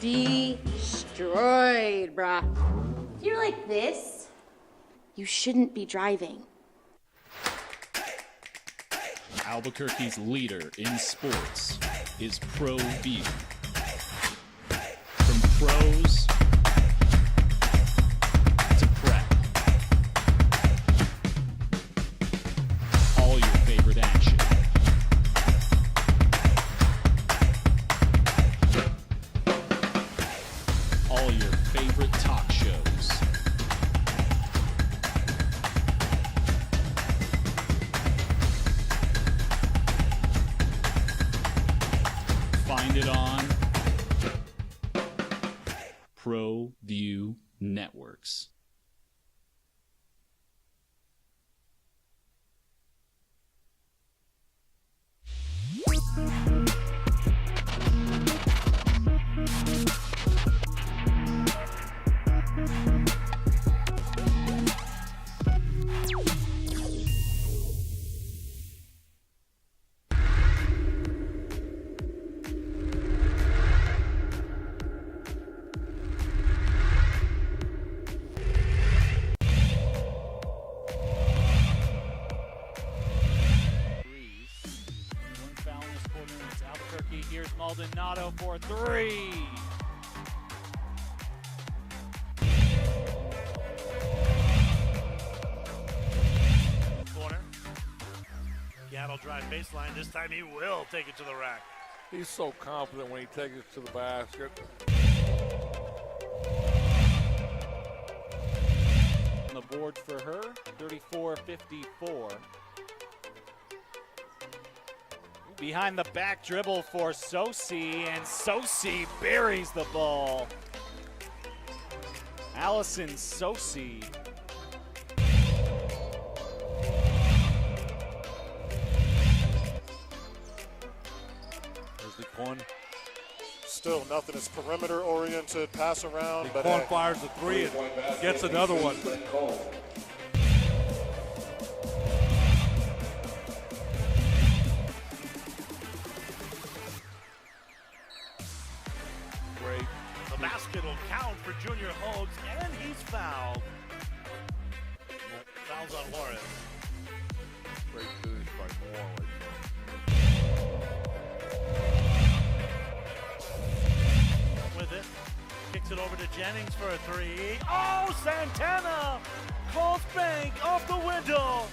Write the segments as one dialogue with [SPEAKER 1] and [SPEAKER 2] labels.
[SPEAKER 1] Destroyed, bruh. If you're like this, you shouldn't be driving.
[SPEAKER 2] Albuquerque's leader in sports is Pro View. From pros to prep. All your favorite action. All your favorite talk shows. Find it on Pro View Networks. One foul in this quarter, and it's Albuquerque. Here's Maldonado for three.
[SPEAKER 3] Corner. Seattle drive baseline. This time he will take it to the rack.
[SPEAKER 4] He's so confident when he takes it to the basket.
[SPEAKER 2] On the board for her, 34-54. Behind the back dribble for Sosi, and Sosi buries the ball. Allison Sosi.
[SPEAKER 4] There's the Quan.
[SPEAKER 5] Still nothing. It's perimeter oriented, pass around. But
[SPEAKER 4] Quan fires the three and gets another one. Great.
[SPEAKER 3] The basket will count for Junior Hogs, and he's fouled. Fouls on Juarez.
[SPEAKER 4] Great finish by Moore.
[SPEAKER 3] With it. Kicks it over to Jennings for a three. Oh, Santana calls bank off the window.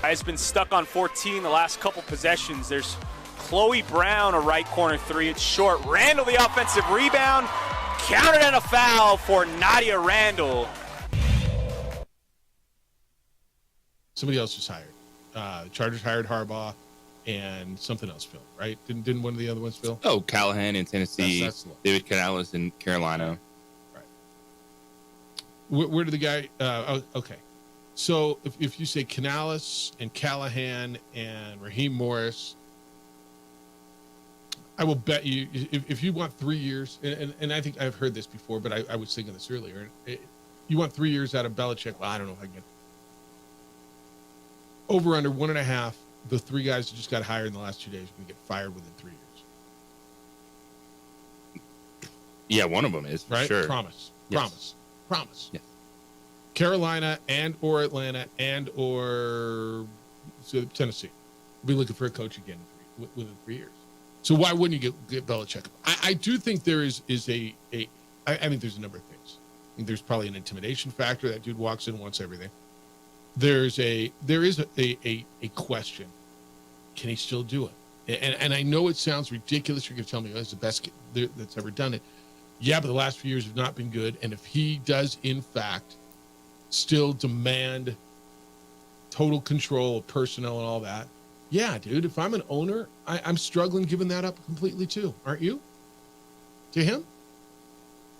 [SPEAKER 6] Has been stuck on 14 the last couple possessions. There's Chloe Brown, a right corner three. It's short. Randall, the offensive rebound. Counted and a foul for Nadia Randall.
[SPEAKER 7] Somebody else was hired. Chargers hired Harbaugh and something else, Phil, right? Didn't one of the other ones, Phil?
[SPEAKER 8] Oh, Callahan in Tennessee,
[SPEAKER 7] That's the one.
[SPEAKER 8] David Canales in Carolina.
[SPEAKER 7] Where did the guy? Okay. So if you say Canales and Callahan and Raheem Morris, I will bet you if you want 3 years, and I think I've heard this before, but I was thinking this earlier. You want 3 years out of Belichick? Well, I don't know if I can get over under 1.5. The three guys that just got hired in the last 2 days are going to get fired within 3 years.
[SPEAKER 8] Yeah, one of them is for
[SPEAKER 7] right?
[SPEAKER 8] sure.
[SPEAKER 7] Promise.
[SPEAKER 8] Yes.
[SPEAKER 7] Promise.
[SPEAKER 8] Yes.
[SPEAKER 7] Carolina and or Atlanta and or Tennessee will be looking for a coach again within 3 years. So why wouldn't you get Belichick? I do think there is I think there's a number of things. I think there's probably an intimidation factor. That dude walks in, wants everything. There is a question. Can he still do it? And I know it sounds ridiculous. You're going to tell me, oh, it's the best that's ever done it. Yeah, but the last few years have not been good. And if he does, in fact, still demand total control of personnel and all that, yeah, dude, if I'm an owner, I'm struggling giving that up completely too. Aren't you? To him?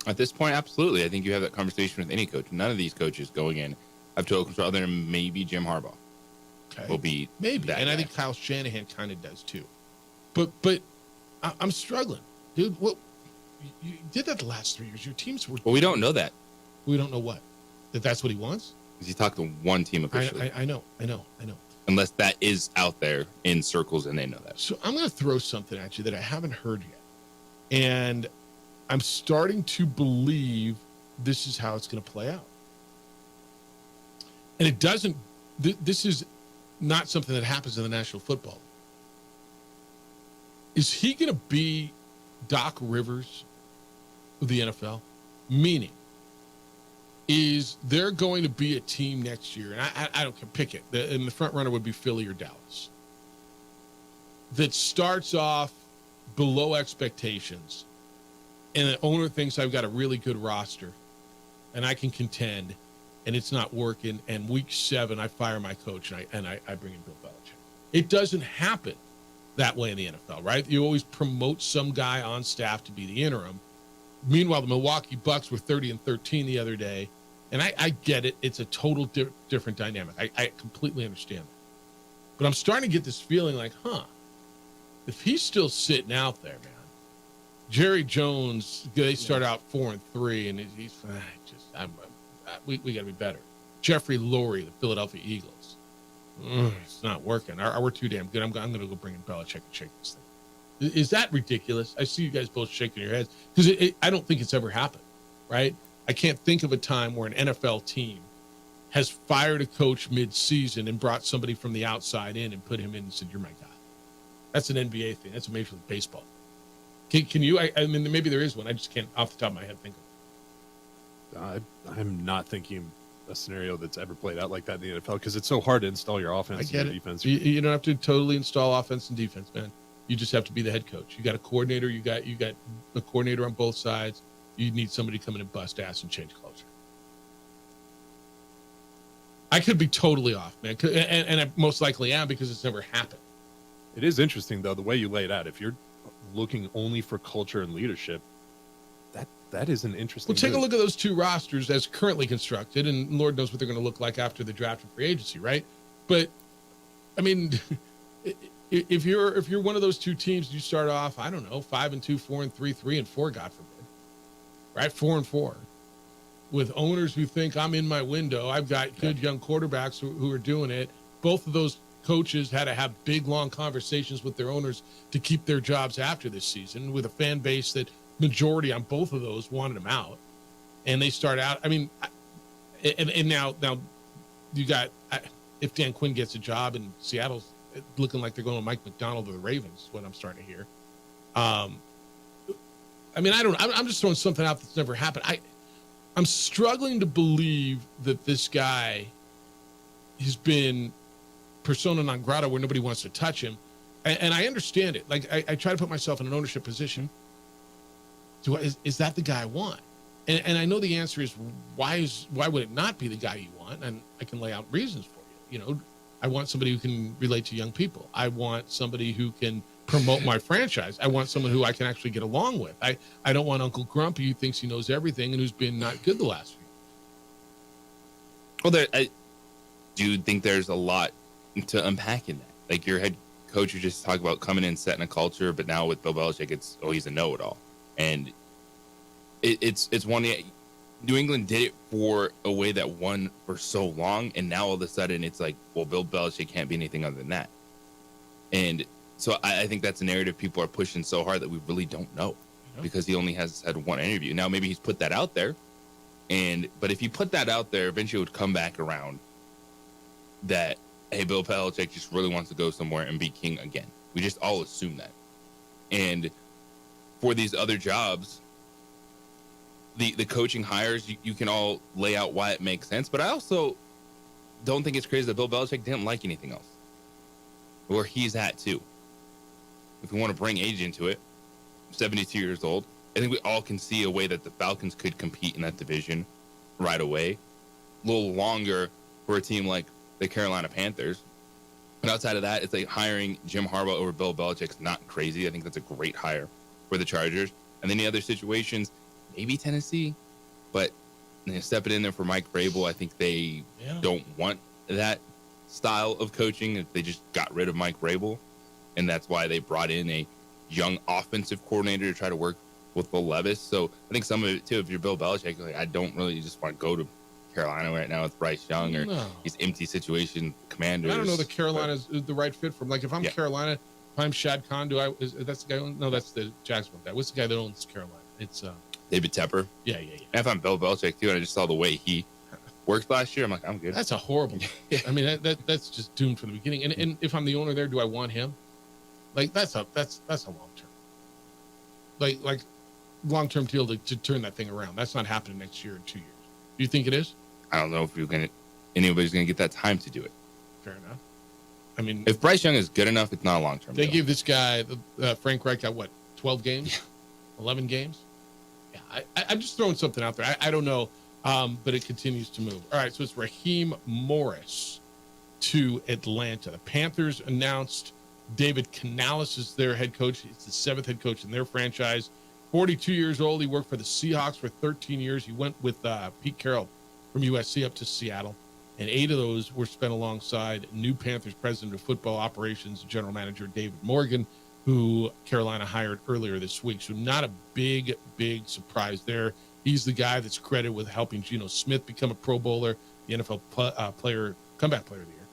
[SPEAKER 8] At this point, absolutely. I think you have that conversation with any coach. None of these coaches going in have total control other than maybe Jim Harbaugh.
[SPEAKER 7] Okay.
[SPEAKER 8] Will be
[SPEAKER 7] maybe.
[SPEAKER 8] that
[SPEAKER 7] And
[SPEAKER 8] guy.
[SPEAKER 7] I think Kyle Shanahan kind of does too. But I'm struggling. Dude, what you did that the last 3 years. Your teams were.
[SPEAKER 8] Well, we don't know that.
[SPEAKER 7] We don't know what. That's what he wants?
[SPEAKER 8] Because he talked to one team officially.
[SPEAKER 7] I know.
[SPEAKER 8] unless that is out there in circles and they know that.
[SPEAKER 7] So I'm going to throw something at you that I haven't heard yet. And I'm starting to believe this is how it's going to play out. And it doesn't, this is not something that happens in the National Football League. Is he going to be Doc Rivers of the NFL? Meaning, is there going to be a team next year, and I don't pick it, and the front runner would be Philly or Dallas, that starts off below expectations, and the owner thinks I've got a really good roster, and I can contend, and it's not working, and week 7 I fire my coach and I bring in Bill Belichick. It doesn't happen that way in the NFL, right? You always promote some guy on staff to be the interim. Meanwhile, the Milwaukee Bucks were 30-13 the other day, and I get it. It's a total different dynamic. I completely understand that. But I'm starting to get this feeling like, if he's still sitting out there, man, Jerry Jones, they start out 4-3, and we got to be better. Jeffrey Lurie, the Philadelphia Eagles. It's not working. We're too damn good. I'm going to go bring in Belichick and shake this thing. Is that ridiculous? I see you guys both shaking your heads because I don't think it's ever happened, right? I can't think of a time where an NFL team has fired a coach mid-season and brought somebody from the outside in and put him in and said, "You're my guy." That's an NBA thing. That's a Major League Baseball thing. Can you? I mean, maybe there is one. I just can't, off the top of my head, think of it.
[SPEAKER 9] I'm not thinking a scenario that's ever played out like that in the NFL because it's so hard to install your offense and your defense.
[SPEAKER 7] You don't have to totally install offense and defense, man. You just have to be the head coach. You got a coordinator. You got a coordinator on both sides. You need somebody to come in and bust ass and change culture. I could be totally off, man, and I most likely am because it's never happened.
[SPEAKER 9] It is interesting though the way you lay it out. If you're looking only for culture and leadership, that is an interesting.
[SPEAKER 7] Well, take a look at those two rosters as currently constructed, and Lord knows what they're going to look like after the draft and free agency, right? But I mean, if you're one of those two teams, you start off, I don't know, 5-2, 4-3, 3-4, God forbid, right? 4-4, with owners who think I'm in my window. I've got good young quarterbacks who are doing it. Both of those coaches had to have big, long conversations with their owners to keep their jobs after this season, with a fan base that majority on both of those wanted them out. And they start out, I mean, and now you got, if Dan Quinn gets a job in Seattle's looking like they're going with Mike McDonald or the Ravens, is what I'm starting to hear. I mean, I'm just throwing something out that's never happened. I'm struggling to believe that this guy has been persona non grata where nobody wants to touch him. And I understand it. Like, I try to put myself in an ownership position. Is that the guy I want? And I know the answer is why would it not be the guy you want? And I can lay out reasons for you. You know, I want somebody who can relate to young people. I want somebody who can promote my franchise. I want someone who I can actually get along with. I don't want Uncle Grumpy who thinks he knows everything and who's been not good the last few.
[SPEAKER 8] Well, I do think there's a lot to unpack in that. Like your head coach, you just talk about coming in, setting a culture, but now with Bill Belichick, he's a know-it-all. And it's one that New England did it for a way that won for so long, and now all of a sudden it's like, well, Bill Belichick can't be anything other than that. And so I think that's a narrative people are pushing so hard that we really don't know, because he only has had one interview. Now maybe he's put that out there, but if he put that out there, eventually it would come back around that, hey, Bill Belichick just really wants to go somewhere and be king again. We just all assume that. And for these other jobs, the coaching hires, you can all lay out why it makes sense. But I also don't think it's crazy that Bill Belichick didn't like anything else, where he's at too. If we want to bring age into it, 72 years old, I think we all can see a way that the Falcons could compete in that division right away. A little longer for a team like the Carolina Panthers. But outside of that, it's like hiring Jim Harbaugh over Bill Belichick's not crazy. I think that's a great hire for the Chargers. And then the other situations, maybe Tennessee, but stepping in there for Mike Vrabel, I think they don't want that style of coaching. If they just got rid of Mike Vrabel, and that's why they brought in a young offensive coordinator to try to work with Will Levis. So I think some of it too, if you're Bill Belichick, like, I don't really just want to go to Carolina right now with Bryce Young, or
[SPEAKER 7] No.
[SPEAKER 8] he's empty situation Commanders.
[SPEAKER 7] I don't know that Carolina's is the right fit for him. Like if I'm
[SPEAKER 8] Yeah.
[SPEAKER 7] Carolina, if I'm Shad Khan, that's the guy? No, that's the Jacksonville guy. What's the guy that owns Carolina? It's
[SPEAKER 8] David Tepper.
[SPEAKER 7] yeah.
[SPEAKER 8] And if I'm Bill Belichick too, and I just saw the way he worked last year, I'm like, I'm good.
[SPEAKER 7] That's a horrible. I mean, that's just doomed from the beginning. And if I'm the owner there, do I want him? Like that's a long term. Like long term deal to turn that thing around. That's not happening next year or 2 years. Do you think it is?
[SPEAKER 8] I don't know if anybody's gonna get that time to do it.
[SPEAKER 7] Fair enough. I mean,
[SPEAKER 8] If Bryce Young is good enough, it's not a long term.
[SPEAKER 7] they gave this guy Frank Reich got what 12 games, 11 games. Yeah, I'm just throwing something out there. I don't know, but it continues to move. All right, so it's Raheem Morris to Atlanta. The Panthers announced David Canales is their head coach. He's the 7th head coach in their franchise. 42 years old. He worked for the Seahawks for 13 years. He went with Pete Carroll from USC up to Seattle, and 8 of those were spent alongside new Panthers president of football operations, general manager David Morgan, who Carolina hired earlier this week. So not a big surprise there. He's the guy that's credited with helping Geno Smith become a Pro Bowler, the NFL comeback player of the year,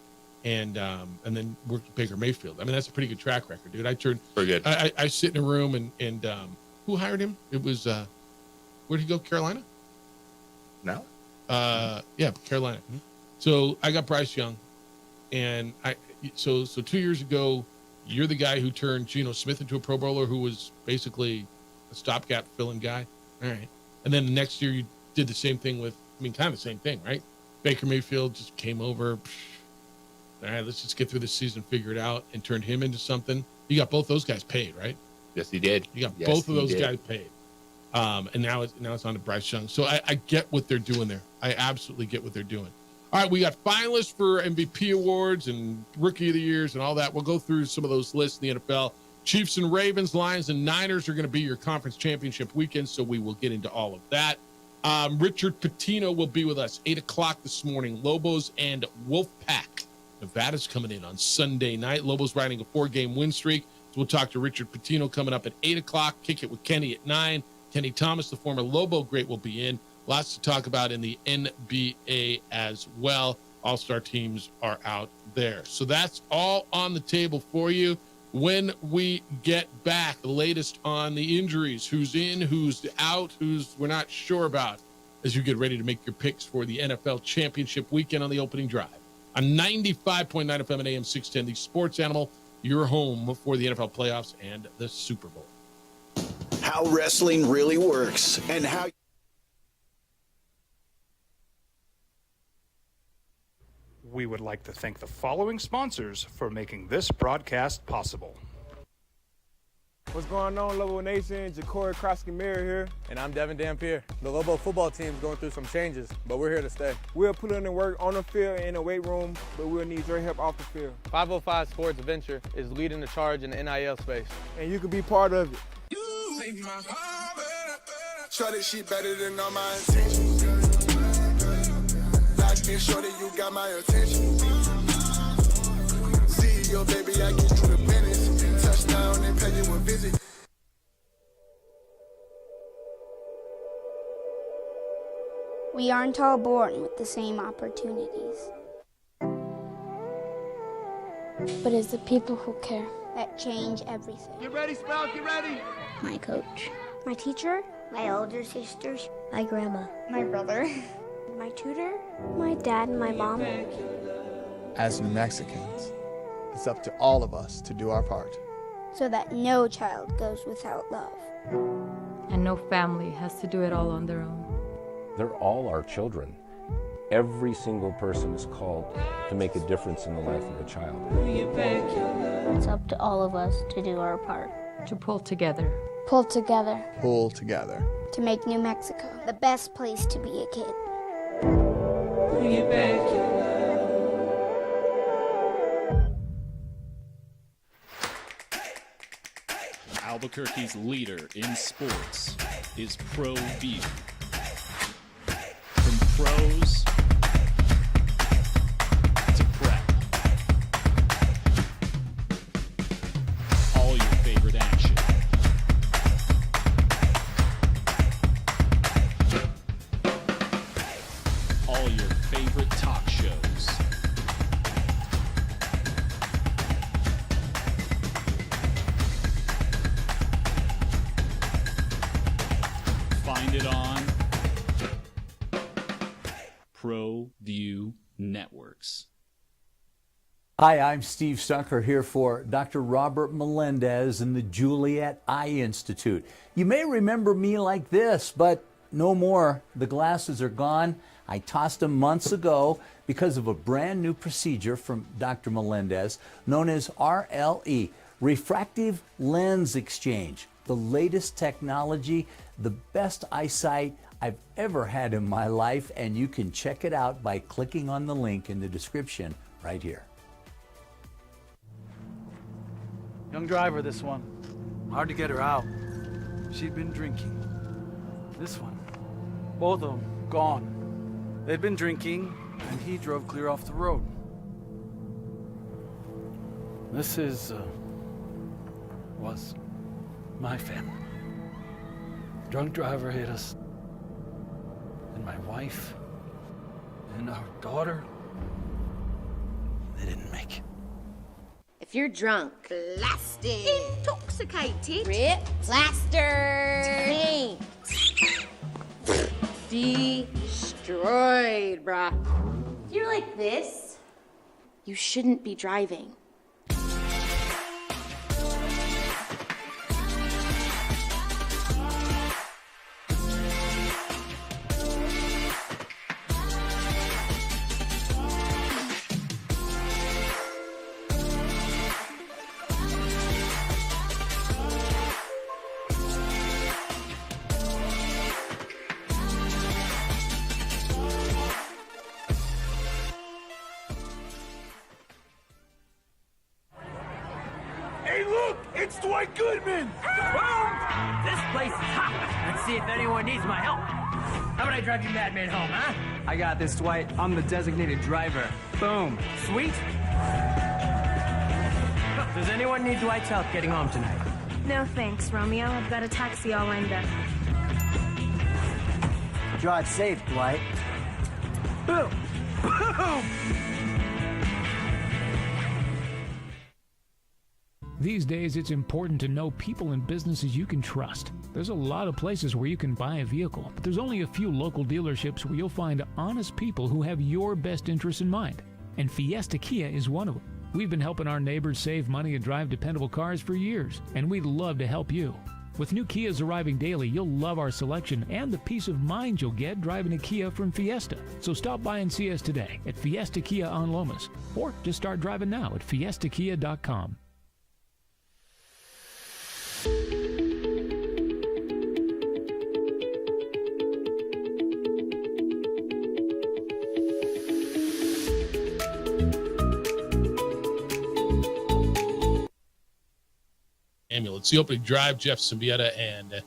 [SPEAKER 7] and then worked with Baker Mayfield. I mean, that's a pretty good track record, dude.
[SPEAKER 8] Pretty good.
[SPEAKER 7] I sit in a room and who hired him? It was where'd he go? Carolina?
[SPEAKER 8] No.
[SPEAKER 7] Yeah, Carolina. So I got Bryce Young, and so 2 years ago, you're the guy who turned Geno Smith into a Pro Bowler, who was basically a stopgap filling guy. All right, and then the next year you did the same thing with, I mean, kind of the same thing, right? Baker Mayfield just came over. All right, let's just get through this season, figure it out, and turned him into something. You got both those guys paid, right?
[SPEAKER 8] Yes, he did.
[SPEAKER 7] You got
[SPEAKER 8] Yes,
[SPEAKER 7] both of
[SPEAKER 8] he
[SPEAKER 7] those
[SPEAKER 8] did.
[SPEAKER 7] guys paid. And now it's on to Bryce Young. So I get what they're doing there. I absolutely get what they're doing. All right, we got finalists for MVP awards and Rookie of the Years and all that. We'll go through some of those lists in the NFL. Chiefs and Ravens, Lions and Niners are going to be your conference championship weekend, so we will get into all of that. Richard Pitino will be with us 8 o'clock this morning. Lobos and Wolfpack. Nevada's coming in on Sunday night. Lobos riding a 4-game win streak. So we'll talk to Richard Pitino coming up at 8 o'clock. Kick it with Kenny at 9. Kenny Thomas, the former Lobo great, will be in. Lots to talk about in the NBA as well. All-star teams are out there. So that's all on the table for you. When we get back, the latest on the injuries, who's in, who's out, who's we're not sure about, as you get ready to make your picks for the NFL Championship weekend on the opening drive. On 95.9 FM and AM 610, the Sports Animal, your home for the NFL playoffs and the Super Bowl.
[SPEAKER 10] How wrestling really works and how...
[SPEAKER 11] We would like to thank the following sponsors for making this broadcast possible.
[SPEAKER 12] What's going on, Lobo Nation? Ja'Cory Krosky-Mirror here.
[SPEAKER 13] And I'm Devin Dampier. The Lobo football team is going through some changes, but we're here to stay.
[SPEAKER 12] We'll put in the work on the field and in the weight room, but we'll need your help off the field.
[SPEAKER 13] 505 Sports Venture is leading the charge in the NIL space.
[SPEAKER 12] And you can be part of it.
[SPEAKER 14] Try this shit better than all my intentions. Like this shorty, you got my attention. See your baby, I get you the business. Touchdown and pay you a visit.
[SPEAKER 15] We aren't all born with the same opportunities. But it's the people who care that change everything.
[SPEAKER 14] Get ready, Sprout, get ready.
[SPEAKER 15] My coach. My teacher. My older sisters. My grandma. My brother. My tutor. My dad and my mom.
[SPEAKER 16] As New Mexicans, it's up to all of us to do our part.
[SPEAKER 15] So that no child goes without love.
[SPEAKER 17] And no family has to do it all on their own.
[SPEAKER 18] They're all our children. Every single person is called to make a difference in the life of a child.
[SPEAKER 15] It's up to all of us to do our part.
[SPEAKER 17] To pull together.
[SPEAKER 15] Pull together.
[SPEAKER 16] Pull together.
[SPEAKER 15] To make New Mexico the best place to be a kid.
[SPEAKER 19] Albuquerque's leader in sports is Pro Beef. From pros to prep. All your favorite action. All your Find it on ProView Networks.
[SPEAKER 20] Hi, I'm Steve Stucker here for Dr. Robert Melendez and the Juliet Eye Institute. You may remember me like this, but no more. The glasses are gone. I tossed them months ago because of a brand new procedure from Dr. Melendez known as RLE, Refractive Lens Exchange. The latest technology, the best eyesight I've ever had in my life, and you can check it out by clicking on the link in the description right here.
[SPEAKER 21] Young driver, this one. Hard to get her out. She'd been drinking. This one. Both of them gone. They'd been drinking, and he drove clear off the road. This was my family. Drunk driver hit us. And my wife and our daughter, they didn't make it.
[SPEAKER 1] If you're drunk, blasted, intoxicated, ripped, plastered, destroyed, bruh. If you're like this, you shouldn't be driving.
[SPEAKER 22] Hey, look! It's Dwight Goodman!
[SPEAKER 23] Boom! This place is hot. Let's see if anyone needs my help. How about I drive you madman home, huh?
[SPEAKER 24] I got this, Dwight. I'm the designated driver. Boom.
[SPEAKER 23] Sweet. Does anyone need Dwight's help getting home tonight?
[SPEAKER 15] No thanks, Romeo. I've got a taxi all lined up.
[SPEAKER 24] Drive safe, Dwight.
[SPEAKER 23] Boom! Boom!
[SPEAKER 25] These days, it's important to know people and businesses you can trust. There's a lot of places where you can buy a vehicle, but there's only a few local dealerships where you'll find honest people who have your best interests in mind. And Fiesta Kia is one of them. We've been helping our neighbors save money and drive dependable cars for years, and we'd love to help you. With new Kias arriving daily, you'll love our selection and the peace of mind you'll get driving a Kia from Fiesta. So stop by and see us today at Fiesta Kia on Lomas, or just start driving now at fiestakia.com.
[SPEAKER 7] It's the opening drive. Jeff Symbieta and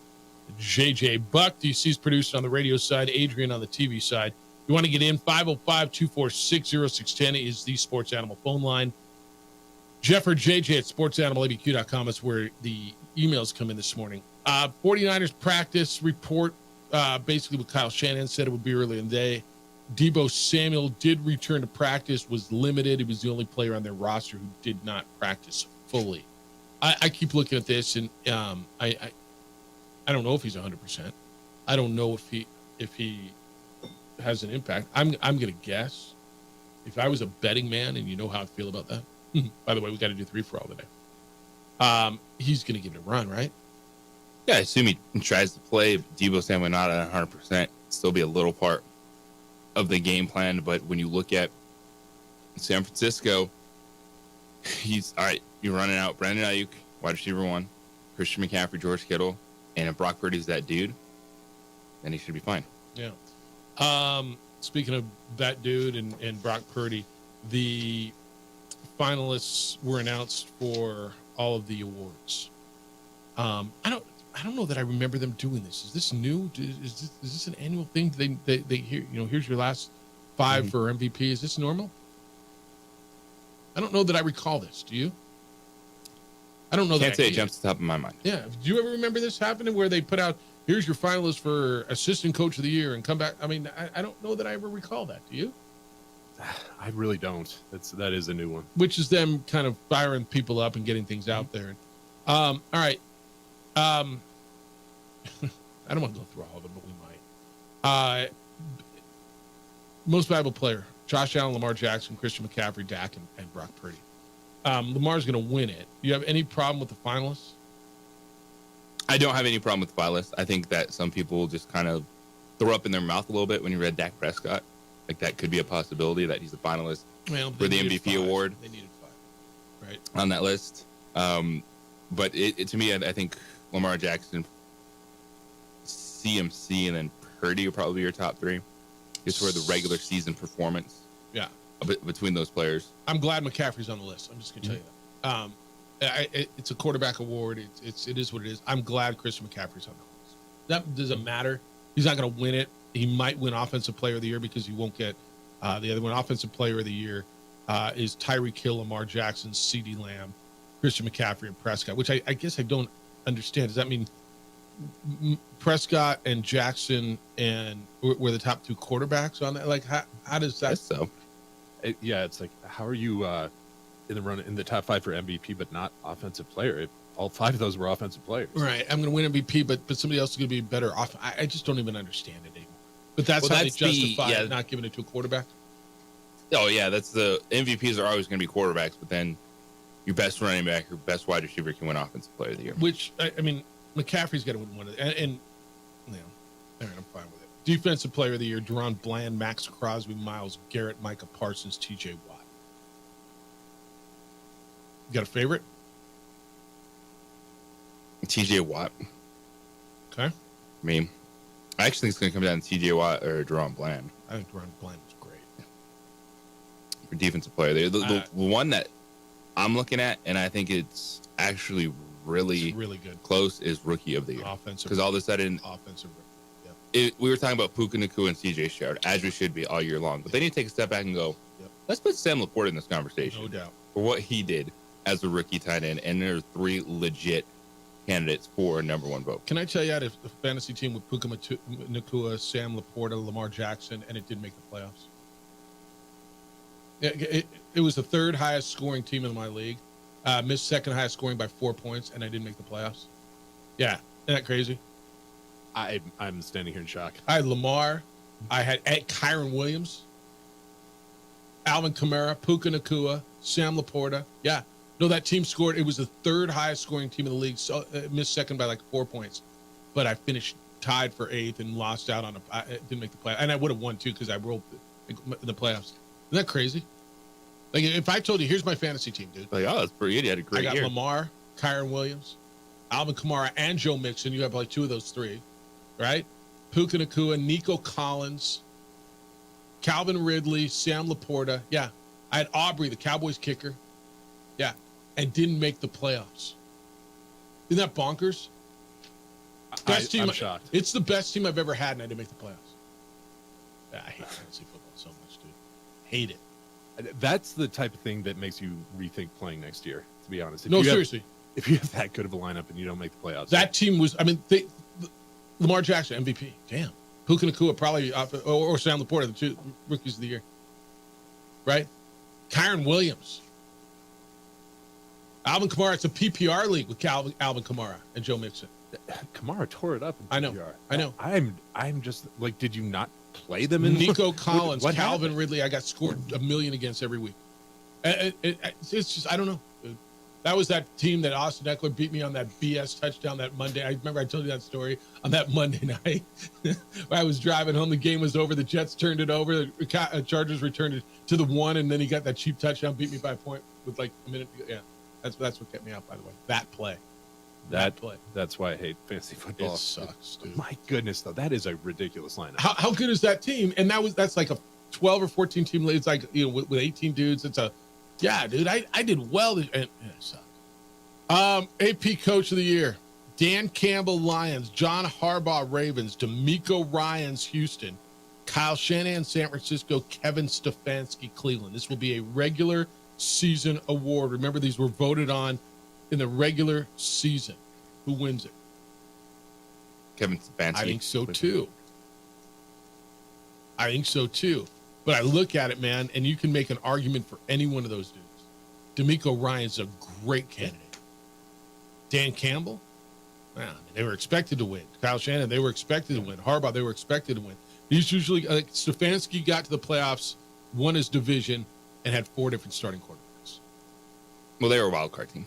[SPEAKER 7] JJ Buck. DC's produced on the radio side, Adrian on the TV side. If you want to get in, 505-246-0610 is the Sports Animal phone line. Jeff or JJ at sportsanimallabq.com is where the emails come in this morning. 49ers practice report, basically what Kyle Shanahan said it would be early in the day. Deebo Samuel did return to practice, was limited. He was the only player on their roster who did not practice fully. I keep looking at this, and I don't know if he's 100%. I don't know if he has an impact. I'm going to guess. If I was a betting man, and you know how I feel about that. By the way, we got to do 3-for-all today. He's going to give it a run, right?
[SPEAKER 8] Yeah, I assume he tries to play. Deebo Samuel not at 100%. Still be a little part of the game plan, but when you look at San Francisco, he's all right. You're running out Brandon Ayuk, wide receiver 1, Christian McCaffrey, George Kittle, and if Brock Purdy's that dude, then he should be fine.
[SPEAKER 7] Yeah. Speaking of that dude and Brock Purdy, the finalists were announced for all of the awards. I don't know that I remember them doing this. Is this new? Is this an annual thing? They hear, here's your last 5 for MVP. Is this normal? I don't know that I recall this. Do you? I don't know.
[SPEAKER 8] Can't say it jumps to the top of my mind.
[SPEAKER 7] Yeah. Do you ever remember this happening where they put out, here's your finalist for assistant coach of the year and come back? I mean, I don't know that I ever recall that. Do you?
[SPEAKER 9] I really don't. That is a new one.
[SPEAKER 7] Which is them kind of firing people up and getting things out there. All right. I don't want to go through all of them, but we might. Most valuable player: Josh Allen, Lamar Jackson, Christian McCaffrey, Dak, and Brock Purdy. Lamar's going to win it. Do you have any problem with the finalists?
[SPEAKER 8] I don't have any problem with the finalists. I think that some people just kind of throw up in their mouth a little bit when you read Dak Prescott. Like that could be a possibility that he's a finalist for the MVP award.
[SPEAKER 7] They needed 5, right,
[SPEAKER 8] on that list. But to me, I think Lamar Jackson, CMC, and then Purdy are probably your top 3. Just for the regular season performance.
[SPEAKER 7] Yeah.
[SPEAKER 8] Between those players.
[SPEAKER 7] I'm glad McCaffrey's on the list. I'm just going to tell you that. It's a quarterback award. It is what it is. I'm glad Christian McCaffrey's on the list. That doesn't matter. He's not going to win it. He might win Offensive Player of the Year because he won't get the other one. Offensive Player of the Year is Tyreek Hill, Lamar Jackson, CeeDee Lamb, Christian McCaffrey, and Prescott, which I guess I don't understand. Does that mean Prescott and Jackson and were the top 2 quarterbacks on that? Like, how does that?
[SPEAKER 8] So,
[SPEAKER 9] it's like, how are you in the top 5 for MVP, but not offensive player? If all 5 of those were offensive players,
[SPEAKER 7] right? I'm going to win MVP, but somebody else is going to be better off. I just don't even understand it anymore. But that's how they justify not giving it to a quarterback.
[SPEAKER 8] Oh yeah, that's the MVPs are always going to be quarterbacks, but then your best running back, your best wide receiver can win Offensive Player of the Year.
[SPEAKER 7] Which I mean, McCaffrey's got to win one of them, and you know, all right, I'm fine with it. Defensive Player of the Year: Deron Bland, Max Crosby, Myles Garrett, Micah Parsons, T.J. Watt. You got a favorite?
[SPEAKER 8] T.J. Watt.
[SPEAKER 7] Okay.
[SPEAKER 8] I mean, I actually think it's going to come down to T.J. Watt or Deron Bland.
[SPEAKER 7] I think Deron Bland was great
[SPEAKER 8] for defensive player. The one that I'm looking at, and I think it's actually really
[SPEAKER 7] good,
[SPEAKER 8] close, is Rookie of the Year.
[SPEAKER 7] Offensive,
[SPEAKER 8] because all of a sudden,
[SPEAKER 7] offensive.
[SPEAKER 8] We were talking about Puka Nacua and C.J. Stroud, as we should be all year long. But they need to take a step back and go, let's put Sam Laporta in this conversation.
[SPEAKER 7] No doubt.
[SPEAKER 8] For what he did as a rookie tight end, and there are 3 legit candidates for a number 1 vote.
[SPEAKER 7] Can I tell you, I had a fantasy team with Puka Nacua, Sam Laporta, Lamar Jackson, and it didn't make the playoffs. It was the 3rd highest scoring team in my league. Missed 2nd highest scoring by 4 points, and I didn't make the playoffs. Yeah, isn't that crazy?
[SPEAKER 9] I'm standing here in shock.
[SPEAKER 7] I had Lamar. I had Kyron Williams, Alvin Kamara, Puka Nacua, Sam Laporta. Yeah. No, that team scored. It was the 3rd highest scoring team in the league. So missed 2nd by like 4 points. But I finished tied for 8th and lost out on I didn't make the play. And I would have won too because I rolled in the playoffs. Isn't that crazy? Like if I told you, here's my fantasy team, dude.
[SPEAKER 8] Like, oh, that's pretty good. You had a great year.
[SPEAKER 7] I got Lamar, Kyron Williams, Alvin Kamara, and Joe Mixon. You have like 2 of those 3, right? Puka Nacua, Nico Collins, Calvin Ridley, Sam Laporta. Yeah. I had Aubrey, the Cowboys kicker. Yeah. And didn't make the playoffs. Isn't that bonkers? Best team.
[SPEAKER 9] I'm shocked.
[SPEAKER 7] It's the best team I've ever had, and I didn't make the playoffs. I hate fantasy football so much, dude. Hate it.
[SPEAKER 9] That's the type of thing that makes you rethink playing next year, to be honest.
[SPEAKER 7] Seriously.
[SPEAKER 9] If you have that good of a lineup and you don't make the playoffs.
[SPEAKER 7] That team was, Lamar Jackson, MVP. Damn. Puka Nacua probably, or Sam Laporta, the 2 rookies of the year. Right? Kyron Williams. Alvin Kamara, it's a PPR league with Alvin Kamara and Joe Mixon.
[SPEAKER 9] Kamara tore it up in PPR.
[SPEAKER 7] I know.
[SPEAKER 9] I'm just like, did you not play them in
[SPEAKER 7] Nico Collins,
[SPEAKER 9] what
[SPEAKER 7] Calvin
[SPEAKER 9] happened?
[SPEAKER 7] Ridley? I got scored 1 million against every week. It's just, I don't know. Dude. That was that team that Austin Eckler beat me on that BS touchdown that Monday. I remember I told you that story on that Monday night. I was driving home. The game was over. The Jets turned it over. The Chargers returned it to the 1, and then he got that cheap touchdown, beat me by a point with like a minute to go. Yeah. That's what kept me out, by the way. That play. That play.
[SPEAKER 9] That's why I hate fantasy football.
[SPEAKER 7] It sucks, dude.
[SPEAKER 9] My goodness, though, that is a ridiculous lineup.
[SPEAKER 7] How good is that team? And that's like a 12 or 14 team league. It's like, with 18 dudes. It's dude. I did well. And it sucked. AP Coach of the Year: Dan Campbell, Lions; John Harbaugh, Ravens; DeMeco Ryans, Houston; Kyle Shanahan, San Francisco; Kevin Stefanski, Cleveland. This will be a regular season award. Remember, these were voted on in the regular season. Who wins it?
[SPEAKER 8] Kevin Stefanski.
[SPEAKER 7] I think so too. But I look at it, man, and you can make an argument for any one of those dudes. DeMeco Ryans is a great candidate. Dan Campbell, Wow, they were expected to win. Kyle Shanahan, they were expected to win. Harbaugh, they were expected to win. These usually, Stefanski got to the playoffs, won his division, and had 4 different starting quarterbacks.
[SPEAKER 8] Well, they were a wild card team.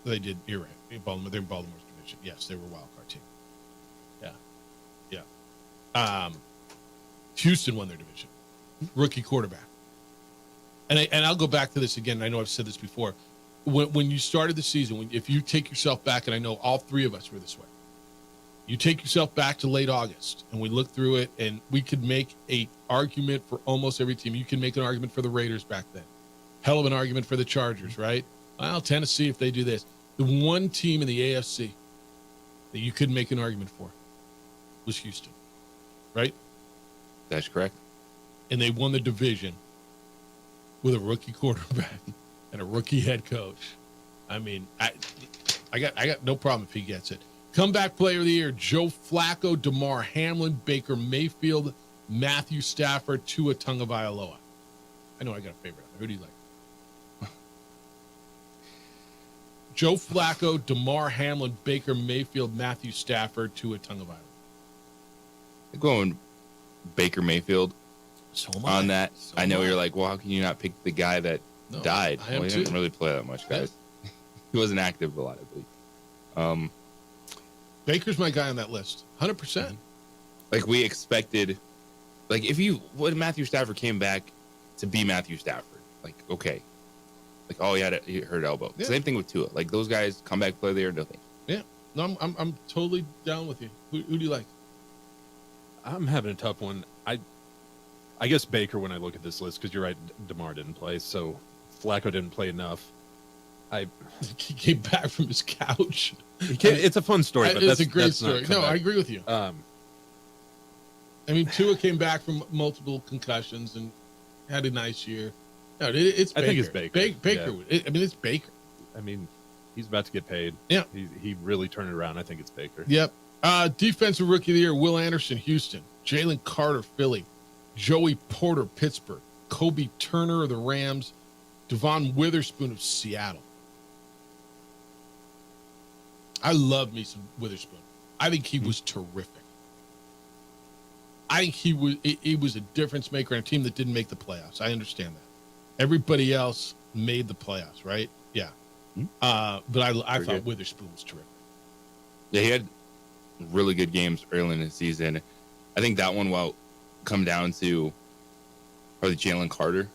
[SPEAKER 7] They did. You're right. They were Baltimore's division. Yes, they were a wild card team. Yeah. Houston won their division. Rookie quarterback. And I'll go back to this again. I know I've said this before. When you started the season, if you take yourself back, and I know all 3 of us were this way, you take yourself back to late August, and we look through it, and we could make an argument for almost every team. You can make an argument for the Raiders back then. Hell of an argument for the Chargers, right? Well, Tennessee, if they do this. The one team in the AFC that you could make an argument for was Houston, right?
[SPEAKER 8] That's correct.
[SPEAKER 7] And they won the division with a rookie quarterback and a rookie head coach. I mean, I got no problem if he gets it. Comeback player of the year, Joe Flacco, DeMar Hamlin, Baker Mayfield, Matthew Stafford, Tua Tagovailoa. I know I got a favorite. Who do you like? Joe Flacco, DeMar Hamlin, Baker Mayfield, Matthew Stafford, Tua Tagovailoa.
[SPEAKER 8] I'm going Baker Mayfield on that.
[SPEAKER 7] So
[SPEAKER 8] I know you're like, well, how can you not pick the guy that died?
[SPEAKER 7] I am
[SPEAKER 8] He
[SPEAKER 7] too.
[SPEAKER 8] didn't really play that much, guys. He wasn't active a lot, I believe.
[SPEAKER 7] Baker's my guy on that list, 100%.
[SPEAKER 8] Like we expected, like when Matthew Stafford came back to be Matthew Stafford, like okay, like he hurt elbow.
[SPEAKER 7] Yeah.
[SPEAKER 8] Same thing with Tua. Like those guys come back play there, nothing.
[SPEAKER 7] Yeah, no, I'm totally down with you. Who do you like?
[SPEAKER 9] I'm having a tough one. I guess Baker when I look at this list, because you're right, DeMar didn't play, so Flacco didn't play enough.
[SPEAKER 7] He came back from his couch.
[SPEAKER 9] It's a fun story, but
[SPEAKER 7] it's
[SPEAKER 9] that's
[SPEAKER 7] a great
[SPEAKER 9] that's
[SPEAKER 7] story.
[SPEAKER 9] not
[SPEAKER 7] No,
[SPEAKER 9] comeback.
[SPEAKER 7] I agree with you. I mean, Tua came back from multiple concussions and had a nice year. No, it's Baker.
[SPEAKER 9] I think it's Baker.
[SPEAKER 7] Baker.
[SPEAKER 9] Yeah.
[SPEAKER 7] I mean, it's Baker.
[SPEAKER 9] I mean, he's about to get paid.
[SPEAKER 7] Yeah.
[SPEAKER 9] He really turned it around. I think it's Baker.
[SPEAKER 7] Yep. Defensive Rookie of the Year, Will Anderson, Houston. Jalen Carter, Philly. Joey Porter, Pittsburgh. Kobe Turner of the Rams. Devon Witherspoon of Seattle. I love me some Witherspoon. I think he was terrific. I think he was a difference maker on a team that didn't make the playoffs. I understand that. Everybody else made the playoffs, right? Yeah. But I thought
[SPEAKER 8] good.
[SPEAKER 7] Witherspoon was terrific.
[SPEAKER 8] Yeah, he had really good games early in the season. I think that one will come down to probably Jalen Carter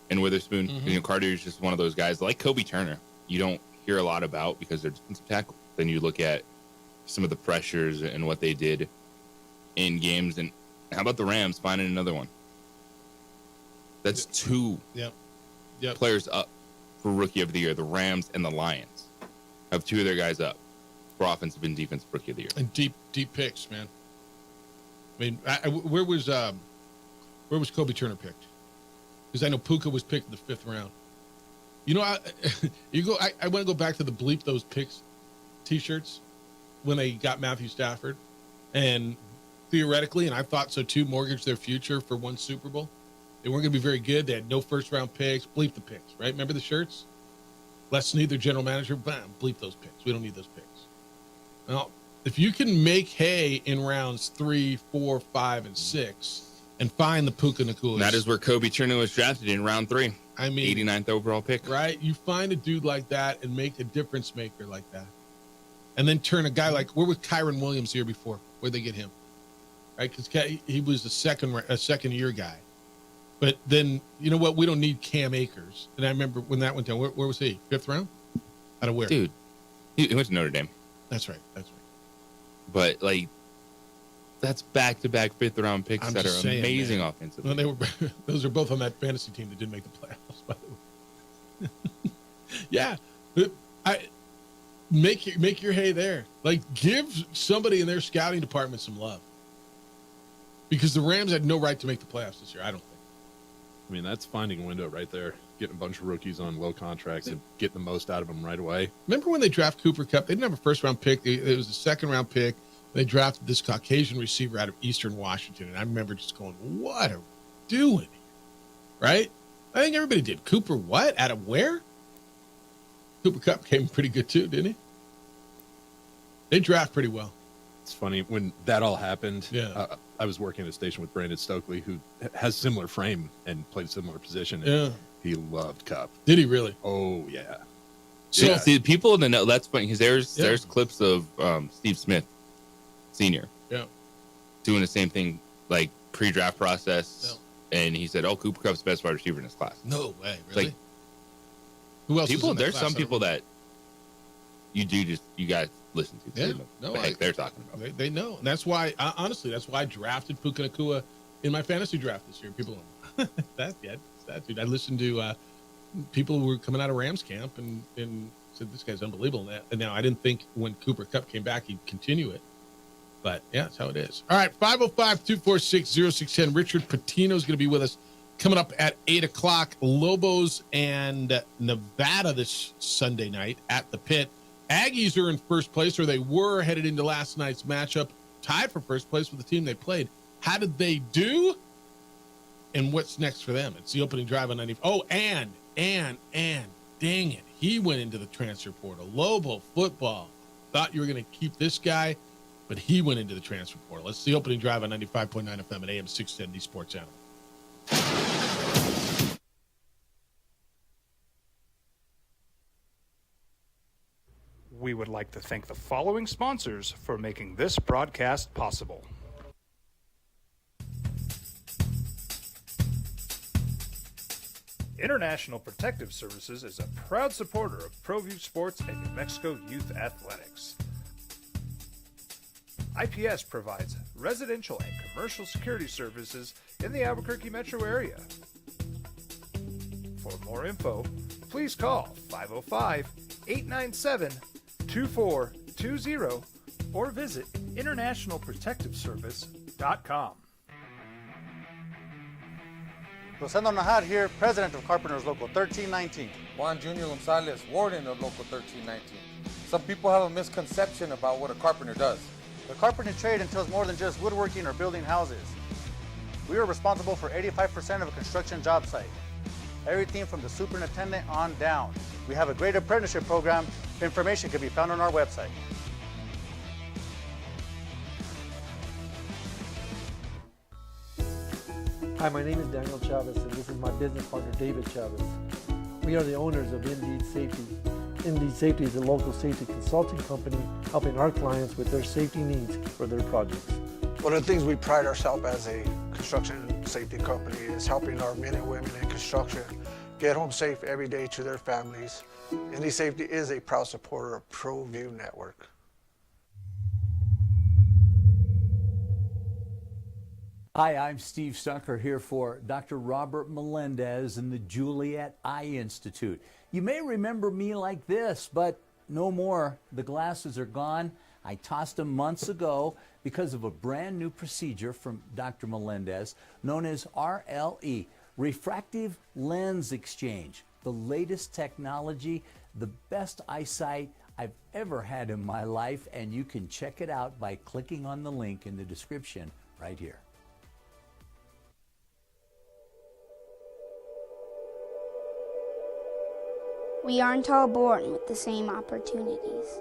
[SPEAKER 8] and Witherspoon.
[SPEAKER 7] Mm-hmm.
[SPEAKER 8] You know, Carter is just one of those guys like Kobe Turner. You don't hear a lot about because they're defensive tackle. Then you look at some of the pressures and what they did in games. And how about the Rams finding another one? That's 2 players up for Rookie of the Year. The Rams and the Lions have 2 of their guys up for offensive and defensive Rookie of the Year.
[SPEAKER 7] And deep picks, man. I mean, where was Kobe Turner picked? Because I know Puka was picked in the 5th round. You know, I want to go back to the Bleep Those Picks T-shirts when they got Matthew Stafford, and theoretically, and I thought so too, mortgaged their future for one Super Bowl. They weren't going to be very good. They had no first-round picks. Bleep the picks, right? Remember the shirts? Les Snead, their general manager, bam, bleep those picks. We don't need those picks. Well, if you can make hay in rounds 3, 4, 5, and 6 and find the Puka Nakulas.
[SPEAKER 8] That is where Kobe Turner was drafted in round 3.
[SPEAKER 7] I mean,
[SPEAKER 8] 89th overall pick.
[SPEAKER 7] Right? You find a dude like that and make a difference maker like that. And then turn a guy like, where was Kyron Williams here before? Where'd they get him? Right? Because he was a second year guy. But then, you know what? We don't need Cam Akers. And I remember when that went down. Where was he? 5th round? Out of where?
[SPEAKER 8] Dude, he went to Notre Dame.
[SPEAKER 7] That's right.
[SPEAKER 8] But, like, that's back-to-back 5th round picks
[SPEAKER 7] I'm
[SPEAKER 8] that are
[SPEAKER 7] just saying,
[SPEAKER 8] amazing
[SPEAKER 7] man.
[SPEAKER 8] offensively.
[SPEAKER 7] Well, those are both on that fantasy team that didn't make the playoffs, by the way. Yeah. Make your hay there. Like, give somebody in their scouting department some love. Because the Rams had no right to make the playoffs this year, I don't think.
[SPEAKER 9] I mean, that's finding a window right there. Getting a bunch of rookies on low contracts and getting the most out of them right away.
[SPEAKER 7] Remember when they drafted Cooper Kupp? They didn't have a first-round pick. It was a 2nd-round pick. They drafted this Caucasian receiver out of Eastern Washington. And I remember just going, what are we doing here? Right? I think everybody did. Cooper what? Out of where? Cooper Kupp came pretty good too, didn't he? They draft pretty well.
[SPEAKER 9] It's funny when that all happened.
[SPEAKER 7] Yeah.
[SPEAKER 9] I was working at a station with Brandon Stokely, who has similar frame and played a similar position. And
[SPEAKER 7] Yeah.
[SPEAKER 9] he loved Cup.
[SPEAKER 7] Did he really?
[SPEAKER 9] Oh yeah.
[SPEAKER 7] So
[SPEAKER 8] Yeah, see, people in the know, that's funny because there's clips of Steve Smith, Senior, doing the same thing, like pre-draft process, and he said, "Oh, Cooper Kupp's the best wide receiver in his class."
[SPEAKER 7] No way,
[SPEAKER 8] It's
[SPEAKER 7] really?
[SPEAKER 8] like,
[SPEAKER 7] Who else?
[SPEAKER 8] people,
[SPEAKER 7] was in that
[SPEAKER 8] there's
[SPEAKER 7] class?
[SPEAKER 8] some
[SPEAKER 7] I don't
[SPEAKER 8] people
[SPEAKER 7] remember.
[SPEAKER 8] that you guys listen to.
[SPEAKER 7] Yeah,
[SPEAKER 8] They know
[SPEAKER 7] no,
[SPEAKER 8] what the heck they're talking about.
[SPEAKER 7] They know, and that's why. Honestly, that's why I drafted Puka Nacua in my fantasy draft this year. People, that dude. I listened to people who were coming out of Rams camp and said this guy's unbelievable. And now I didn't think when Cooper Kupp came back he'd continue it, but yeah, that's how it is. All right, 505-246-0610. Richard Pitino is going to be with us coming up at 8:00. Lobos and Nevada this Sunday night at the Pit. Aggies are in first place, or they were headed into last night's matchup, tied for first place with the team they played. How did they do? And what's next for them? It's the opening drive on 90. Oh, and dang it, he went into the transfer portal. Lobo football. Thought you were going to keep this guy, but he went into the transfer portal. It's the opening drive on 95.9 FM at AM 670 Sports Animal.
[SPEAKER 11] We would like to thank the following sponsors for making this broadcast possible. International Protective Services is a proud supporter of ProView Sports and New Mexico Youth Athletics. IPS provides residential and commercial security services in the Albuquerque metro area. For more info, please call 505-897-2420 or visit internationalprotectiveservice.com.
[SPEAKER 2] Rosendo Najar here, president of Carpenters Local 1319.
[SPEAKER 3] Juan Junior Gonzalez, warden of Local 1319. Some people have a misconception about what a carpenter does.
[SPEAKER 2] The carpentry trade entails more than just woodworking or building houses. We are responsible for 85% of a construction job site. Everything from the superintendent on down. We have a great apprenticeship program. Information can be found on our website.
[SPEAKER 4] Hi, my name is Daniel Chavez, and this is my business partner, David Chavez. We are the owners of Indeed Safety. Indeed Safety is a local safety consulting company helping our clients with their safety needs for their projects.
[SPEAKER 5] One of the things we pride ourselves as a construction safety company is helping our men and women in construction get home safe every day to their families. Indeed Safety is a proud supporter of ProView Network.
[SPEAKER 20] Hi, I'm Steve Stucker here for Dr. Robert Melendez and the Juliet Eye Institute. You may remember me like this, but no more. The glasses are gone. I tossed them months ago because of a brand new procedure from Dr. Melendez known as RLE, Refractive Lens Exchange. The latest technology, the best eyesight I've ever had in my life, and you can check it out by clicking on the link in the description right here.
[SPEAKER 15] We aren't all born with the same opportunities.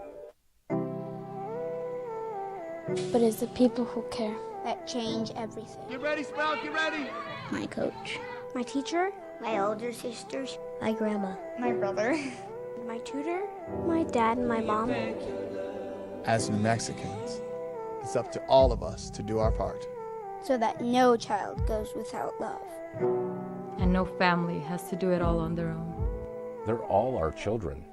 [SPEAKER 15] But it's the people who care that change everything.
[SPEAKER 22] Get ready, Sprout, get ready.
[SPEAKER 15] My coach. My teacher. My older sisters. My grandma. My brother. My tutor. My dad and my mom.
[SPEAKER 16] As New Mexicans, it's up to all of us to do our part.
[SPEAKER 15] So that no child goes without love.
[SPEAKER 17] And no family has to do it all on their own.
[SPEAKER 18] They're all our children.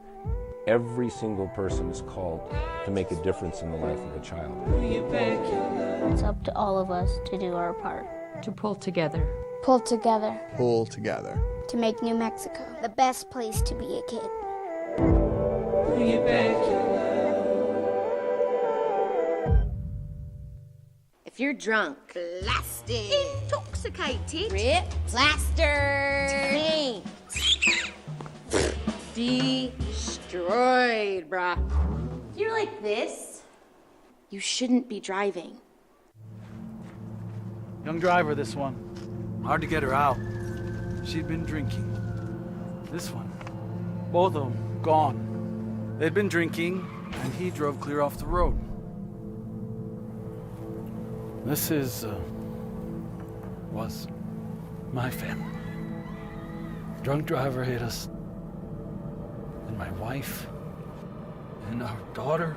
[SPEAKER 18] Every single person is called to make a difference in the life of a child.
[SPEAKER 15] It's up to all of us to do our part.
[SPEAKER 17] To pull together.
[SPEAKER 15] Pull together.
[SPEAKER 16] Pull together.
[SPEAKER 15] To make New Mexico the best place to be a kid.
[SPEAKER 1] If you're drunk, blasted, intoxicated, rip, plastered, destroyed, brah. If you're like this, you shouldn't be driving.
[SPEAKER 21] Young driver, this one. Hard to get her out. She'd been drinking. This one. Both of them gone. They'd been drinking, and he drove clear off the road. This was my family. Drunk driver hit us, and my wife and our daughter,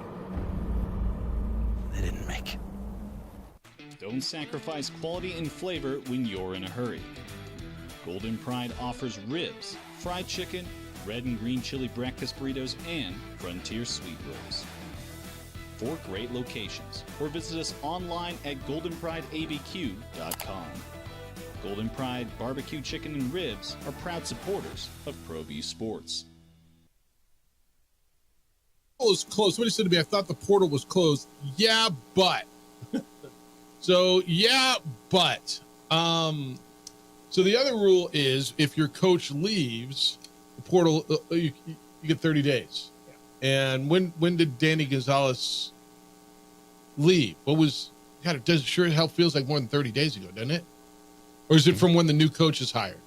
[SPEAKER 21] they didn't make it.
[SPEAKER 19] Don't sacrifice quality and flavor when you're in a hurry. Golden Pride offers ribs, fried chicken, red and green chili breakfast burritos, and Frontier sweet rolls. 4 great locations, or visit us online at goldenprideabq.com. Golden Pride Barbecue Chicken and Ribs are proud supporters of ProView Sports.
[SPEAKER 7] It was closed. Somebody said to me, I thought the portal was closed. Yeah, but. So the other rule is if your coach leaves, the portal, you get 30 days. Yeah. And when did Danny Gonzalez leave? What was, God, it does sure as hell feels like more than 30 days ago, doesn't it? Or is it from when the new coach is hired?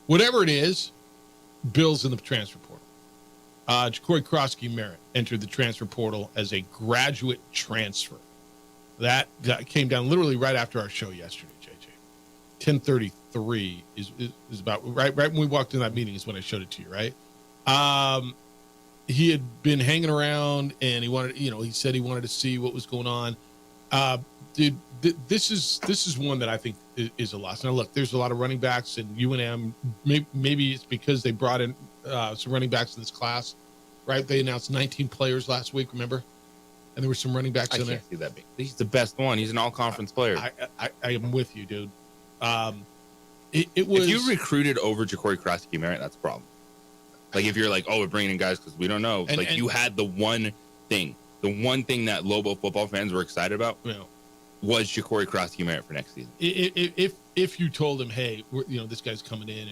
[SPEAKER 7] Whatever it is, Bill's in the transfer portal. Ja'Cory Krosky-Merritt entered the transfer portal as a graduate transfer. That came down literally right after our show yesterday, JJ. 10:33 is about right when we walked in that meeting is when I showed it to you, right? He had been hanging around and he wanted, he said he wanted to see what was going on. Dude, this is one that I think is a loss. Now, look, there's a lot of running backs in UNM. Maybe it's because they brought in some running backs in this class, right? They announced 19 players last week, remember? And there were some running backs in there.
[SPEAKER 8] I can't see that. He's the best one. He's an all-conference player.
[SPEAKER 7] I am with you, dude. It was.
[SPEAKER 8] If you recruited over Ja'Cory Krosky-Merritt, that's a problem. Like if you're like, oh, we're bringing in guys because we don't know. And you had the one thing that Lobo football fans were excited about was Ja'Cory Krosky-Merritt for next season.
[SPEAKER 7] If you told him, hey, this guy's coming in,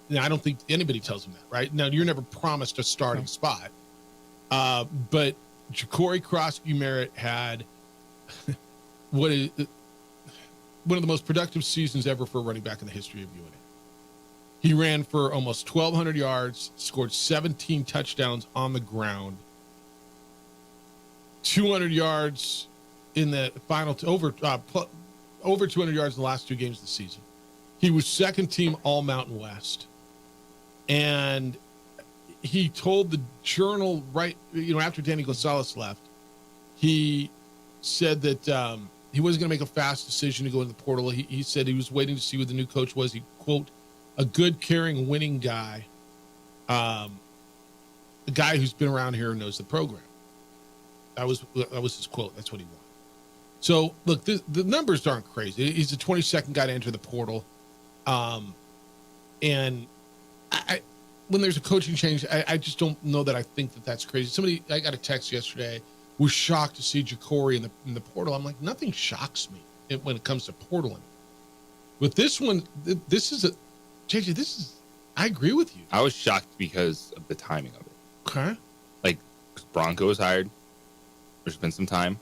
[SPEAKER 7] and I don't think anybody tells him that, right? Now you're never promised a starting spot, but Ja'Cory Krosky-Merritt had one of the most productive seasons ever for a running back in the history of UNM. He ran for almost 1,200 yards, scored 17 touchdowns on the ground, 200 yards in the final, over 200 yards in the last 2 games of the season. He was second team All Mountain West, and he told the Journal after Danny Gonzalez left, he said that he wasn't going to make a fast decision to go into the portal. He said he was waiting to see what the new coach was. He, quote, a good, caring, winning guy, a guy who's been around here and knows the program. That was his quote. That's what he wanted. So, look, the numbers aren't crazy. He's the 22nd guy to enter the portal. And when there's a coaching change, I just don't know that I think that that's crazy. I got a text yesterday, was shocked to see Ja'Cory in the portal. I'm like, nothing shocks me when it comes to portaling. But this one, JJ, I agree with you.
[SPEAKER 8] I was shocked because of the timing of it.
[SPEAKER 7] Okay.
[SPEAKER 8] Like, Bronco was hired. There's been some time.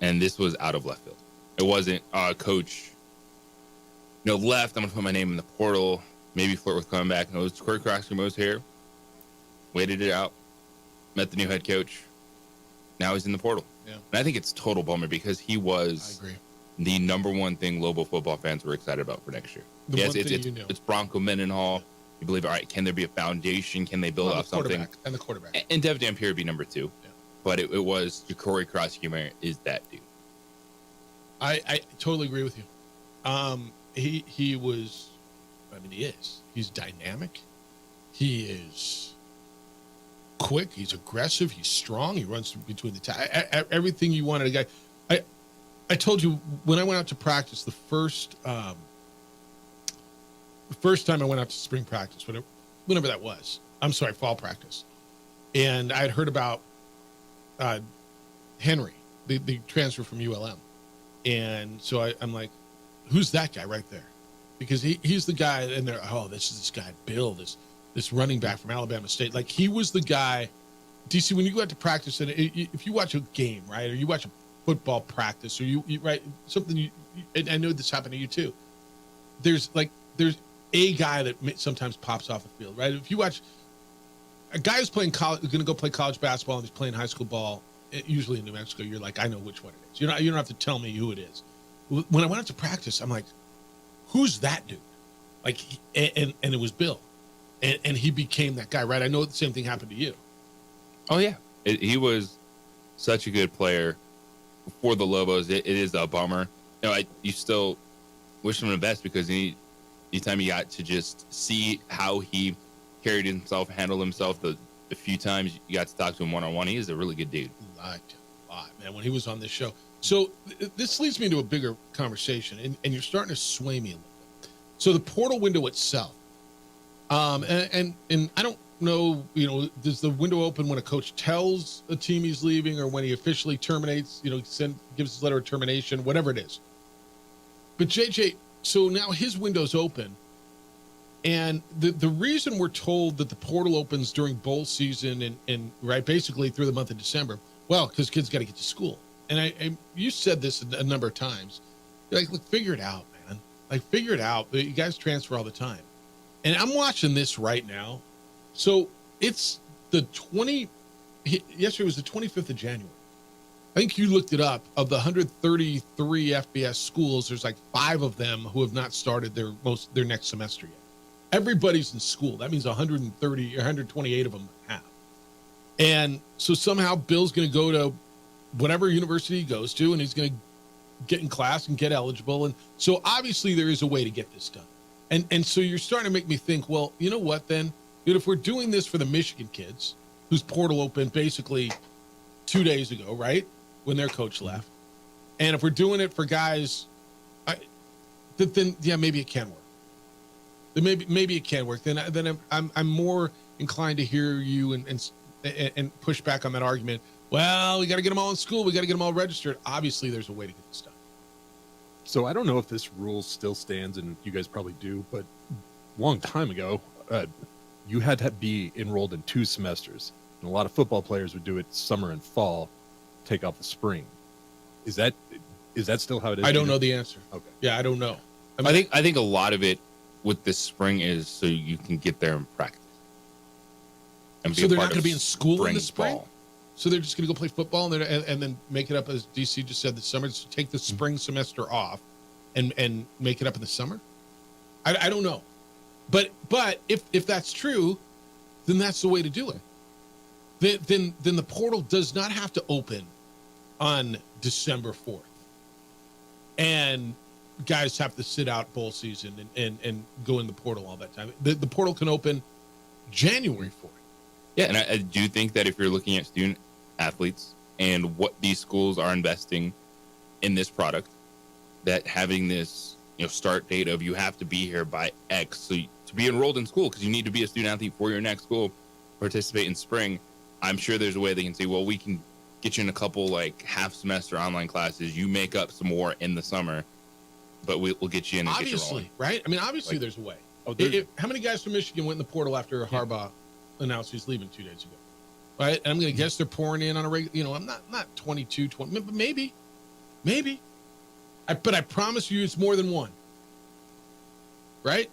[SPEAKER 8] And this was out of left field. It wasn't, coach, left. I'm going to put my name in the portal. Maybe flirt with coming back. No, it was Ja'Cory Krosky-Merritt was here. Waited it out. Met the new head coach. Now he's in the portal.
[SPEAKER 7] Yeah.
[SPEAKER 8] And I think it's total bummer because he was the number one thing Lobo football fans were excited about for next year. It's Bronco Mendenhall. Yeah. You believe, all right, can there be a foundation? Can they build off something?
[SPEAKER 7] And the quarterback.
[SPEAKER 8] And Dev Dampier would be number 2. Yeah. But it was Ja'Cory Krosky-Merritt is that dude.
[SPEAKER 7] I totally agree with you. He was, he is. He's dynamic. He is quick. He's aggressive. He's strong. He runs between the everything you wanted a guy. I told you when I went out to practice the first time I went out to spring practice, whenever that was. I'm sorry, fall practice. And I had heard about Henry, the transfer from ULM. And so I'm like, who's that guy right there? Because he's the guy, and they're, this guy, Bill, this running back from Alabama State. Like, he was the guy, DC, when you go out to practice, and if you watch a game, right, or you watch a football practice, or you right, something, and I know this happened to you too, there's a guy that sometimes pops off the field, right? If you watch, a guy who's playing college, going to go play college basketball, and he's playing high school ball, usually in New Mexico, you're like, I know which one it is. You don't have to tell me who it is. When I went out to practice, I'm like, who's that dude? Like, and it was Bill, and he became that guy, right? I know the same thing happened to you.
[SPEAKER 8] Oh yeah, he was such a good player for the Lobos. It is a bummer. You still wish him the best, because anytime you got to just see how he carried himself, handled himself, the few times you got to talk to him one-on-one, he is a really good dude.
[SPEAKER 7] Liked him a lot, man, when he was on this show. So this leads me to a bigger conversation, and you're starting to sway me a little bit. So the portal window itself, and I don't know, does the window open when a coach tells a team he's leaving, or when he officially terminates, gives his letter of termination, whatever it is. But JJ, so now his window's open, and the reason we're told that the portal opens during bowl season and right, basically through the month of December, well, because kids got to get to school. And you said this a number of times. You're like, look, figure it out, man. Like, figure it out. You guys transfer all the time. And I'm watching this right now. So it's yesterday was the 25th of January. I think you looked it up. Of the 133 FBS schools, there's like 5 of them who have not started their next semester yet. Everybody's in school. That means 130 or 128 of them have. And so somehow Bill's going to go to whatever university he goes to, and he's going to get in class and get eligible. And so obviously there is a way to get this done. And so you're starting to make me think, well, you know what then? If we're doing this for the Michigan kids, whose portal opened basically 2 days ago, right, when their coach left, and if we're doing it for guys, then yeah, maybe it can work. Then maybe it can work. Then I'm more inclined to hear you and push back on that argument. Well, we got to get them all in school. We got to get them all registered. Obviously, there's a way to get this done.
[SPEAKER 9] So I don't know if this rule still stands, and you guys probably do, but a long time ago, you had to be enrolled in 2 semesters. And a lot of football players would do it summer and fall, take off the spring. Is that still how it is?
[SPEAKER 7] I don't know the answer.
[SPEAKER 9] Okay.
[SPEAKER 7] Yeah, I don't know.
[SPEAKER 8] I think a lot of it with this spring is so you can get there and practice. And
[SPEAKER 7] So they're not going to be in school in the spring?
[SPEAKER 8] ball.
[SPEAKER 7] So they're just going to go play football and then make it up, as DC just said, this summer. So take the spring semester off and make it up in the summer? I don't know. But if that's true, then that's the way to do it. Then the portal does not have to open on December 4th. And guys have to sit out bowl season and go in the portal all that time. The portal can open January 4th.
[SPEAKER 8] Yeah, and I do think that if you're looking at student athletes and what these schools are investing in this product, that having this start date of you have to be here by X, so to be enrolled in school, because you need to be a student athlete for your next school, participate in spring, I'm sure there's a way they can say, well, we can get you in a couple like half semester online classes, you make up some more in the summer, but we'll get you in and
[SPEAKER 7] obviously,
[SPEAKER 8] get you rolling.
[SPEAKER 7] right? I mean, obviously there's a way. How many guys from Michigan went in the portal after Harbaugh announced he's leaving 2 days ago? Right? And I'm going to guess they're pouring in on a regular, I'm not 22, 20, but maybe. But I promise you it's more than one. Right?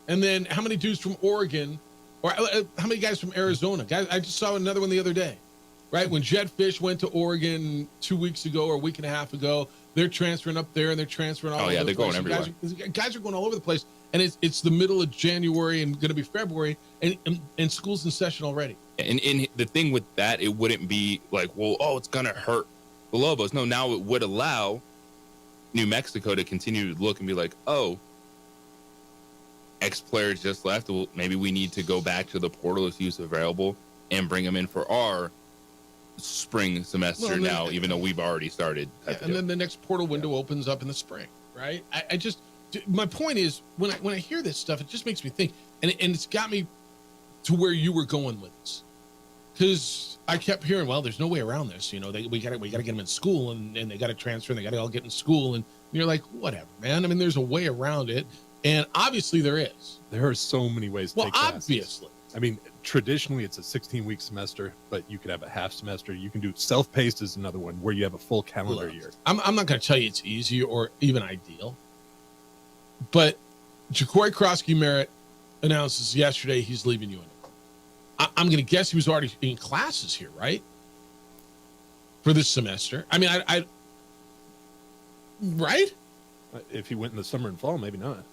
[SPEAKER 7] And then how many dudes from Oregon, or how many guys from Arizona? Guys, I just saw another one the other day. Right? When Jed Fish went to Oregon 2 weeks ago or a week and a half ago, they're transferring up there and they're transferring all over the place.
[SPEAKER 8] they're going everywhere.
[SPEAKER 7] Guys are going all over the place. And it's the middle of January and going to be February, and school's in session already.
[SPEAKER 8] And the thing with that, it wouldn't be like, well, it's going to hurt the Lobos. No, now it would allow New Mexico to continue to look and be like, X players just left. Well, maybe we need to go back to the portal if he's available and bring him in for our spring semester even though we've already started.
[SPEAKER 7] And then the next portal window opens up in the spring, right? My point is, when I hear this stuff, it just makes me think, and it's got me to where you were going with this, because I kept hearing, well, there's no way around this. We got to get them in school, and they got to transfer, and they got to all get in school, and you're like, whatever, man. I mean, there's a way around it, and obviously there is.
[SPEAKER 9] There are so many ways to take classes.
[SPEAKER 7] Obviously.
[SPEAKER 9] I mean, traditionally it's a 16-week semester, but you could have a half semester. You can do self-paced is another one where you have a full calendar year.
[SPEAKER 7] I'm not going to tell you it's easy or even ideal. But Ja'Cory Krosky Merritt announces yesterday he's leaving UNM. I'm going to guess he was already in classes here, right? For this semester. I mean, I right?
[SPEAKER 9] If he went in the summer and fall, maybe not.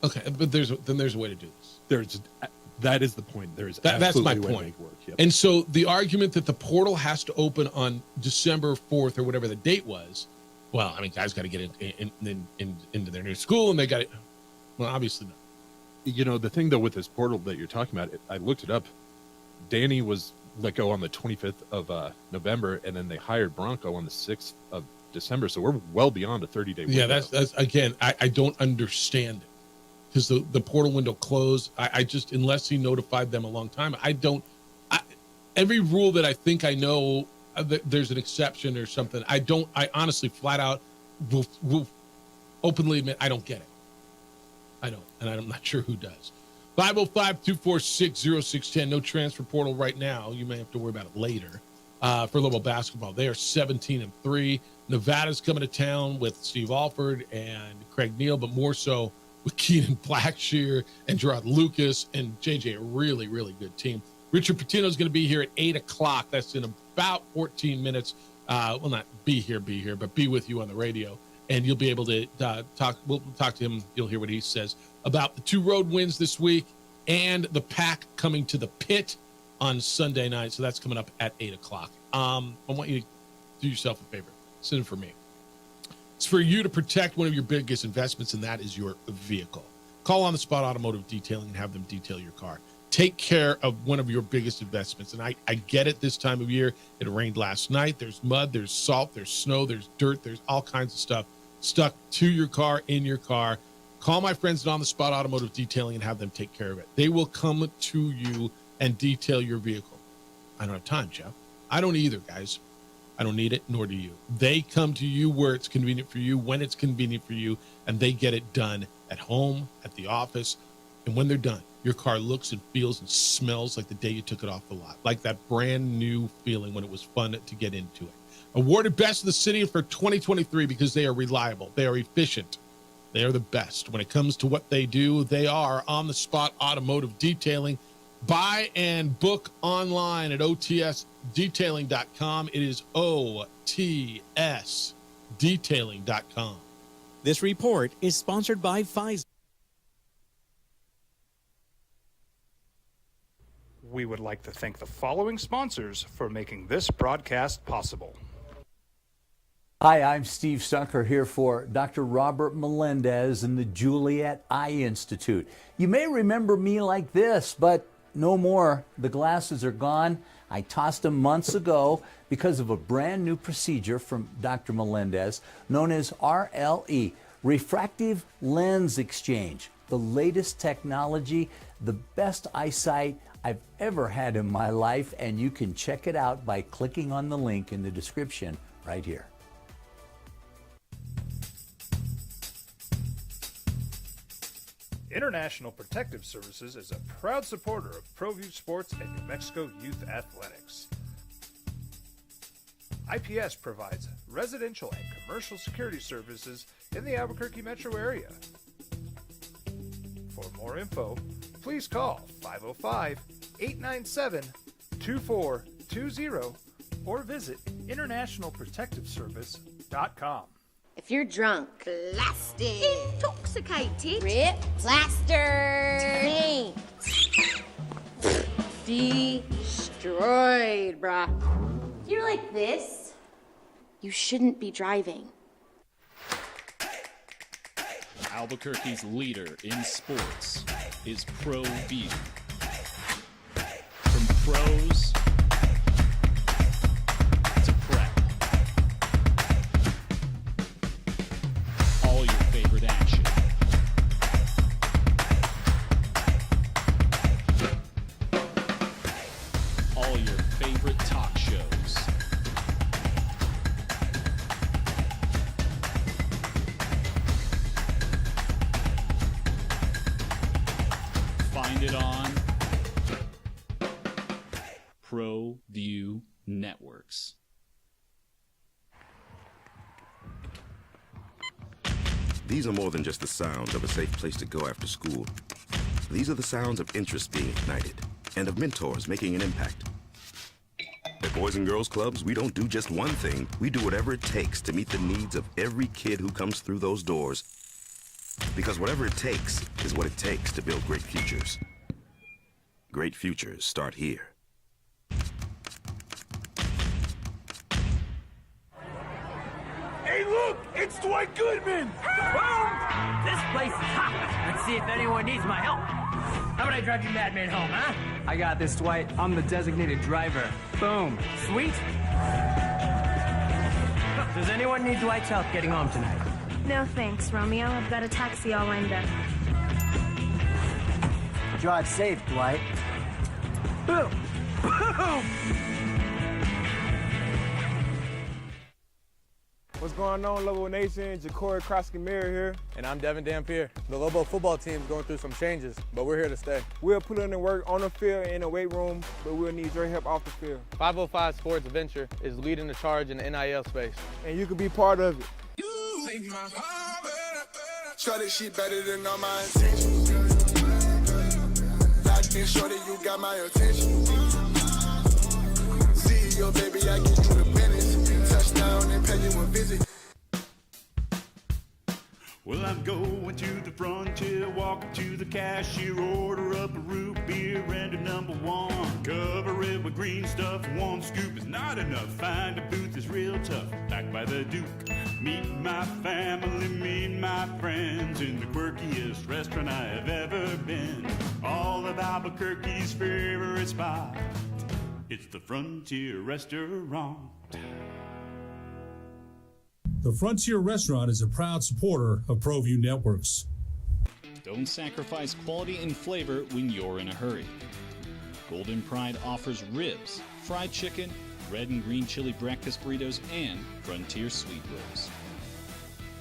[SPEAKER 7] Okay, but there's a way to do this.
[SPEAKER 9] That is the point.
[SPEAKER 7] That's my
[SPEAKER 9] absolutely a way to
[SPEAKER 7] point.
[SPEAKER 9] make work. Yep.
[SPEAKER 7] And so the argument that the portal has to open on December 4th or whatever the date was, well, I mean, guys got to get into their new school, and they got it. Well, obviously not.
[SPEAKER 9] You know, the thing though with this portal that you're talking about, I looked it up. Danny was let go on the 25th of November, and then they hired Bronco on the 6th of December. So we're well beyond a 30-day window.
[SPEAKER 7] Yeah, that's again, I don't understand it. Because the portal window closed. I just, unless he notified them a long time, every rule that I think I know, there's an exception or something. I honestly flat out will openly admit I don't get it. I don't, and I'm not sure who does. 505-246-0610. No transfer portal right now. You may have to worry about it later. For Lowell basketball, they are 17-3. Nevada's coming to town with Steve Alford and Craig Neal, but more so with Keenan Blackshear and Gerard Lucas and JJ, a really, really good team. Richard Pitino is going to be here at 8 o'clock. That's in about 14 minutes. Well, not be here, but be with you on the radio. And you'll be able to talk. We'll talk to him. You'll hear what he says about the 2 road wins this week and the Pack coming to the Pit on Sunday night. So that's coming up at 8 o'clock. I want you to do yourself a favor. Send it for me. It's for you to protect one of your biggest investments, and that is your vehicle. Call On the Spot Automotive Detailing and have them detail your car. Take care of one of your biggest investments. And I get it this time of year. It rained last night. There's mud, there's salt, there's snow, there's dirt, there's all kinds of stuff stuck to your car, in your car. Call my friends at On the Spot Automotive Detailing and have them take care of it. They will come to you and detail your vehicle. I don't have time, Jeff. I don't either, guys. I don't need it, nor do you. They come to you where it's convenient for you, when it's convenient for you, and they get it done at home, at the office. And when they're done, your car looks and feels and smells like the day you took it off the lot, like that brand new feeling when it was fun to get into it. Awarded Best of the City for 2023 because they are reliable, they are efficient, they are the best. When it comes to what they do, they are On the Spot Automotive Detailing. Buy and book online at otsdetailing.com. It is otsdetailing.com.
[SPEAKER 6] This report is sponsored by Pfizer.
[SPEAKER 11] We would like to thank the following sponsors for making this broadcast possible.
[SPEAKER 20] Hi, I'm Steve Stucker here for Dr. Robert Melendez and the Juliet Eye Institute. You may remember me like this, but no more. The glasses are gone. I tossed them months ago because of a brand new procedure from Dr. Melendez known as RLE, Refractive Lens Exchange. The latest technology, the best eyesight I've ever had in my life, and you can check it out by clicking on the link in the description right here.
[SPEAKER 11] International Protective Services is a proud supporter of ProView Sports and New Mexico Youth Athletics. IPS provides residential and commercial security services in the Albuquerque metro area. For more info, please call 505-897-2420 or visit internationalprotectiveservice.com.
[SPEAKER 1] If you're drunk, blasted, intoxicated, ripped, plastered, destroyed, brah. If you're like this, you shouldn't be driving.
[SPEAKER 19] Albuquerque's leader in sports is ProView. From pros to prep. All your favorite action. All your favorite talk shows. Find it on ProView Networks.
[SPEAKER 10] These are more than just the sounds of a safe place to go after school. These are the sounds of interest being ignited and of mentors making an impact. At Boys and Girls Clubs, we don't do just one thing. We do whatever it takes to meet the needs of every kid who comes through those doors. Because whatever it takes is what it takes to build great futures. Great futures start here.
[SPEAKER 22] Hey, look! It's Dwight Goodman!
[SPEAKER 23] Boom! This place is hot. Let's see if anyone needs my help. How about I drive you madman home, huh?
[SPEAKER 21] I got this, Dwight. I'm the designated driver. Boom.
[SPEAKER 23] Sweet. Does anyone need Dwight's help getting home tonight?
[SPEAKER 15] No thanks, Romeo. I've got a taxi all lined up.
[SPEAKER 21] Drive safe, Dwight. Boom. Boom.
[SPEAKER 12] What's going on, Lobo Nation? Ja'Cory Cross-Camara here.
[SPEAKER 13] And I'm Devin Dampier. The Lobo football team's going through some changes, but we're here to stay.
[SPEAKER 12] We'll put in the work on the field and in the weight room, but we'll need your help off the field.
[SPEAKER 13] 505 Sports Venture is leading the charge in the NIL space.
[SPEAKER 12] And you can be part of it.
[SPEAKER 22] Try this shit better than all my intentions. Locked in shorty, you got my attention. CEO, baby, I get you the business. Touchdown and pay you a visit.
[SPEAKER 14] Well, I'm going to the frontier, walking to the cashier, order up a root beer and a number one. Cover it with green stuff, one scoop is not enough. Find a booth is real tough, backed by the Duke. Meet my family, meet my friends in the quirkiest restaurant I have ever been. All of Albuquerque's favorite spot, it's the Frontier Restaurant.
[SPEAKER 24] The Frontier Restaurant is a proud supporter of ProView Networks.
[SPEAKER 19] Don't sacrifice quality and flavor when you're in a hurry. Golden Pride offers ribs, fried chicken, red and green chili breakfast burritos, and Frontier sweet rolls.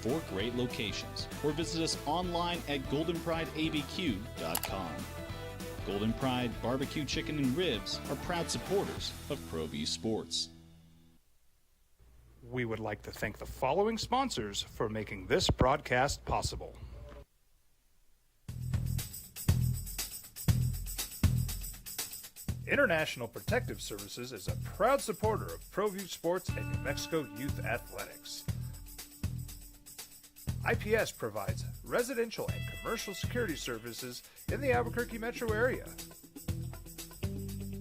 [SPEAKER 19] 4 great locations, or visit us online at goldenprideabq.com. Golden Pride Barbecue Chicken and Ribs are proud supporters of ProView Sports.
[SPEAKER 11] We would like to thank the following sponsors for making this broadcast possible. International Protective Services is a proud supporter of ProView Sports and New Mexico Youth Athletics. IPS provides residential and commercial security services in the Albuquerque metro area.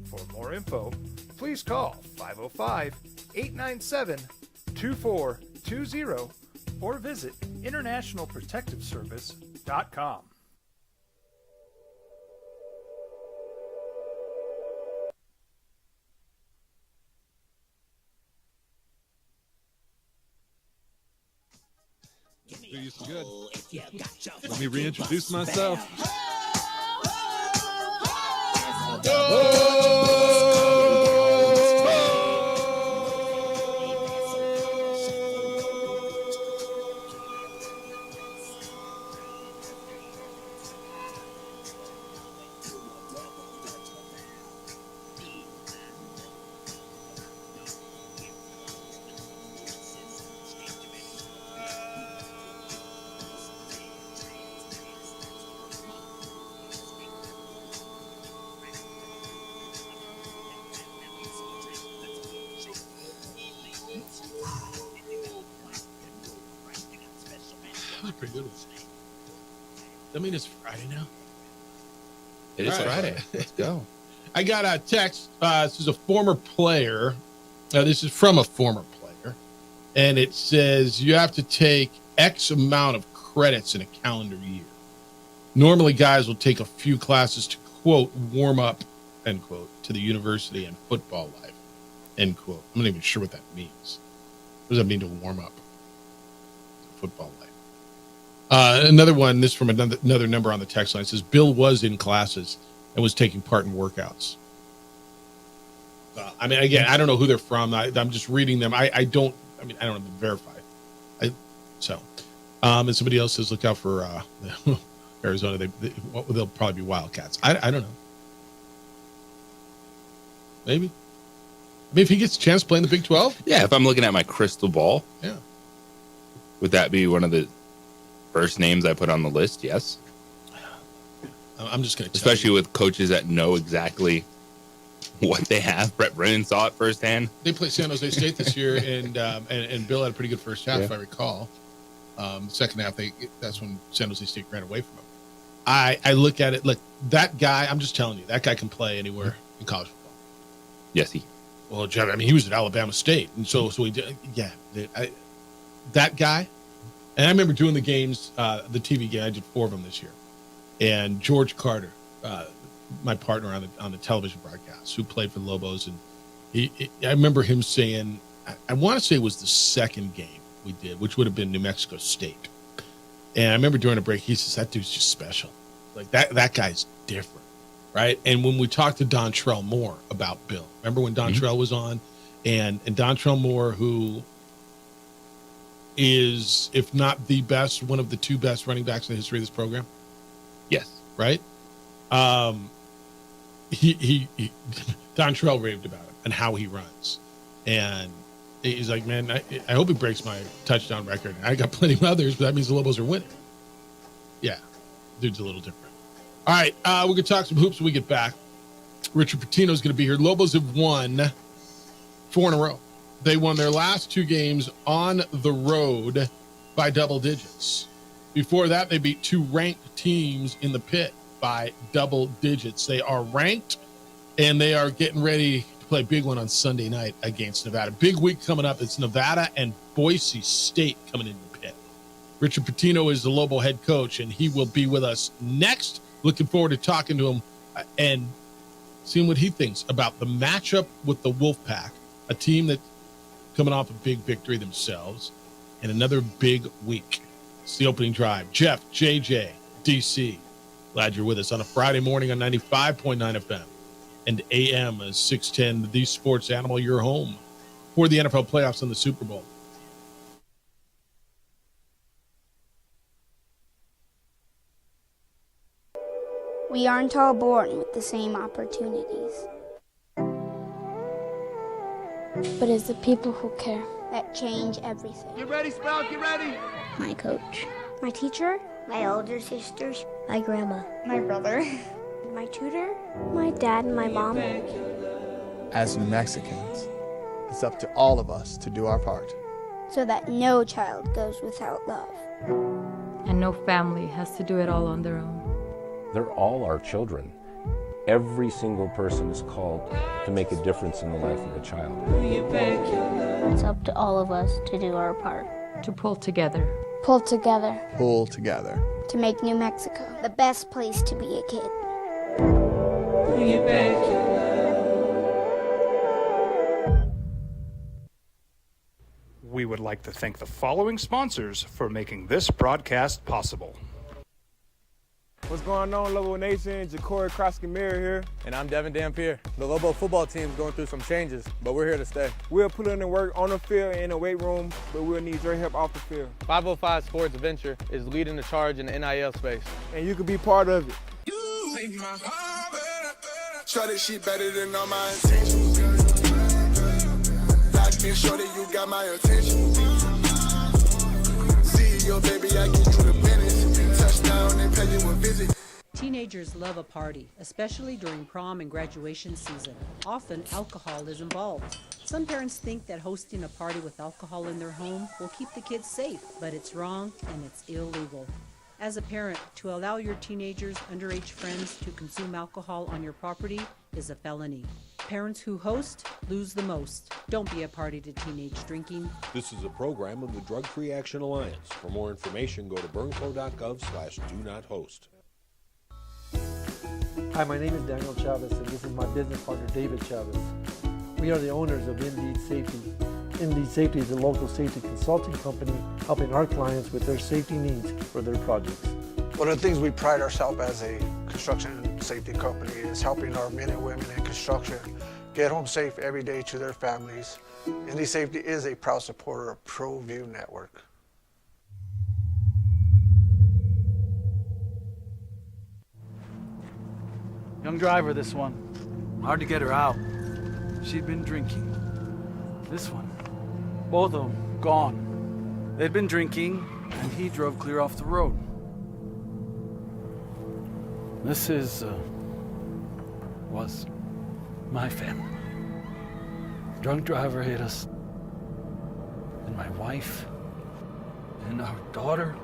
[SPEAKER 11] For more info, please call 505-897-2420 or visit internationalprotectiveservice.com.
[SPEAKER 9] Do you some good. Let me reintroduce myself.
[SPEAKER 7] Pretty good. I mean, it's Friday now.
[SPEAKER 8] It is
[SPEAKER 7] All right.
[SPEAKER 8] Friday. Let's go.
[SPEAKER 7] I got a text. This is a former player. This is from a former player. And it says you have to take X amount of credits in a calendar year. Normally, guys will take a few classes to, quote, warm up, end quote, to the university and football life, end quote. I'm not even sure what that means. What does that mean to warm up? Football life. Another one, this from another number on the text line, says Bill was in classes and was taking part in workouts. I mean, again, I don't know who they're from. I'm just reading them. I don't have them verified. And somebody else says, look out for Arizona. They'll probably be Wildcats. I don't know. Maybe. I mean, if he gets a chance to play in the Big 12.
[SPEAKER 8] Yeah, if I'm looking at my crystal ball.
[SPEAKER 7] Yeah.
[SPEAKER 8] Would that be one of the first names I put on the list? Yes.
[SPEAKER 7] I'm just going to
[SPEAKER 8] especially with coaches that know exactly what they have. Brett Brennan saw it firsthand.
[SPEAKER 7] They played San Jose State this year, and Bill had a pretty good first half, if I recall. Second half, that's when San Jose State ran away from him. I look at it, look, that guy, I'm just telling you, that guy can play anywhere in college football.
[SPEAKER 8] Yes,
[SPEAKER 7] Well, Jeff, I mean, he was at Alabama State, and so he did. Yeah, that guy. And I remember doing the games, the TV game. I did 4 of them this year, and George Carter, my partner on the television broadcast, who played for the Lobos, and I remember him saying, I want to say it was the second game we did, which would have been New Mexico State. And I remember during a break, he says, that dude's just special. Like that guy's different, right? And when we talked to Dontrell Moore about Bill, remember when Dontrell was on, and Dontrell Moore, who is, if not the best, one of the 2 best running backs in the history of this program.
[SPEAKER 8] Yes.
[SPEAKER 7] Right? He Dontrell raved about him and how he runs. And he's like, man, I hope he breaks my touchdown record. I got plenty of others, but that means the Lobos are winning. Yeah, dude's a little different. All right, we're going to talk some hoops when we get back. Richard Pitino's going to be here. Lobos have won 4 in a row. They won their last 2 games on the road by double digits. Before that, they beat 2 ranked teams in the pit by double digits. They are ranked, and they are getting ready to play a big one on Sunday night against Nevada. Big week coming up. It's Nevada and Boise State coming into the pit. Richard Pitino is the Lobo head coach, and he will be with us next. Looking forward to talking to him and seeing what he thinks about the matchup with the Wolfpack, a team that's coming off a big victory themselves, and another big week. It's the opening drive. Jeff, JJ, DC, glad you're with us on a Friday morning on 95.9 FM and AM 610, the Sports Animal, your home for the NFL playoffs and the Super Bowl.
[SPEAKER 15] We aren't all born with the same opportunities. But it's the people who care that change everything.
[SPEAKER 22] Get ready, Sprout, get ready.
[SPEAKER 15] My coach, my teacher, my older sisters, my grandma, my brother, my tutor, my dad, and my mom.
[SPEAKER 16] As New Mexicans, it's up to all of us to do our part.
[SPEAKER 15] So that no child goes without love.
[SPEAKER 17] And no family has to do it all on their own.
[SPEAKER 18] They're all our children. Every single person is called to make a difference in the life of a child.
[SPEAKER 15] It's up to all of us to do our part.
[SPEAKER 17] To pull together.
[SPEAKER 15] Pull together.
[SPEAKER 16] Pull together.
[SPEAKER 15] To make New Mexico the best place to be a kid.
[SPEAKER 11] We would like to thank the following sponsors for making this broadcast possible.
[SPEAKER 12] What's going on, Lobo Nation? Ja'Cory Krosky-Mirror here.
[SPEAKER 13] And I'm Devin Dampier. The Lobo football team's going through some changes, but we're here to stay.
[SPEAKER 12] We'll put in the work on the field and in the weight room, but we'll need your help off the field.
[SPEAKER 13] 505 Sports Venture is leading the charge in the NIL space.
[SPEAKER 12] And you can be part of it.
[SPEAKER 22] Try this shit better than all my intentions. Like me, shorty, you got my attention. See your baby, I get you the business. Touchdown and pay you a visit.
[SPEAKER 2] Teenagers love a party, especially during prom and graduation season. Often, alcohol is involved. Some parents think that hosting a party with alcohol in their home will keep the kids safe, but it's wrong and it's illegal. As a parent, to allow your teenagers' underage friends to consume alcohol on your property is a felony. Parents who host lose the most. Don't be a party to teenage drinking.
[SPEAKER 3] This is a program of the Drug Free Action Alliance. For more information, go to burnco.gov/do-not-host.
[SPEAKER 4] Hi, my name is Daniel Chavez, and this is my business partner, David Chavez. We are the owners of Indeed Safety. Indeed Safety is a local safety consulting company helping our clients with their safety needs for their projects.
[SPEAKER 5] One of the things we pride ourselves as a construction safety company is helping our men and women in construction get home safe every day to their families. Indeed Safety is a proud supporter of ProView Network.
[SPEAKER 21] Young driver, this one. Hard to get her out. She'd been drinking. This one. Both of them gone. They'd been drinking, and he drove clear off the road. This was my family. Drunk driver hit us, and my wife and our daughter,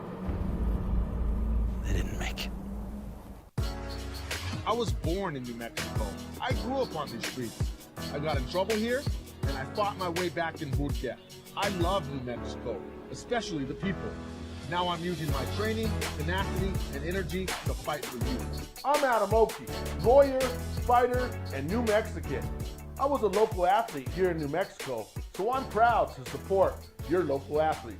[SPEAKER 21] they didn't make it.
[SPEAKER 1] I was born in New Mexico. I grew up on these streets. I got in trouble here, and I fought my way back in Murcia. I love New Mexico, especially the people. Now I'm using my training, tenacity, and energy to fight for you.
[SPEAKER 6] I'm Adam Oki, lawyer, fighter, and New Mexican. I was a local athlete here in New Mexico, so I'm proud to support your local athletes.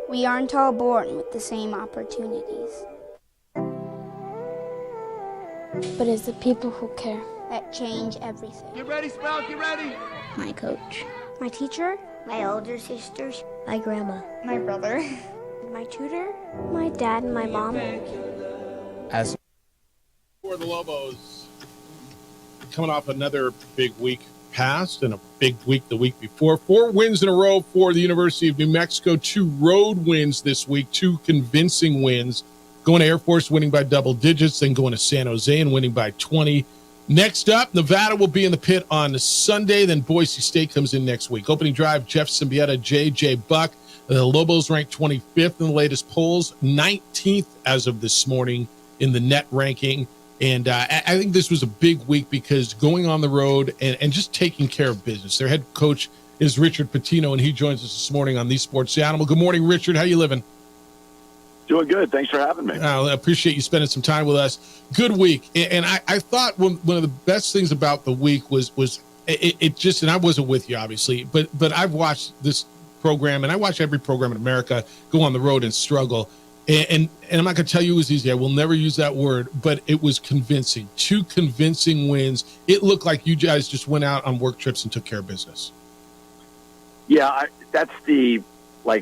[SPEAKER 15] We aren't all born with the same opportunities. But it's the people who care that change everything.
[SPEAKER 6] Get ready, Sprout, get ready!
[SPEAKER 15] My coach. My teacher. My older sisters. My grandma. My brother. My tutor. My dad and my mom.
[SPEAKER 16] As
[SPEAKER 7] For the Lobos, coming off another big week past and a big week the week before. 4 wins in a row for the University of New Mexico. 2 road wins this week, 2 convincing wins. Going to Air Force, winning by double digits, then going to San Jose and winning by 20. Next up, Nevada will be in the pit on Sunday. Then Boise State comes in next week. Opening drive, Jeff Symbieta, J.J. Buck. The Lobos ranked 25th in the latest polls, 19th as of this morning in the net ranking. And I think this was a big week because going on the road and just taking care of business. Their head coach is Richard Pitino, and he joins us this morning on the Sports Animal. Good morning, Richard. How you living?
[SPEAKER 10] Doing good. Thanks for having me.
[SPEAKER 7] I appreciate you spending some time with us. Good week. And I thought one of the best things about the week was it just, and I wasn't with you, obviously, but I've watched this program, and I watch every program in America go on the road and struggle. And I'm not going to tell you it was easy. I will never use that word, but it was convincing. 2 convincing wins. It looked like you guys just went out on work trips and took care of business.
[SPEAKER 10] Yeah, that's the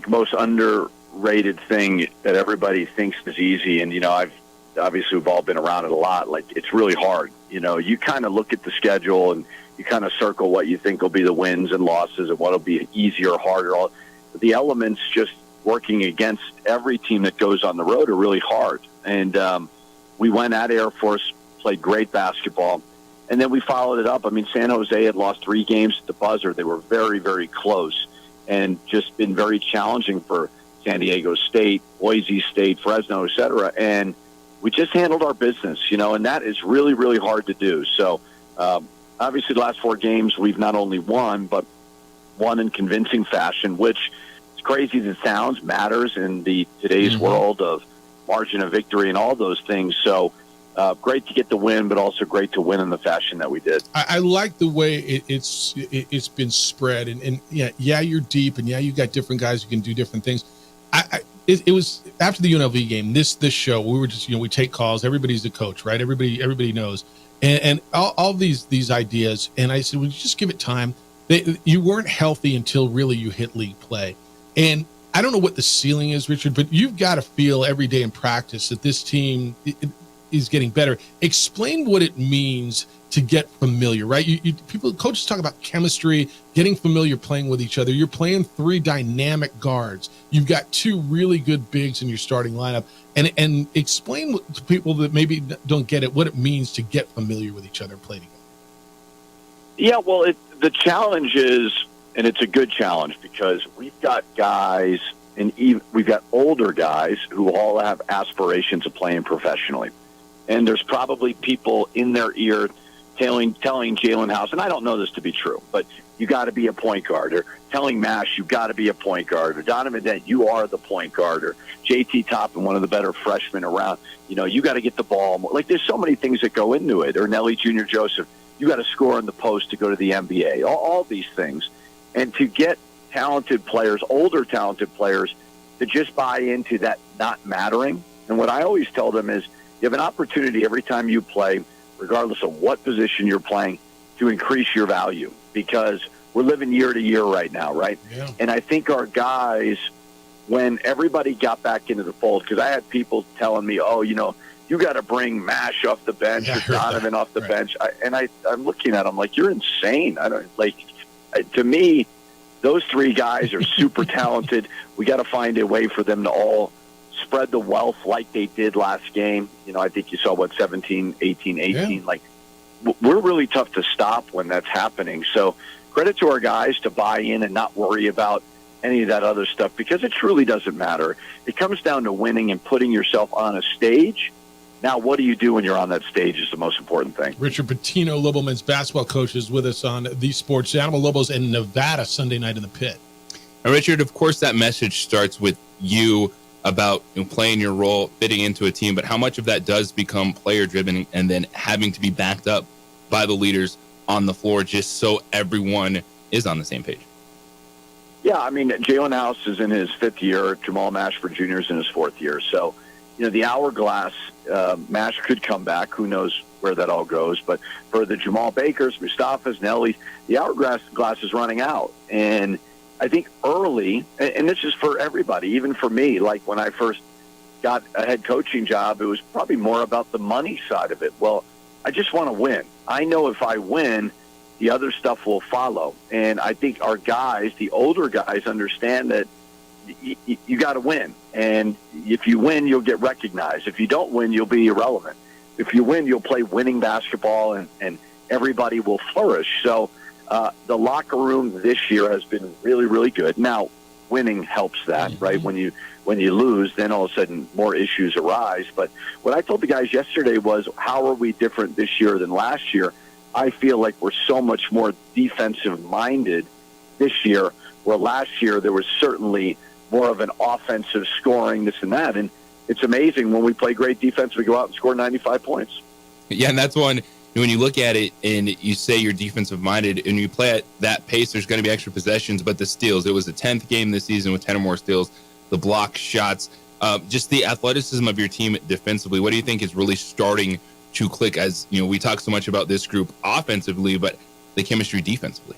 [SPEAKER 10] most underrated thing that everybody thinks is easy. And, we've all been around it a lot. It's really hard. You kind of look at the schedule and you kind of circle what you think will be the wins and losses and what will be easier or harder. The elements just working against every team that goes on the road are really hard. And we went at Air Force, played great basketball, and then we followed it up. San Jose had lost 3 games at the buzzer. They were very, very close and just been very challenging for San Diego State, Boise State, Fresno, et cetera. And we just handled our business, and that is really, really hard to do. So obviously the last 4 games we've not only won, but won in convincing fashion, which, crazy as it sounds, matters in today's world of margin of victory and all those things. So great to get the win, but also great to win in the fashion that we did. I like the way it's been spread, and yeah, you're deep, and yeah, you got different guys who can do different things. It was after the UNLV game. This show, we were just we take calls. Everybody's the coach, right? Everybody knows, and all these ideas. And I said, would you just give it time? You weren't healthy until really you hit league play. And I don't know what the ceiling is, Richard, but you've got to feel every day in practice that this team is getting better. Explain what it means to get familiar, right? Coaches talk about chemistry, getting familiar, playing with each other. You're playing 3 dynamic guards. You've got 2 really good bigs in your starting lineup. And explain to people that maybe don't get it what it means to get familiar with each other and play together. Yeah, well, the challenge is, and it's a good challenge because we've got guys, and we've got older guys who all have aspirations of playing professionally. And there's probably people in their ear telling Jalen House, and I don't know this to be true, but you got to be a point guard. Or telling Mash, you got to be a point guard. Or Donovan Dent, you are the point guard. Or JT Toppin, one of the better freshmen around. You got to get the ball more. There's so many things that go into it. Or Nelly Jr. Joseph, you got to score in the post to go to the NBA. All these things. And to get talented players, older talented players, to just buy into that not mattering. And what I always tell them is you have an opportunity every time you play, regardless of what position you're playing, to increase your value because we're living year to year right now, right? Yeah. And I think our guys, when everybody got back into the fold, because I had people telling me, you got to bring Mash off the bench or Donovan off the bench. I'm looking at them like, you're insane. To me, those three guys are super talented. We got to find a way for them to all spread the wealth like they did last game. I think you saw, 17, 18, 18.
[SPEAKER 7] Yeah.
[SPEAKER 10] Like, we're really tough to stop when that's happening. So credit to our guys to buy in and not worry about any of that other stuff, because it truly doesn't matter. It comes down to winning and putting yourself on a stage. Now, what do you do when you're on that stage is the most important thing.
[SPEAKER 7] Richard Pitino, Lobo men's basketball coach, is with us on the Sports Animal. Lobos in Nevada Sunday night in the Pit.
[SPEAKER 8] And Richard, of course, that message starts with you about playing your role, fitting into a team, but how much of that does become player-driven and then having to be backed up by the leaders on the floor just so everyone is on the same page?
[SPEAKER 10] Yeah, I mean, Jalen House is in his 5th year. Jamal Mashford Jr. is in his 4th year. So, the hourglass, Mash could come back. Who knows where that all goes. But for the Jamal Bakers, Mustafas, Nelly, the hourglass is running out. And I think early, and this is for everybody, even for me, like when I first got a head coaching job, it was probably more about the money side of it. Well, I just want to win. I know if I win, the other stuff will follow. And I think our guys, the older guys, understand that you got to win. And if you win, you'll get recognized. If you don't win, you'll be irrelevant. If you win, you'll play winning basketball, and everybody will flourish. So the locker room this year has been really, really good. Now, winning helps that, right? When you lose, then all of a sudden more issues arise. But what I told the guys yesterday was, how are we different this year than last year? I feel like we're so much more defensive-minded this year, where last year there was certainly more of an offensive scoring, this and that. And it's amazing, when we play great defense, we go out and score 95 points.
[SPEAKER 8] Yeah, and that's one, when you look at it and you say you're defensive-minded and you play at that pace, there's going to be extra possessions, but the steals, it was the 10th game this season with 10 or more steals, the block shots, just the athleticism of your team defensively. What do you think is really starting to click, as we talk so much about this group offensively, but the chemistry defensively?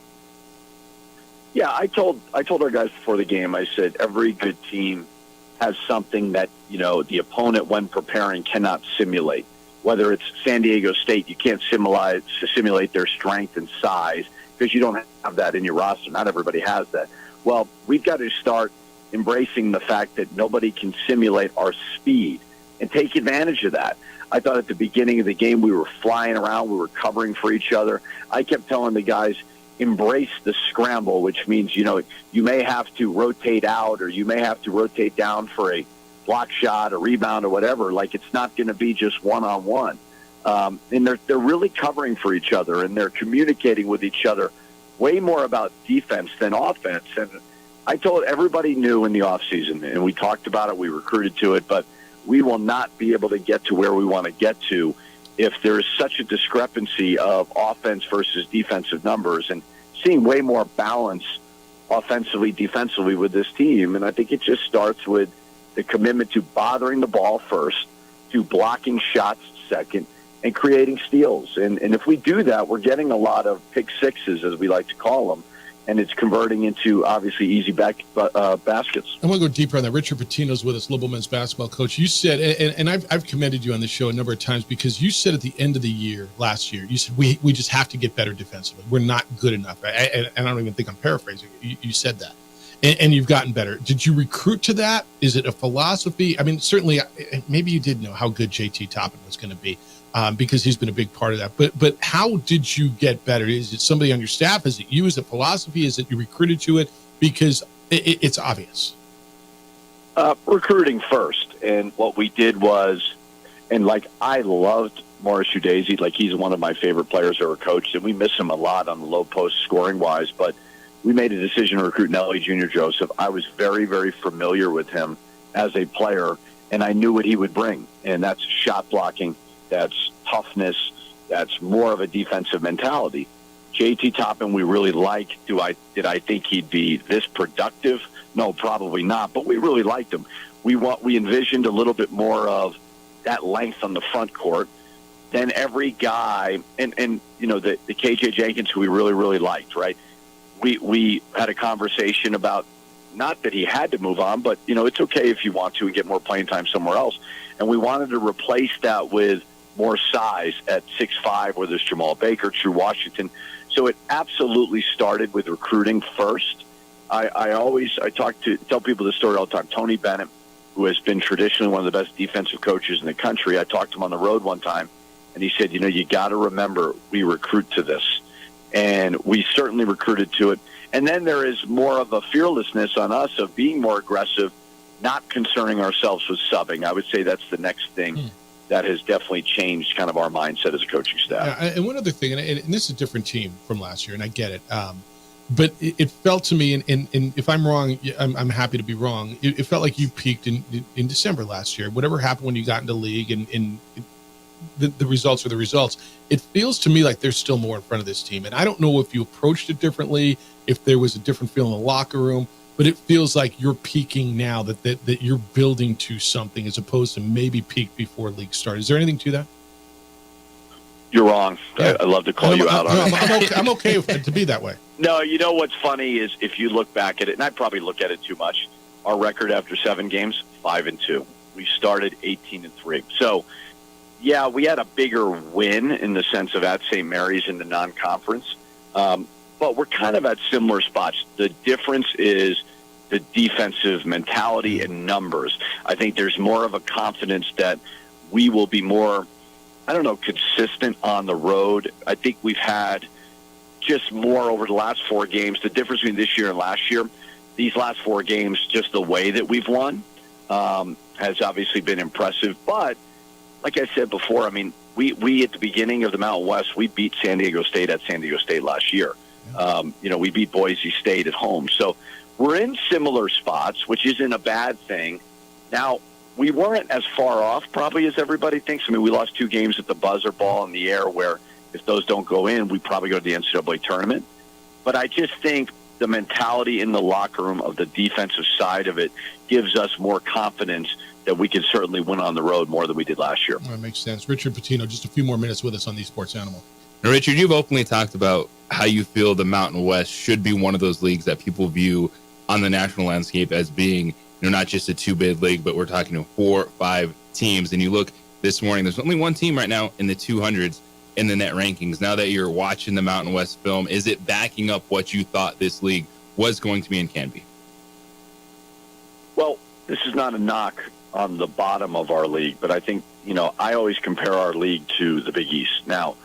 [SPEAKER 10] Yeah, I told our guys before the game, I said every good team has something that, the opponent, when preparing, cannot simulate. Whether it's San Diego State, you can't simulate their strength and size because you don't have that in your roster. Not everybody has that. Well, we've got to start embracing the fact that nobody can simulate our speed and take advantage of that. I thought at the beginning of the game we were flying around, we were covering for each other. I kept telling the guys, embrace the scramble, which means, you may have to rotate out or you may have to rotate down for a block shot, a rebound, or whatever. Like, it's not going to be just one-on-one. And they're really covering for each other, and they're communicating with each other way more about defense than offense. And I told everybody knew in the offseason, and we talked about it, we recruited to it, but we will not be able to get to where we want to get to if there is such a discrepancy of offense versus defensive numbers, and seeing way more balance offensively, defensively with this team. And I think it just starts with the commitment to bothering the ball first, to blocking shots second, and creating steals. And if we do that, we're getting a lot of pick sixes, as we like to call them, and it's converting into, obviously, easy baskets.
[SPEAKER 7] I want to go deeper on that. Richard Pitino's with us, Lobo men's basketball coach. You said, and I've commended you on the show a number of times, because you said at the end of the year, last year, you said, we just have to get better defensively. We're not good enough. And I don't even think I'm paraphrasing. You said that. And you've gotten better. Did you recruit to that? Is it a philosophy? I mean, certainly, maybe you did know how good JT Toppin was going to be, because he's been a big part of that. But how did you get better? Is it somebody on your staff? Is it you? Is it philosophy? Is it you recruited to it? Because it's obvious.
[SPEAKER 10] Recruiting first. And what we did was, and I loved Morris Udeze. He's one of my favorite players ever coached, and we miss him a lot on the low post scoring-wise. But we made a decision to recruit Nelly Jr. Joseph. I was very, very familiar with him as a player, and I knew what he would bring. And that's shot blocking, that's toughness, that's more of a defensive mentality. JT Toppin we really liked. Did I think he'd be this productive? No, probably not, but we really liked him. We envisioned a little bit more of that length on the front court. Then every guy, and the KJ Jenkins, who we really, really liked, right? We had a conversation about, not that he had to move on, but, it's okay if you want to and get more playing time somewhere else. And we wanted to replace that with more size at 6'5", whether it's Jamal Baker, True Washington. So it absolutely started with recruiting first. I tell people this story all the time. Tony Bennett, who has been traditionally one of the best defensive coaches in the country, I talked to him on the road one time, and he said, you got to remember, we recruit to this. And we certainly recruited to it. And then there is more of a fearlessness on us of being more aggressive, not concerning ourselves with subbing. I would say that's the next thing that has definitely changed kind of our mindset as a coaching staff.
[SPEAKER 7] Yeah, and one other thing, and this is a different team from last year, and I get it. But it felt to me, and if I'm wrong, I'm happy to be wrong. It felt like you peaked in December last year. Whatever happened when you got into league, and the results are the results. It feels to me like there's still more in front of this team. And I don't know if you approached it differently, if there was a different feel in the locker room, but it feels like you're peaking now, that you're building to something as opposed to maybe peak before league started. Is there anything to that?
[SPEAKER 10] You're wrong. Yeah. I love to call you out on it.
[SPEAKER 7] I'm okay with it to be that way.
[SPEAKER 10] No, what's funny is if you look back at it, and I probably look at it too much, our record after 7 games, 5-2. We started 18-3. So, yeah, we had a bigger win in the sense of at St. Mary's in the non-conference, but we're kind of at similar spots. The difference is the defensive mentality and numbers. I think there's more of a confidence that we will be more, consistent on the road. I think we've had just more over the last 4 games. The difference between this year and last year, these last 4 games, just the way that we've won has obviously been impressive, but like I said before, we at the beginning of the Mountain West, we beat San Diego State at San Diego State last year. We beat Boise State at home. So we're in similar spots, which isn't a bad thing. Now, we weren't as far off probably as everybody thinks. We lost 2 games at the buzzer ball in the air where if those don't go in, we probably go to the NCAA tournament. But I just think the mentality in the locker room of the defensive side of it gives us more confidence that we can certainly win on the road more than we did last year.
[SPEAKER 7] That makes sense. Richard Pitino, just a few more minutes with us on the Sports Animal.
[SPEAKER 8] Now, Richard, you've openly talked about how you feel the Mountain West should be one of those leagues that people view on the national landscape as being, not just a 2-bid league, but we're talking 4 or 5 teams. And you look this morning, there's only one team right now in the 200s in the net rankings. Now that you're watching the Mountain West film, is it backing up what you thought this league was going to be and can be?
[SPEAKER 10] Well, this is not a knock on the bottom of our league, but I think, I always compare our league to the Big East. Now,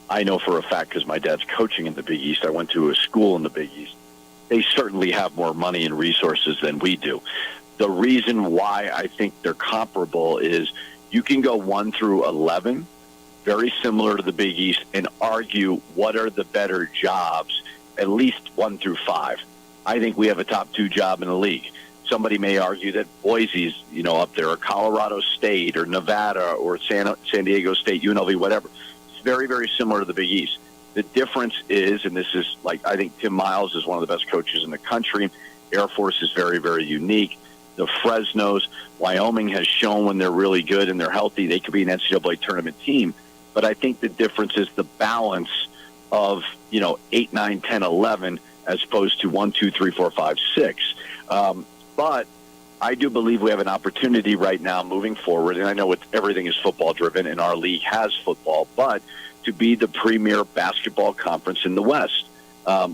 [SPEAKER 10] I know for a fact because my dad's coaching in the Big East. I went to a school in the Big East. They certainly have more money and resources than we do. The reason why I think they're comparable is you can go 1 through 11, very similar to the Big East, and argue what are the better jobs, at least 1 through 5. I think we have a top 2 job in the league. Somebody may argue that Boise's, up there, or Colorado State, or Nevada, or San Diego State, UNLV, whatever. It's very, very similar to the Big East. The difference is, and this is I think Tim Miles is one of the best coaches in the country. Air Force is very, very unique. The Fresnos, Wyoming has shown when they're really good and they're healthy, they could be an NCAA tournament team. But I think the difference is the balance of, 8, 9, 10, 11, as opposed to 1, 2, 3, 4, 5, 6. But I do believe we have an opportunity right now moving forward, and I know everything is football-driven, and our league has football, but to be the premier basketball conference in the West.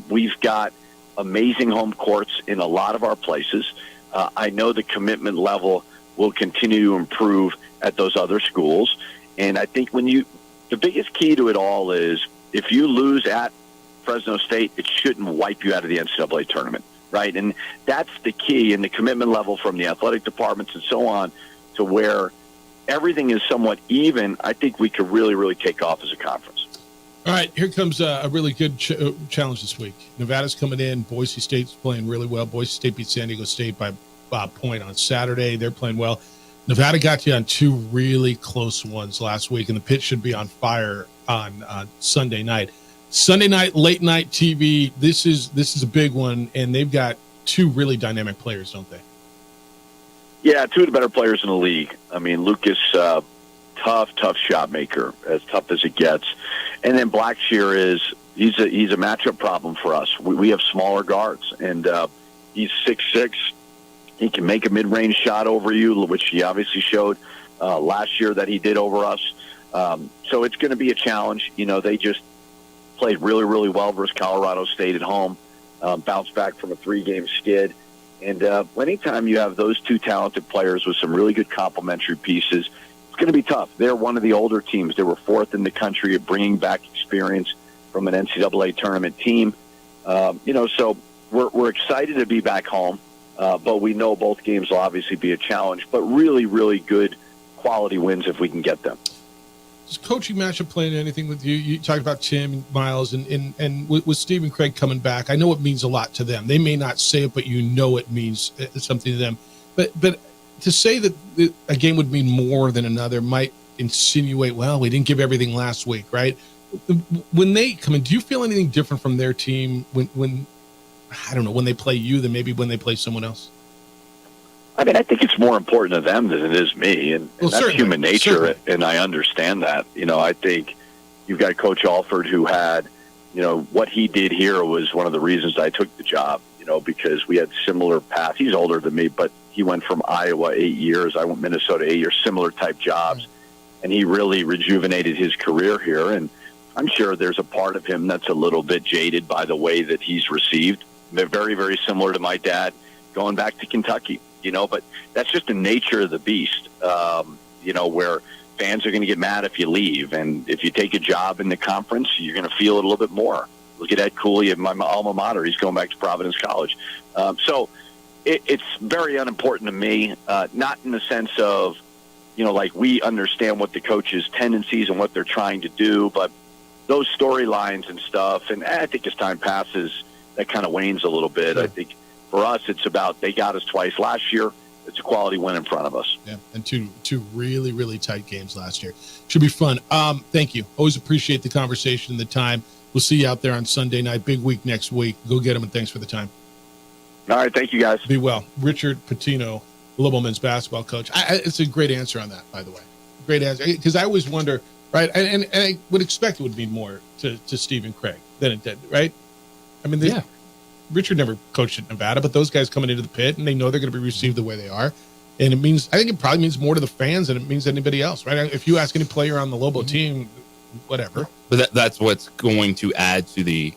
[SPEAKER 10] We've got amazing home courts in a lot of our places. I know the commitment level will continue to improve at those other schools, and I think the biggest key to it all is if you lose at Fresno State, it shouldn't wipe you out of the NCAA tournament. Right, and that's the key, and the commitment level from the athletic departments and so on to where everything is somewhat even. I think we could really, really take off as a conference.
[SPEAKER 7] All right, here comes a really good challenge this week. Nevada's coming in. Boise State's playing really well. Boise State beat San Diego State by a point on Saturday. They're playing well. Nevada got you on 2 really close ones last week, and the pitch should be on fire on Sunday night. Sunday night, late night TV. This is a big one, and they've got 2 really dynamic players, don't they?
[SPEAKER 10] Yeah, 2 of the better players in the league. Lucas, tough shot maker, as tough as it gets. And then Blackshear he's a matchup problem for us. We have smaller guards, and he's 6'6". He can make a mid-range shot over you, which he obviously showed last year that he did over us. So it's going to be a challenge. You know, they just played really, really well versus Colorado State at home, bounced back from a 3-game skid. And anytime you have those two talented players with some really good complementary pieces, it's going to be tough. They're one of the older teams. They were 4th in the country at bringing back experience from an NCAA tournament team. You know, so we're excited to be back home, but we know both games will obviously be a challenge, but really, really good quality wins if we can get them.
[SPEAKER 7] Does coaching matchup play into anything with you? You talked about Tim and Miles and with Stephen Craig coming back. I know it means a lot to them. They may not say it, but you know it means something to them. But to say that a game would mean more than another might insinuate, well, we didn't give everything last week, right? When they come in, do you feel anything different from their team when I don't know, when they play you than maybe when they play someone else?
[SPEAKER 10] I mean, I think it's more important to them than it is me, and that's human nature, and I understand that. You know, I think you've got Coach Alford who had, you know, what he did here was one of the reasons I took the job, you know, because we had similar paths. He's older than me, but he went from Iowa 8 years. I went Minnesota 8 years, similar type jobs, and he really rejuvenated his career here, and I'm sure there's a part of him that's a little bit jaded by the way that he's received. They're very, very similar to my dad going back to Kentucky. You know, but that's just the nature of the beast, you know, where fans are going to get mad if you leave. And if you take a job in the conference, you're going to feel it a little bit more. Look at Ed Cooley at my alma mater. He's going back to Providence College. So it's very unimportant to me, not in the sense of, you know, like we understand what the coach's tendencies and what they're trying to do, but those storylines and stuff. And I think as time passes, that kind of wanes a little bit. I think for us, it's about they got us twice last year. It's a quality win in front of us.
[SPEAKER 7] Yeah, and two really, really tight games last year. Should be fun. Thank you. Always appreciate the conversation and the time. We'll see you out there on Sunday night. Big week next week. Go get them, and thanks for the time.
[SPEAKER 10] All right, thank you, guys.
[SPEAKER 7] Be well. Richard Pitino, Lobo men's basketball coach. It's a great answer on that, by the way. Great answer, because I always wonder, right, and I would expect it would mean more to Stephen Craig than it did, right? I mean, yeah. Richard never coached at Nevada, but those guys coming into the pit and they know they're going to be received the way they are. And it means, I think it probably means more to the fans than it means to anybody else, right? If you ask any player on the Lobo team, whatever.
[SPEAKER 8] But that's what's going to add to the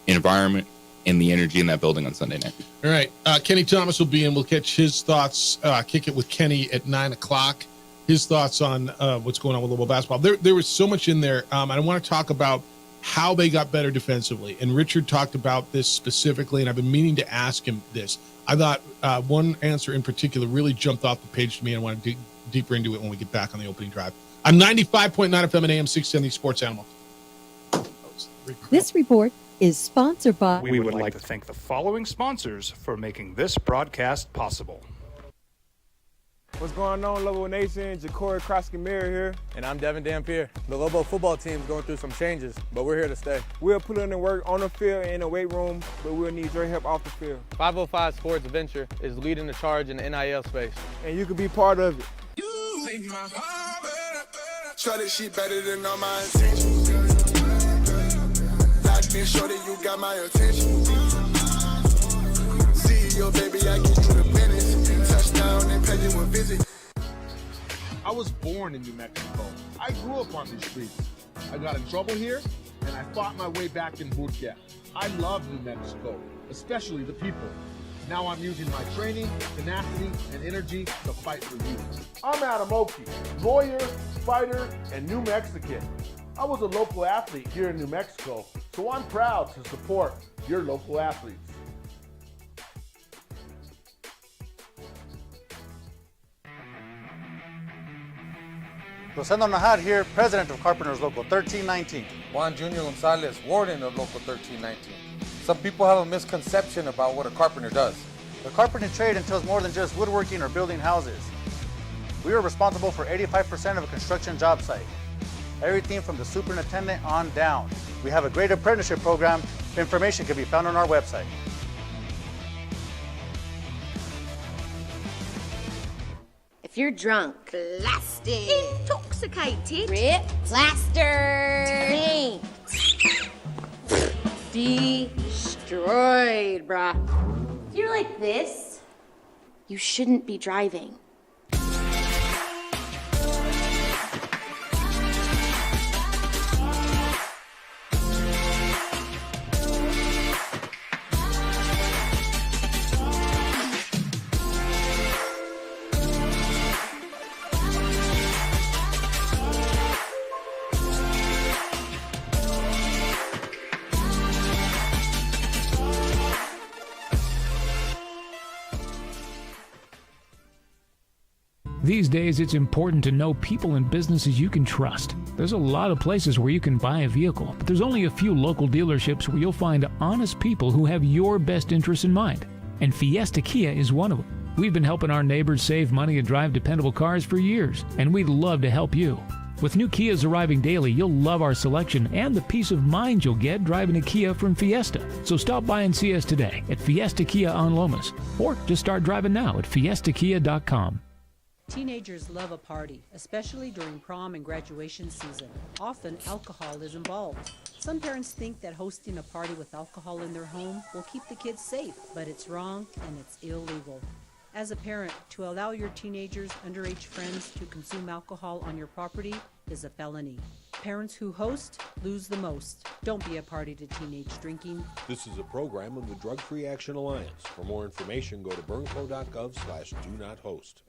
[SPEAKER 8] environment and the energy in that building on Sunday night.
[SPEAKER 7] All right. Kenny Thomas will be in. We'll catch his thoughts, kick it with Kenny at 9:00. His thoughts on what's going on with Lobo basketball. There was so much in there. And I want to talk about how they got better defensively. And Richard talked about this specifically, and I've been meaning to ask him this. I thought one answer in particular really jumped off the page to me, and I want to dig deeper into it when we get back on the opening drive. I'm 95.9 FM and AM 670 Sports Animal.
[SPEAKER 14] This report is sponsored by...
[SPEAKER 11] We would like to thank the following sponsors for making this broadcast possible.
[SPEAKER 12] What's going on, Lobo Nation? Ja'Cory Krosky-Mir here. And I'm Devin Dampier. The Lobo football team's going through some changes, but we're here to stay. We'll put in the work on the field and in the weight room, but we'll need your help off the field. 505 Sports Venture is leading the charge in the NIL space. And you can be part of it.
[SPEAKER 22] You make my heart better. Try this shit better than all my intentions. Locked in, sure that you got my attention. See your baby, I get you the business. Touchdown and pay you a visit.
[SPEAKER 1] I was born in New Mexico. I grew up on these streets. I got in trouble here, and I fought my way back in boot camp. I love New Mexico, especially the people. Now I'm using my training, tenacity, and energy to fight for you.
[SPEAKER 6] I'm Adam Oki, lawyer, fighter, and New Mexican. I was a local athlete here in New Mexico, so I'm proud to support your local athletes.
[SPEAKER 20] Rosendo Najar here, president of Carpenters Local 1319.
[SPEAKER 23] Juan Junior Gonzalez, warden of Local 1319. Some people have a misconception about what a carpenter does.
[SPEAKER 20] The carpentry trade entails more than just woodworking or building houses. We are responsible for 85% of a construction job site. Everything from the superintendent on down. We have a great apprenticeship program. Information can be found on our website.
[SPEAKER 24] If you're drunk, blasted, intoxicated, ripped, plastered, tanked, destroyed, bruh. If you're like this, you shouldn't be driving.
[SPEAKER 9] These days, it's important to know people and businesses you can trust. There's a lot of places where you can buy a vehicle, but there's only a few local dealerships where you'll find honest people who have your best interests in mind. And Fiesta Kia is one of them. We've been helping our neighbors save money and drive dependable cars for years, and we'd love to help you. With new Kias arriving daily, you'll love our selection and the peace of mind you'll get driving a Kia from Fiesta. So stop by and see us today at Fiesta Kia on Lomas, or just start driving now at fiestakia.com.
[SPEAKER 2] Teenagers love a party, especially during prom and graduation season. Often, alcohol is involved. Some parents think that hosting a party with alcohol in their home will keep the kids safe, but it's wrong and it's illegal. As a parent, to allow your teenagers' underage friends to consume alcohol on your property is a felony. Parents who host lose the most. Don't be a party to teenage drinking.
[SPEAKER 3] This is a program of the Drug Free Action Alliance. For more information, go to burnco.gov/do-not-host.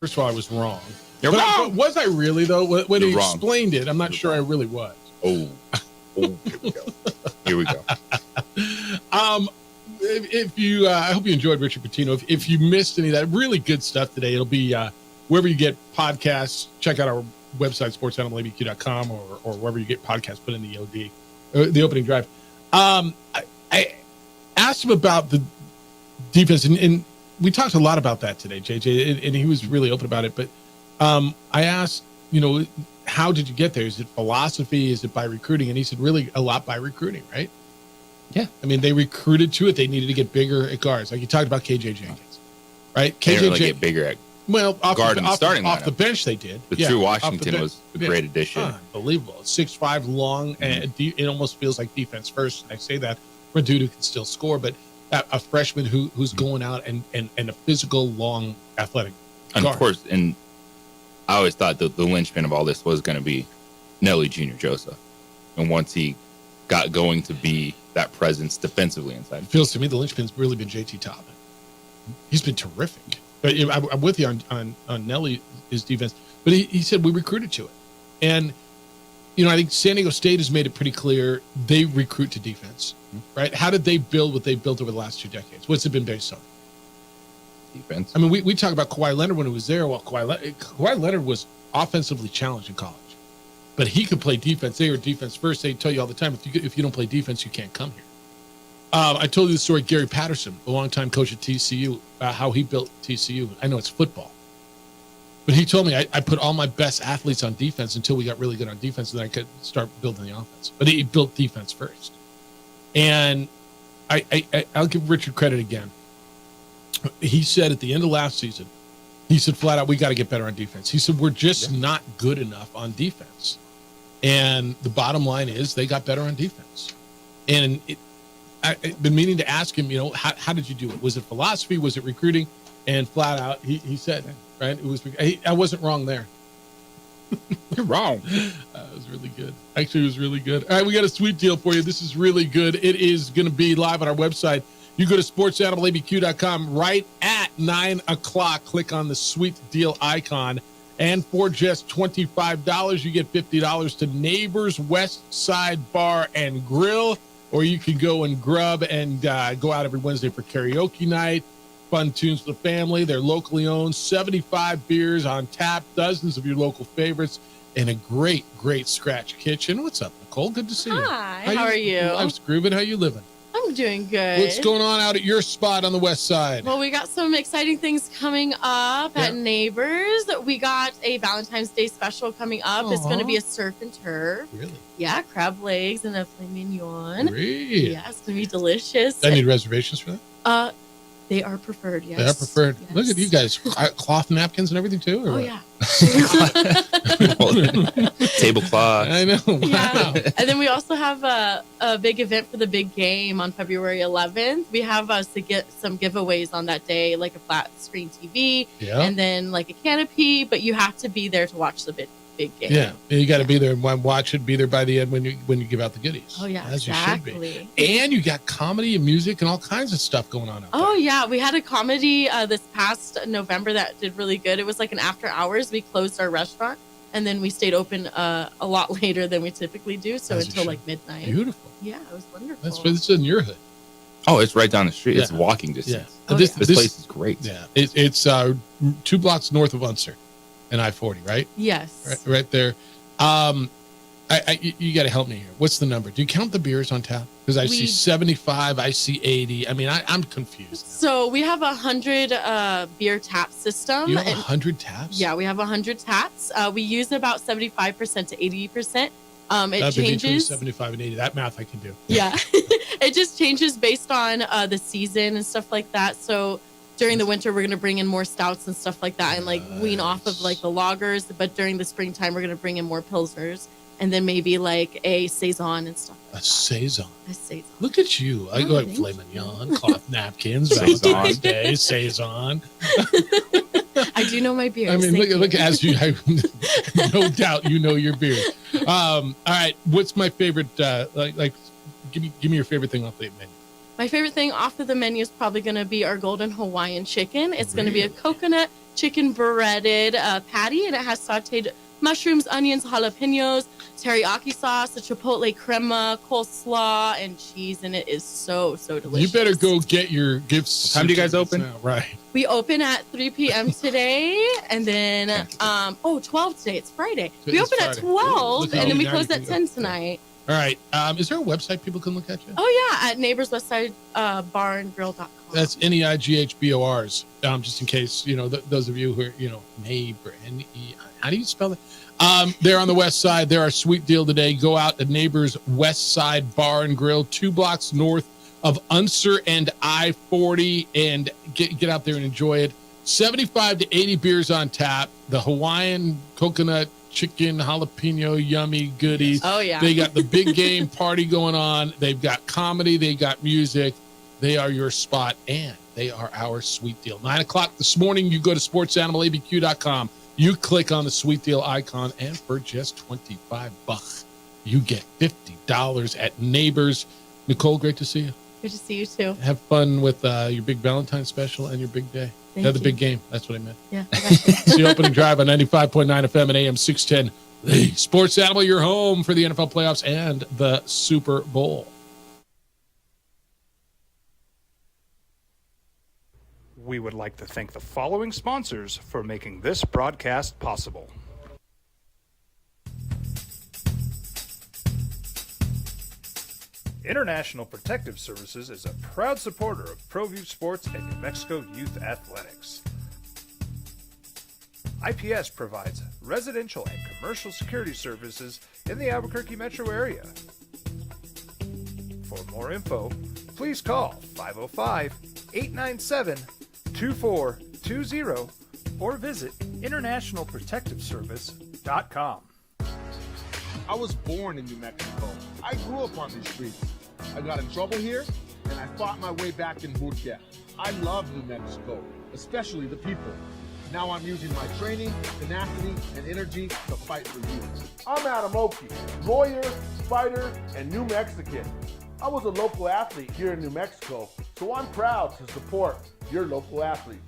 [SPEAKER 7] First of all, I was wrong.
[SPEAKER 8] You're wrong.
[SPEAKER 7] Was I really, though? When he
[SPEAKER 8] You're wrong.
[SPEAKER 7] explained it, I'm not sure I really was.
[SPEAKER 8] Oh, here we go. Here we go.
[SPEAKER 7] If you, I hope you enjoyed Richard Pitino. If you missed any of that, really good stuff today. It'll be wherever you get podcasts. Check out our website, sportsanimalabq.com, or wherever you get podcasts. Put in the OD, the opening drive. I asked him about the defense, and we talked a lot about that today, JJ, and he was really open about it. But I asked, how did you get there? Is it philosophy? Is it by recruiting? And he said, really, a lot by recruiting, right?
[SPEAKER 8] Yeah.
[SPEAKER 7] I mean, they recruited to it. They needed to get bigger at guards. Like you talked about KJ Jenkins, right?
[SPEAKER 8] They didn't really get bigger at guard in the starting
[SPEAKER 7] off
[SPEAKER 8] lineup.
[SPEAKER 7] the bench. They did.
[SPEAKER 8] But True Washington was a great addition.
[SPEAKER 7] Unbelievable. 6'5", long, and it almost feels like defense first. And I say that for a dude who can still score, but a freshman who's going out and a physical, long, athletic
[SPEAKER 8] And
[SPEAKER 7] guard.
[SPEAKER 8] of course, and I always thought that the linchpin of all this was going to be Nelly Jr. Joseph. And once he got going to be that presence defensively inside.
[SPEAKER 7] It feels to me the linchpin's really been JT Toppin. He's been terrific. But I'm with you on Nelly, his defense. But he said we recruited to it. And, I think San Diego State has made it pretty clear they recruit to defense, right? How did they build what they've built over the last 2 decades? What's it been based on?
[SPEAKER 8] Defense.
[SPEAKER 7] I mean, we talk about Kawhi Leonard when he was there. Well, Kawhi Leonard was offensively challenged in college. But he could play defense. They were defense first. They tell you all the time, if you don't play defense, you can't come here. I told you the story, Gary Patterson, a longtime coach at TCU, how he built TCU. I know it's football. But he told me, I put all my best athletes on defense until we got really good on defense, and then I could start building the offense. But he built defense first. And I'll give Richard credit again. He said at the end of last season, he said flat out, we got to get better on defense. He said, we're just not good enough on defense. And the bottom line is they got better on defense. And I've been meaning to ask him, how did you do it? Was it philosophy? Was it recruiting? And flat out, he said, right? It was. I wasn't wrong there.
[SPEAKER 8] You're wrong.
[SPEAKER 7] It was really good. Actually, it was really good. All right, we got a sweet deal for you. This is really good. It is going to be live on our website. You go to sportsanimalabq.com right at 9 o'clock. Click on the sweet deal icon. And for just $25, you get $50 to Neighbors West Side Bar and Grill. or you can go and grub and go out every Wednesday for karaoke night. Fun tunes for the family. They're locally owned. 75 beers on tap, dozens of your local favorites, and a great, great scratch kitchen. What's up, Nicole? Good to see you.
[SPEAKER 13] Hi, how are you?
[SPEAKER 7] Life's grooving. How you living?
[SPEAKER 13] I'm doing good.
[SPEAKER 7] What's going on out at your spot on the west side?
[SPEAKER 13] Well, we got some exciting things coming up at Neighbors. We got a Valentine's Day special coming up. It's going to be a surf and turf.
[SPEAKER 7] Really?
[SPEAKER 13] Yeah, crab legs and a filet mignon.
[SPEAKER 7] Great.
[SPEAKER 13] Yeah, it's going to be delicious.
[SPEAKER 7] I need reservations for that?
[SPEAKER 13] They are preferred, yes.
[SPEAKER 7] They are preferred.
[SPEAKER 13] Yes.
[SPEAKER 7] Look at you guys. Cloth napkins and everything, too? Or
[SPEAKER 13] Oh,
[SPEAKER 7] what?
[SPEAKER 13] yeah.
[SPEAKER 8] Tablecloth.
[SPEAKER 7] I know. Wow.
[SPEAKER 13] Yeah. And then we also have a big event for the big game on February 11th. We have to get some giveaways on that day, like a flat screen TV and then like a canopy, but you have to be there to watch the big game.
[SPEAKER 7] Yeah, you got to be there and watch it. Be there by the end when you give out the goodies.
[SPEAKER 13] Oh yeah,
[SPEAKER 7] as
[SPEAKER 13] exactly.
[SPEAKER 7] You should be. And you got comedy and music and all kinds of stuff going on.
[SPEAKER 13] Oh yeah, we had a comedy this past November that did really good. It was like an after hours. We closed our restaurant and then we stayed open a lot later than we typically do, so until like midnight.
[SPEAKER 7] Beautiful.
[SPEAKER 13] Yeah, it was wonderful.
[SPEAKER 7] That's this is in your hood.
[SPEAKER 8] Oh, it's right down the street. It's walking distance.
[SPEAKER 7] Yeah.
[SPEAKER 8] This place is great.
[SPEAKER 7] Yeah, it's 2 blocks north of Unser and I-40, right?
[SPEAKER 13] Yes.
[SPEAKER 7] Right there. You got to help me here. What's the number? Do you count the beers on tap? Because I see 75, I see 80. I mean, I'm confused.
[SPEAKER 13] So we have 100 beer tap system.
[SPEAKER 7] You have 100 taps?
[SPEAKER 13] Yeah, we have 100 taps. We use about 75% to 80%. It
[SPEAKER 7] That'd be between
[SPEAKER 13] changes.
[SPEAKER 7] 75 and 80. That math I can do.
[SPEAKER 13] Yeah, it just changes based on the season and stuff like that. So during the winter, we're going to bring in more stouts and stuff like that and like wean off of like the lagers. But during the springtime, we're going to bring in more pilsners and then maybe like a saison and stuff.
[SPEAKER 7] A saison.
[SPEAKER 13] A saison.
[SPEAKER 7] Look at you. I go like filet mignon, cloth napkins, Valentine's Day, saison.
[SPEAKER 13] I do know my beers.
[SPEAKER 7] I mean, look as you, no doubt you know your beer. All right. What's my favorite, give me your favorite thing off the menu.
[SPEAKER 13] My favorite thing off of the menu is probably going to be our golden Hawaiian chicken. It's going to be a coconut chicken breaded patty, and it has sauteed mushrooms, onions, jalapenos, teriyaki sauce, a chipotle crema, coleslaw, and cheese, and it is so delicious.
[SPEAKER 7] You better go get your gifts.
[SPEAKER 8] What time do you guys open?
[SPEAKER 7] Right.
[SPEAKER 13] We open at 3 p.m. today, and then 12 today. It's Friday. We
[SPEAKER 7] It's
[SPEAKER 13] open at
[SPEAKER 7] Friday.
[SPEAKER 13] 12,
[SPEAKER 7] Look
[SPEAKER 13] and
[SPEAKER 7] how
[SPEAKER 13] then we
[SPEAKER 7] now
[SPEAKER 13] close
[SPEAKER 7] you
[SPEAKER 13] at
[SPEAKER 7] can
[SPEAKER 13] 10 tonight.
[SPEAKER 7] All right. Is there a website people can look at you?
[SPEAKER 13] Oh yeah, at neighborswestside.barandgrill.com.
[SPEAKER 7] That's NEIGHBORs. Just in case, those of you who are, neighbor, N-E-I. How do you spell that? They're on the west side. They're our sweet deal today. Go out to Neighbors West Side Bar and Grill, 2 blocks north of Unser and I-40, and get out there and enjoy it. 75 to 80 beers on tap. The Hawaiian coconut chicken jalapeno yummy goodies.
[SPEAKER 13] Oh yeah.
[SPEAKER 7] They got the big game party going on. They've got comedy. They got music. They are your spot, and they are our sweet deal. 9 o'clock this morning, you go to sportsanimalabq.com. You click on the sweet deal icon, and for just $25, you get $50 at Neighbors. Nicole, great to see you.
[SPEAKER 13] Good to see you too.
[SPEAKER 7] Have fun with your big Valentine's special and your big day.
[SPEAKER 13] Thank
[SPEAKER 7] The
[SPEAKER 13] you.
[SPEAKER 7] big game. That's what I meant.
[SPEAKER 13] Yeah.
[SPEAKER 7] It's the opening drive on 95.9 FM and AM 610. The Sports Animal, your home for the NFL playoffs and the Super Bowl.
[SPEAKER 11] We would like to thank the following sponsors for making this broadcast possible. International Protective Services is a proud supporter of ProView Sports and New Mexico Youth Athletics. IPS provides residential and commercial security services in the Albuquerque metro area. For more info, please call 505-897-2420 or visit internationalprotectiveservice.com.
[SPEAKER 1] I was born in New Mexico. I grew up on these streets. I got in trouble here, and I fought my way back in Burquia. I love New Mexico, especially the people. Now I'm using my training, tenacity, and energy to fight for you.
[SPEAKER 6] I'm Adam Oki, lawyer, fighter, and New Mexican. I was a local athlete here in New Mexico, so I'm proud to support your local athletes.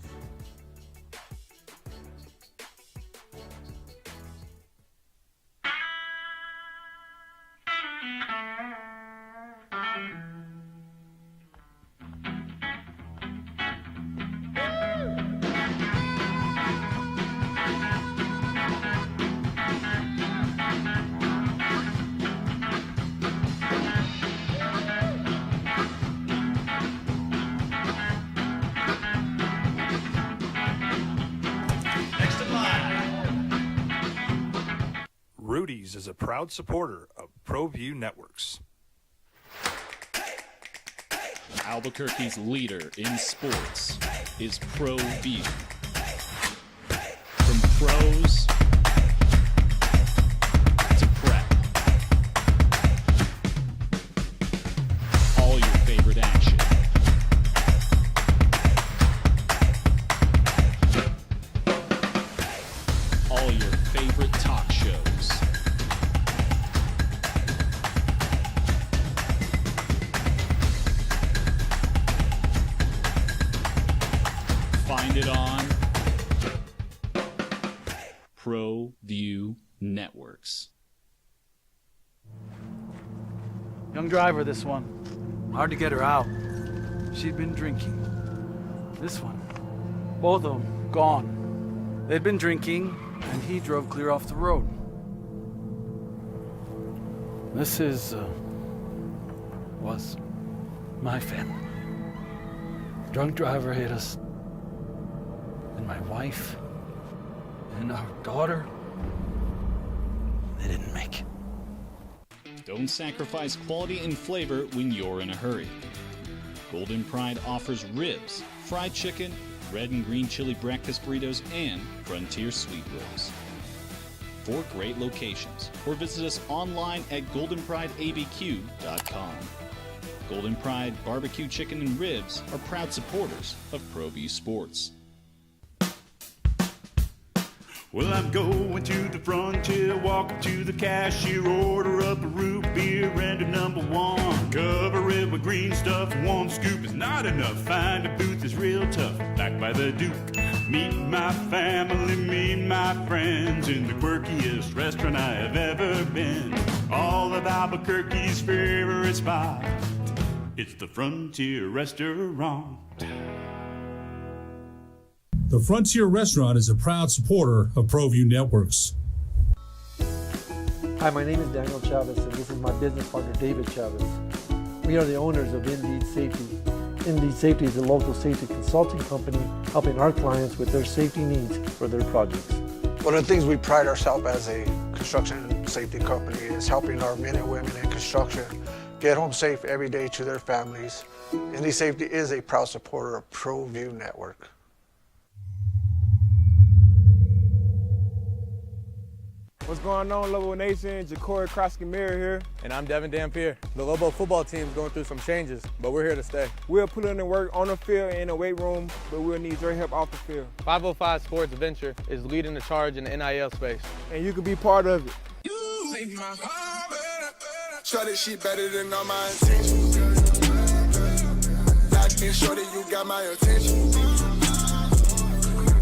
[SPEAKER 11] Industries is a proud supporter of ProView Networks.
[SPEAKER 4] Albuquerque's leader in sports is ProView. From pros to prep. All your favorite action. All your favorite talk shows. Find it on ProView Networks.
[SPEAKER 21] Young driver, this one. Hard to get her out. She'd been drinking. This one. Both of them gone. They'd been drinking, and he drove clear off the road. This was my family. Drunk driver hit us. And my wife and our daughter, they didn't make it.
[SPEAKER 4] Don't sacrifice quality and flavor when you're in a hurry. Golden Pride offers ribs, fried chicken, red and green chili breakfast burritos, and Frontier sweet rolls. 4 great locations, or visit us online at goldenprideabq.com. Golden Pride Barbecue Chicken and Ribs are proud supporters of ProView Sports.
[SPEAKER 17] Well, I'm going to the frontier, walking to the cashier, order up a root beer and a #1. Cover it with green stuff, 1 scoop is not enough. Find a booth is real tough, back by the Duke. Meet my family, meet my friends in the quirkiest restaurant I have ever been. All of Albuquerque's favorite spot, it's the Frontier Restaurant.
[SPEAKER 18] The Frontier Restaurant is a proud supporter of ProView Networks.
[SPEAKER 19] Hi, my name is Daniel Chavez, and this is my business partner, David Chavez. We are the owners of Indeed Safety. Indeed Safety is a local safety consulting company helping our clients with their safety needs for their projects.
[SPEAKER 5] One of the things we pride ourselves as a construction safety company is helping our men and women in construction get home safe every day to their families. Indeed Safety is a proud supporter of ProView Network.
[SPEAKER 12] What's going on, Lobo Nation? Ja'Cory Krosky-Miller here.
[SPEAKER 16] And I'm Devin Dampier. The Lobo football team is going through some changes, but we're here to stay.
[SPEAKER 12] We'll put in the work on the field and in the weight room, but we'll need your help off the field.
[SPEAKER 16] 505 Sports Venture is leading the charge in the NIL space.
[SPEAKER 12] And you can be part of it.
[SPEAKER 22] Shorty, she better than all my intentions. Locked in, shorty, you got my attention.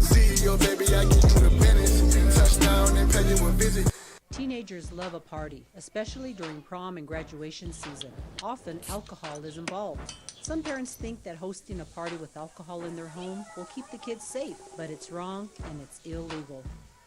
[SPEAKER 22] See your baby, I get you the business. Touchdown and pay you a visit.
[SPEAKER 2] Teenagers love a party, especially during prom and graduation season. Often, alcohol is involved. Some parents think that hosting a party with alcohol in their home will keep the kids safe, but it's wrong and it's illegal.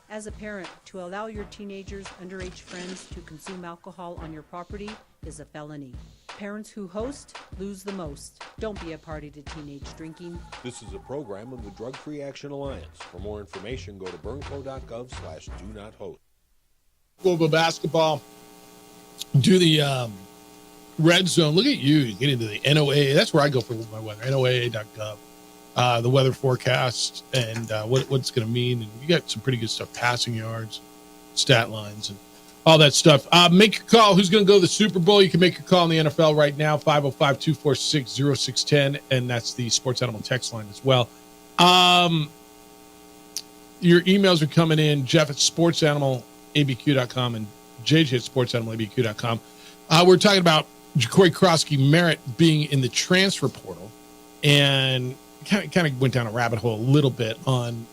[SPEAKER 2] As a parent, to allow your teenagers' underage friends to consume alcohol on your property is a felony. Parents who host lose the most. Don't be a party to teenage drinking.
[SPEAKER 3] This is a program of the Drug Free Action Alliance. For more information, go to burnco.gov/do-not-host.
[SPEAKER 7] Global basketball. Do the red zone. Look at you. Get into the NOAA. That's where I go for my weather. NOAA.gov. The weather forecast and what's going to mean. And you got some pretty good stuff, passing yards, stat lines, and all that stuff. Make your call. Who's going to go to the Super Bowl? You can make your call in the NFL right now, 505-246-0610, and that's the Sports Animal text line as well. Your emails are coming in, Jeff at sportsanimалabq.com and JJ at sportsanimалabq.com. We're talking about Ja'Cory Krosky-Miller being in the transfer portal, and kind of went down a rabbit hole a little bit on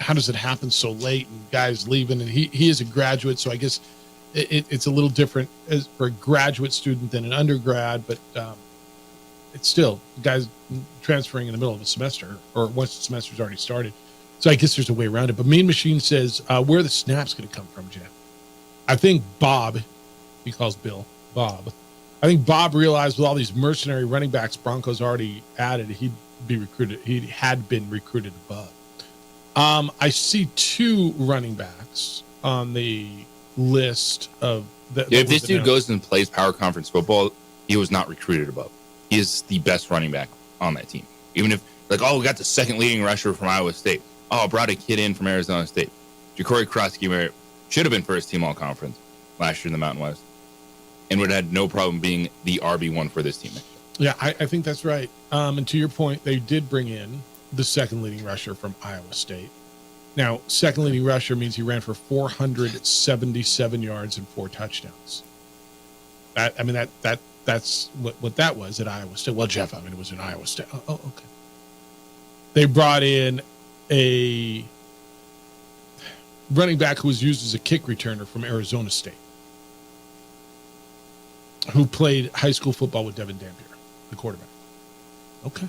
[SPEAKER 7] how does it happen so late and guys leaving, and he is a graduate, so I guess it's a little different as for a graduate student than an undergrad, but it's still guys transferring in the middle of a semester or once the semester's already started. So I guess there's a way around it. But Mean Machine says, where are the snaps going to come from, Jeff? I think Bob, he calls Bill Bob. I think Bob realized with all these mercenary running backs Broncos already added, he'd be recruited. He had been recruited above. I see 2 running backs on the list of that.
[SPEAKER 8] Yeah, if this dude goes and plays power conference football, he was not recruited above. He is the best running back on that team. Even if, like, oh, we got the second leading rusher from Iowa State. Oh, brought a kid in from Arizona State. Ja'Cory Krosky should have been first team all conference last year in the Mountain West, and would have had no problem being the RB1 for this team.
[SPEAKER 7] Yeah, I think that's right. And to your point, they did bring in the second leading rusher from Iowa State. Now, second leading rusher means he ran for 477 yards and 4 touchdowns. That's what that was at Iowa State. Well, Jeff, it was in Iowa State. Oh, okay. They brought in a running back who was used as a kick returner from Arizona State, who played high school football with Devin Dampier, the quarterback. Okay.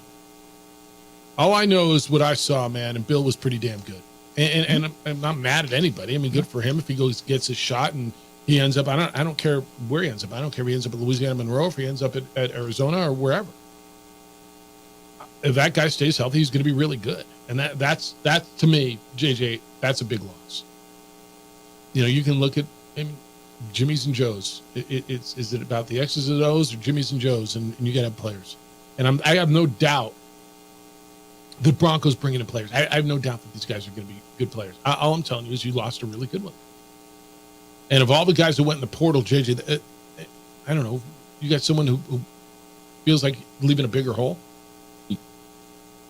[SPEAKER 7] All I know is what I saw, man, and Bill was pretty damn good. And I'm not mad at anybody. I mean, good for him if he gets his shot and he ends up. I don't care where he ends up. I don't care if he ends up at Louisiana Monroe, if he ends up at Arizona or wherever. If that guy stays healthy, he's going to be really good. And that's to me, JJ, that's a big loss. You know, you can look at Jimmy's and Joe's. Is it about the X's and O's or Jimmy's and Joe's? And you got to have players. And I have no doubt the Broncos bringing in players. I have no doubt that these guys are going to be good players. All I'm telling you is you lost a really good one. And of all the guys that went in the portal, JJ, I don't know, you got someone who feels like leaving a bigger hole?
[SPEAKER 8] The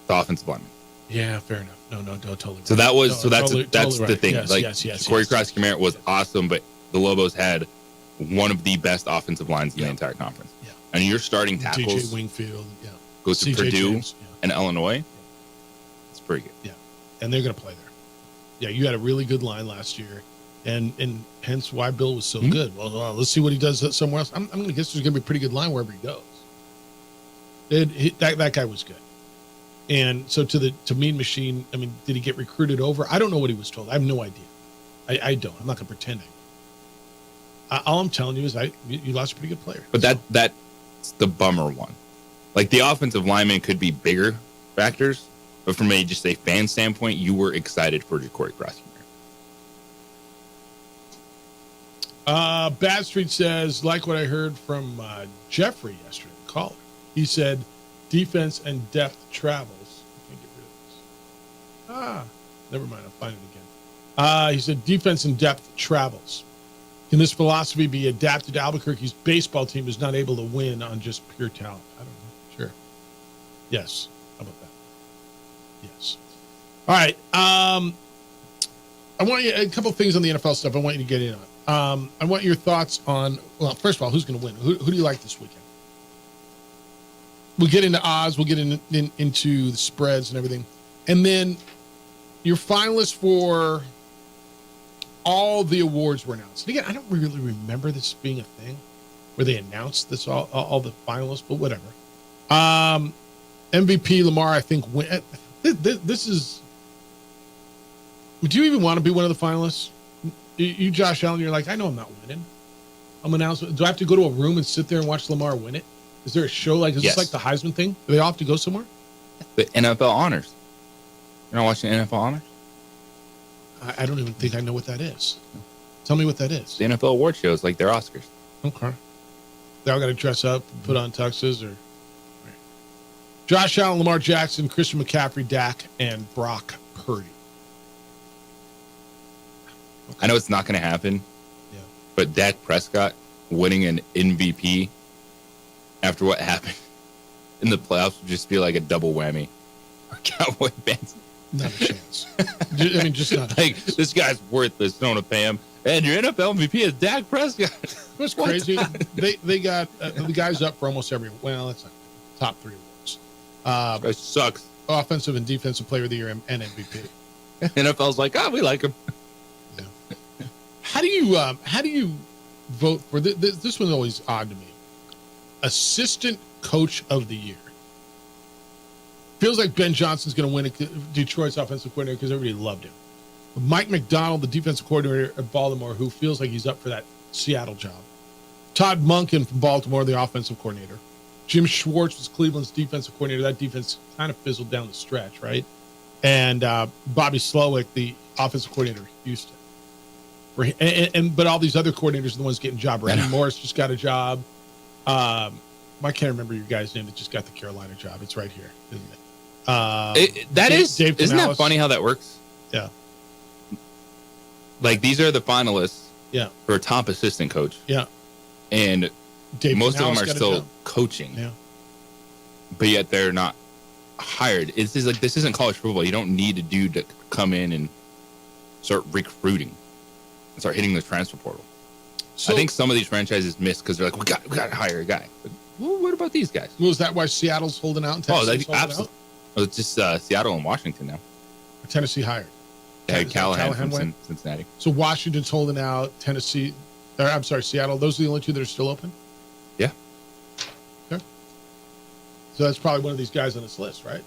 [SPEAKER 8] offensive lineman.
[SPEAKER 7] Yeah, fair enough. No, totally.
[SPEAKER 8] So that was that's
[SPEAKER 7] totally
[SPEAKER 8] the
[SPEAKER 7] right.
[SPEAKER 8] thing.
[SPEAKER 7] Yes,
[SPEAKER 8] Corey Krosky was awesome, but the Lobos had one of the best offensive lines in the entire conference. Yeah. And you're starting tackles.
[SPEAKER 7] TJ Wingfield,
[SPEAKER 8] goes to
[SPEAKER 7] CJ
[SPEAKER 8] Purdue
[SPEAKER 7] James,
[SPEAKER 8] and Illinois. It's pretty good.
[SPEAKER 7] Yeah, and they're going to play there. Yeah, you had a really good line last year, and hence why Bill was so good. Well, let's see what he does somewhere else. I'm going to guess there's going to be a pretty good line wherever he goes. That guy was good. And so to Mean Machine, I mean, did he get recruited over? I don't know what he was told. I have no idea. I don't. I'm not going to pretend. All I'm telling you is you lost a pretty good player.
[SPEAKER 8] But that's the bummer one. Like, the offensive lineman could be bigger factors, but from a fan standpoint, you were excited for Ja'Cory Krosky.
[SPEAKER 7] Bad Street says, like what I heard from Jeffrey yesterday, the caller. He said, defense and depth travels. I can't get rid of this. Never mind. I'll find it again. He said, defense and depth travels. Can this philosophy be adapted to Albuquerque's baseball team who's not able to win on just pure talent? I don't know. Sure. Yes. How about that? Yes. All right. I want you a couple of things on the NFL stuff I want you to get in on. I want your thoughts on, well, first of all, who's going to win? Who do you like this weekend? We'll get into odds. We'll get into the spreads and everything. And then your finalists for all the awards were announced. And again, I don't really remember this being a thing where they announced this, all the finalists, but whatever. MVP Lamar, I think, win. This is, would you even want to be one of the finalists? You, Josh Allen, you're like, I know I'm not winning. I'm announcing. Do I have to go to a room and sit there and watch Lamar win it? Is there a show like, is this like the Heisman thing? Do they all have to go somewhere?
[SPEAKER 8] The NFL honors. You're not watching NFL honors?
[SPEAKER 7] I don't even think I know what that is. Tell me what that is.
[SPEAKER 8] The NFL award shows, like their Oscars.
[SPEAKER 7] Okay. They all got to dress up, put on tuxes, or right. Josh Allen, Lamar Jackson, Christian McCaffrey, Dak, and Brock Purdy.
[SPEAKER 8] Okay. I know it's not going to happen, but Dak Prescott winning an MVP after what happened in the playoffs would just be like a double whammy for Cowboy fans.
[SPEAKER 7] Not a chance. I mean, just not.
[SPEAKER 8] Like, this guy's worthless. Don't want to pay him. And your NFL MVP is Dak Prescott.
[SPEAKER 7] What's crazy? They got the guys up for almost every. Well, that's not top 3 awards.
[SPEAKER 8] It sucks.
[SPEAKER 7] Offensive and defensive player of the year and MVP.
[SPEAKER 8] NFL's like, we like him.
[SPEAKER 7] Yeah. How do you vote for this one's always odd to me. Assistant coach of the year. Feels like Ben Johnson's going to win Detroit's offensive coordinator because everybody loved him. Mike McDonald, the defensive coordinator at Baltimore, who feels like he's up for that Seattle job. Todd Monken from Baltimore, the offensive coordinator. Jim Schwartz was Cleveland's defensive coordinator. That defense kind of fizzled down the stretch, right? And Bobby Slowick, the offensive coordinator at Houston. for him. But all these other coordinators are the ones getting a job. Raheem Morris just got a job. I can't remember your guy's name that just got the Carolina job. It's right here, isn't it?
[SPEAKER 8] Isn't that funny how that works?
[SPEAKER 7] Yeah.
[SPEAKER 8] Like these are the finalists.
[SPEAKER 7] Yeah.
[SPEAKER 8] For a top assistant coach.
[SPEAKER 7] Yeah.
[SPEAKER 8] And
[SPEAKER 7] Dave
[SPEAKER 8] most
[SPEAKER 7] Canales
[SPEAKER 8] of them are still coaching.
[SPEAKER 7] Yeah.
[SPEAKER 8] But yet they're not hired. This isn't college football. You don't need a dude to come in and start recruiting and start hitting the transfer portal. So, I think some of these franchises miss because they're like, we got to hire a guy. But what about these guys?
[SPEAKER 7] Well, is that why Seattle's holding out? And Tennessee's holding out?
[SPEAKER 8] Well, it's just Seattle and Washington now.
[SPEAKER 7] Tennessee hired.
[SPEAKER 8] They had Callahan from Cincinnati.
[SPEAKER 7] So Washington's holding out. Tennessee, I'm sorry, Seattle. Those are the only two that are still open?
[SPEAKER 8] Yeah.
[SPEAKER 7] Okay. So that's probably one of these guys on this list, right?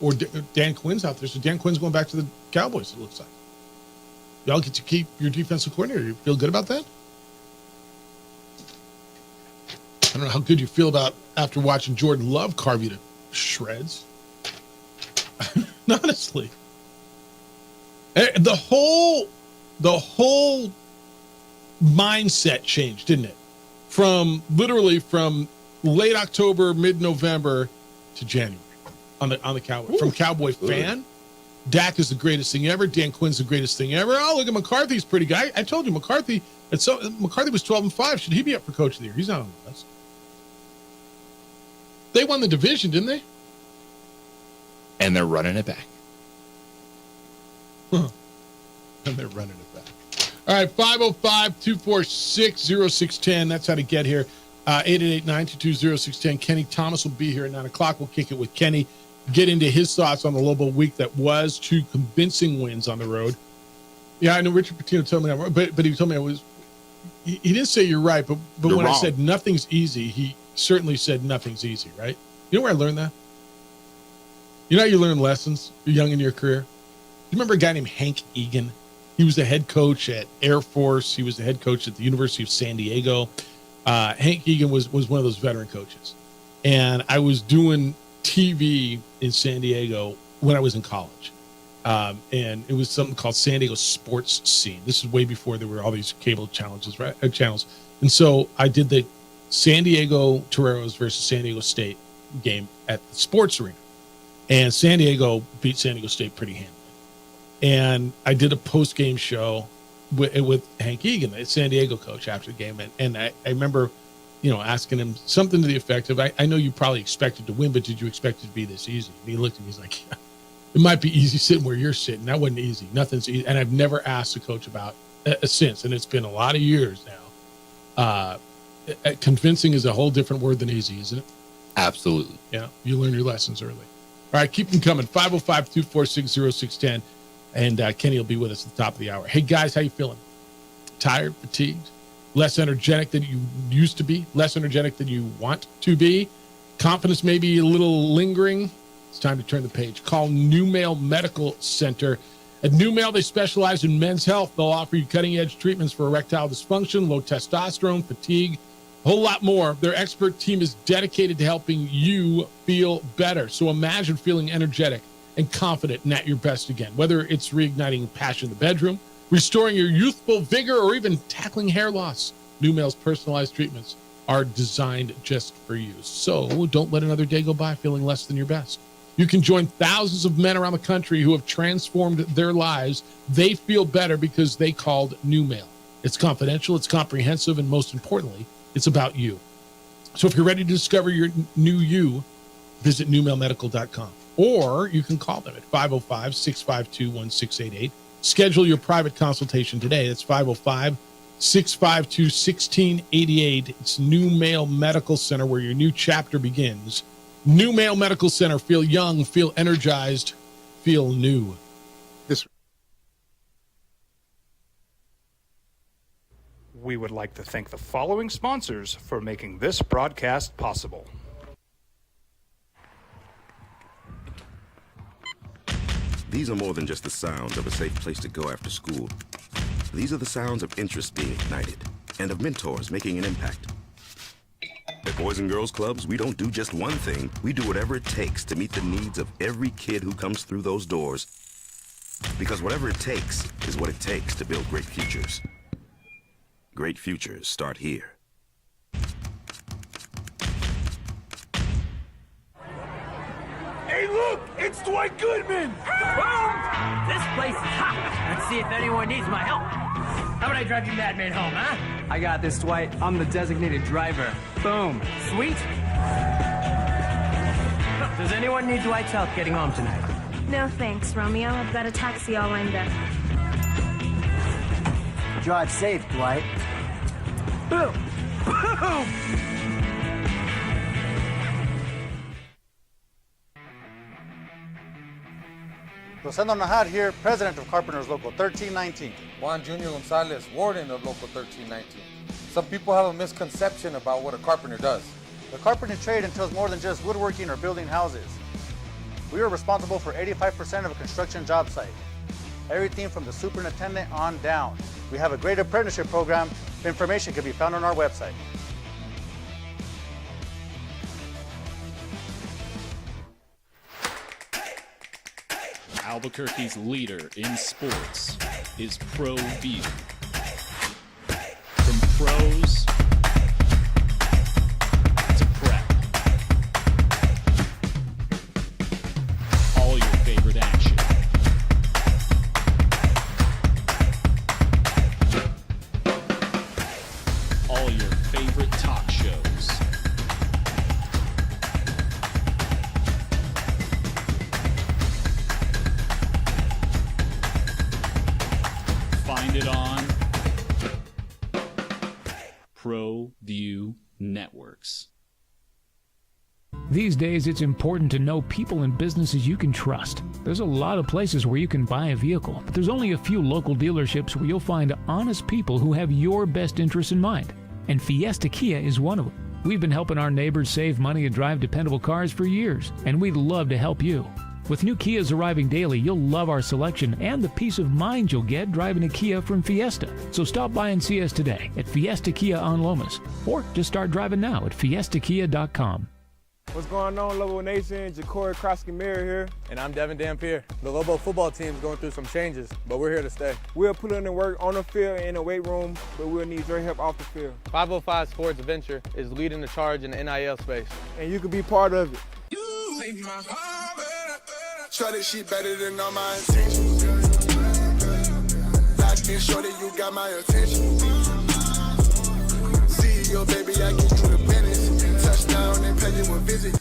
[SPEAKER 7] Or Dan Quinn's out there. So Dan Quinn's going back to the Cowboys, it looks like. Y'all get to keep your defensive coordinator. You feel good about that? I don't know how good you feel about after watching Jordan Love carve you to shreds. Honestly. The whole mindset changed, didn't it? From late October, mid-November to January on the Cowboys. From Cowboy fan, Dak is the greatest thing ever. Dan Quinn's the greatest thing ever. Oh, look at McCarthy's pretty guy. I told you McCarthy was 12-5. Should he be up for coach of the year? He's not on the list. They won the division, didn't they?
[SPEAKER 8] And they're running it back.
[SPEAKER 7] And they're running it back. All right, 505-246-0610. That's how to get here. 888-922-0610. Kenny Thomas will be here at 9 o'clock. We'll kick it with Kenny, get into his thoughts on the Lobo week that was, 2 convincing wins on the road. Yeah, I know Richard Pitino told me that, but he told me he didn't say you're right, but when wrong. I said nothing's easy, he certainly said nothing's easy, right? You know where I learned that? You know how you learn lessons young in your career? You remember a guy named Hank Egan? He was the head coach at Air Force. He was the head coach at the University of San Diego. Hank Egan was one of those veteran coaches. And I was doing TV in San Diego when I was in college. And it was something called San Diego Sports Scene. This is way before there were all these cable channels. And so I did the San Diego Toreros versus San Diego State game at the sports arena. And San Diego beat San Diego State pretty handily. And I did a post-game show with Hank Egan, the San Diego coach, after the game. And I remember, asking him something to the effect of, I know you probably expected to win, but did you expect it to be this easy? And he looked at me, he's like, yeah, it might be easy sitting where you're sitting. That wasn't easy. Nothing's easy. And I've never asked a coach about since, and it's been a lot of years now. Convincing is a whole different word than easy, isn't it?
[SPEAKER 8] Absolutely.
[SPEAKER 7] Yeah, you learn your lessons early. All right, keep them coming. 505-246-0610. And Kenny will be with us at the top of the hour. Hey, guys, how you feeling? Tired, fatigued, less energetic than you used to be, less energetic than you want to be, confidence maybe a little lingering? It's time to turn the page. Call New Male Medical Center. At New Male, they specialize in men's health. They'll offer you cutting-edge treatments for erectile dysfunction, low testosterone, fatigue, a whole lot more. Their expert team is dedicated to helping you feel better. So imagine feeling energetic and confident and at your best again, whether it's reigniting passion in the bedroom, restoring your youthful vigor, or even tackling hair loss. New Male's personalized treatments are designed just for you. So don't let another day go by feeling less than your best. You can join thousands of men around the country who have transformed their lives. They feel better because they called New Male. It's confidential, it's comprehensive, and most importantly, it's about you. So if you're ready to discover your new you, visit newmalemedical.com. Or you can call them at 505-652-1688. Schedule your private consultation today. That's 505-652-1688. It's New Male Medical Center, where your new chapter begins. New Male Medical Center. Feel young, feel energized, feel new.
[SPEAKER 11] We would like to thank the following sponsors for making this broadcast possible.
[SPEAKER 10] These are more than just the sounds of a safe place to go after school. These are the sounds of interest being ignited and of mentors making an impact. At Boys and Girls Clubs, we don't do just one thing. We do whatever it takes to meet the needs of every kid who comes through those doors. Because whatever it takes is what it takes to build great futures. Great futures start here.
[SPEAKER 14] Hey, look! It's Dwight Goodman! Boom! This place is hot. Let's see if anyone needs my help. How about I drive you madman home, huh? I got this, Dwight. I'm the designated driver. Boom. Sweet? Does anyone need Dwight's help getting home tonight?
[SPEAKER 15] No thanks, Romeo. I've got a taxi all lined up.
[SPEAKER 14] Drive safe, Dwight. Boom! Boom!
[SPEAKER 20] Rosendo Najar here, president of Carpenters Local 1319.
[SPEAKER 12] Juan Junior Gonzalez, warden of Local 1319. Some people have a misconception about what a carpenter does.
[SPEAKER 20] The carpentry trade entails more than just woodworking or building houses. We are responsible for 85% of a construction job site. Everything from the superintendent on down. We have a great apprenticeship program. Information can be found on our website.
[SPEAKER 4] Albuquerque's leader in sports is ProView. From pros to prep. All your favorite action. All your favorite talk shows. Find it on ProView Networks.
[SPEAKER 9] These days, it's important to know people and businesses you can trust. There's a lot of places where you can buy a vehicle, but there's only a few local dealerships where you'll find honest people who have your best interests in mind. And Fiesta Kia is one of them. We've been helping our neighbors save money and drive dependable cars for years, and we'd love to help you. With new Kias arriving daily, you'll love our selection and the peace of mind you'll get driving a Kia from Fiesta. So stop by and see us today at Fiesta Kia on Lomas, or just start driving now at fiestakia.com.
[SPEAKER 12] What's going on, Lobo Nation? Ja'Cory Krosky-Miller here. And I'm Devin Dampier. The Lobo football team's going through some changes, but we're here to stay. We'll put in the work on the field and in the weight room, but we'll need your help off the field. 505 Sports Venture is leading the charge in the NIL space. And you can be part of it.
[SPEAKER 22] Shorty, she better than all my intentions. Locked in, shorty, you got my attention. CEO, baby, I get you the business. Touchdown and pay you a visit.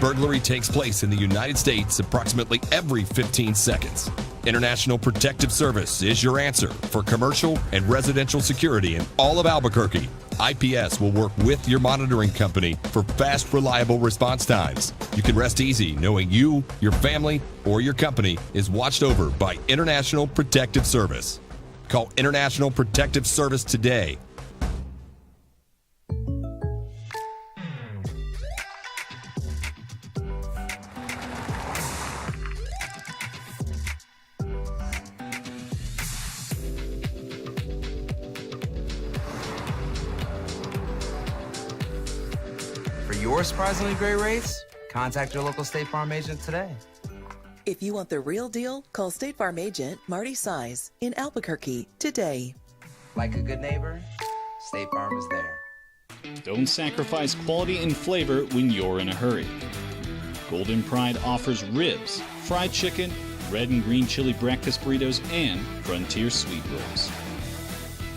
[SPEAKER 1] burglary takes place in the United States approximately every 15 seconds. International Protective Service is your answer for commercial and residential security in all of Albuquerque. IPS will work with your monitoring company for fast, reliable response times. You can rest easy knowing you, your family, or your company is watched over by International Protective Service. Call International Protective Service today.
[SPEAKER 13] For your surprisingly great rates, contact your local State Farm agent today.
[SPEAKER 23] If you want the real deal, call State Farm agent Marty Size in Albuquerque today.
[SPEAKER 13] Like a good neighbor, State Farm is there.
[SPEAKER 4] Don't sacrifice quality and flavor when you're in a hurry. Golden Pride offers ribs, fried chicken, red and green chili breakfast burritos, and Frontier sweet rolls.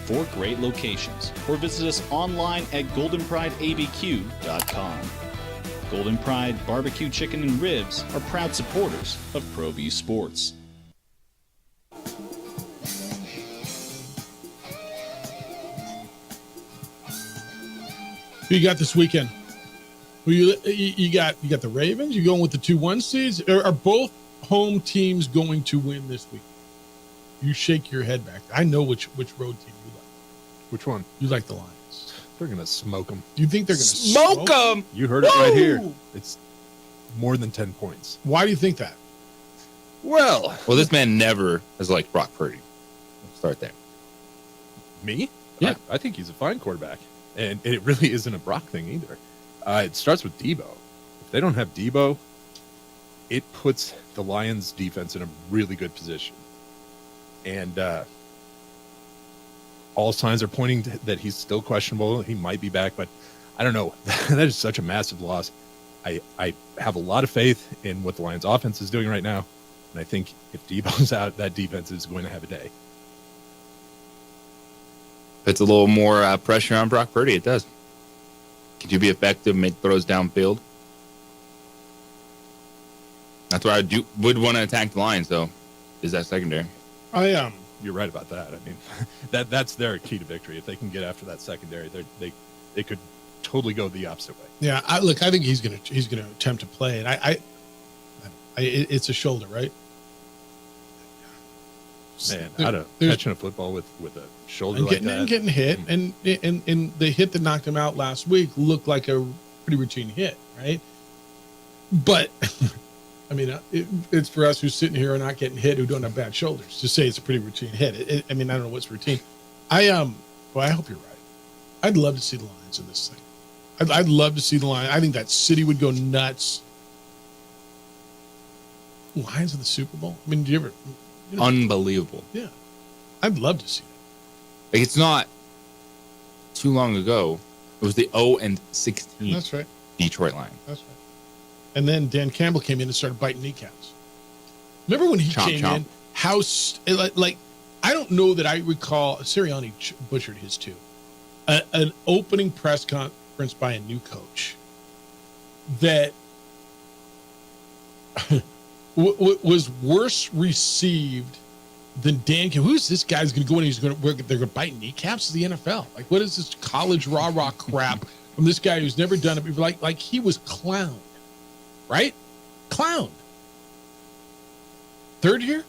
[SPEAKER 4] 4 great locations, or visit us online at goldenprideabq.com. Golden Pride Barbecue Chicken and Ribs are proud supporters of ProView Sports.
[SPEAKER 7] Who you got this weekend? Who you got? You got the Ravens. You going with the 2-1 seeds? Are both home teams going to win this week? You shake your head back. I know which road team you like.
[SPEAKER 24] Which one?
[SPEAKER 7] You like the Lions.
[SPEAKER 24] They're gonna smoke them.
[SPEAKER 7] You think they're gonna
[SPEAKER 24] smoke them? You heard it right here. It's more than 10 points.
[SPEAKER 7] Why do you think that?
[SPEAKER 24] Well,
[SPEAKER 8] this man never has liked Brock Purdy. Let's start there.
[SPEAKER 24] Me?
[SPEAKER 7] Yeah.
[SPEAKER 24] I think he's a fine quarterback. And it really isn't a Brock thing either. It starts with Debo. If they don't have Debo, it puts the Lions defense in a really good position. And all signs are pointing that he's still questionable. He might be back, but I don't know. That is such a massive loss. I have a lot of faith in what the Lions offense is doing right now. And I think if Debo's out, that defense is going to have a day.
[SPEAKER 8] Puts a little more pressure on Brock Purdy. It does. Could you be effective, make throws downfield? That's why I would want to attack the Lions, though, is that secondary.
[SPEAKER 24] You're right about that. I mean, that's their key to victory. If they can get after that secondary, they could totally go the opposite way.
[SPEAKER 7] Yeah, I think he's gonna attempt to play it. It's a shoulder, right?
[SPEAKER 24] Man, catching a football with a shoulder
[SPEAKER 7] and
[SPEAKER 24] like that,
[SPEAKER 7] and getting hit, and the hit that knocked him out last week looked like a pretty routine hit, right? But I mean, it's for us who's sitting here and not getting hit, who don't have bad shoulders, to say it's a pretty routine hit. I mean, I don't know what's routine. I hope you're right. I'd love to see the Lions in this thing. I'd love to see the Lions. I think that city would go nuts. Lions in the Super Bowl. I mean, do you ever?
[SPEAKER 8] Unbelievable.
[SPEAKER 7] Yeah, I'd love to see that.
[SPEAKER 8] Like, it's not too long ago. It was the 0-16.
[SPEAKER 7] That's right.
[SPEAKER 8] Detroit Lions.
[SPEAKER 7] That's right. And then Dan Campbell came in and started biting kneecaps. Remember when he came in? How like I don't know that I recall. Sirianni butchered his too. An opening press conference by a new coach that was worse received than Dan Campbell. Who's this guy's going to go in? They're going to bite kneecaps to the NFL. Like, what is this college rah-rah crap from this guy who's never done it before? Like he was clowned, right? Clowned. Third year?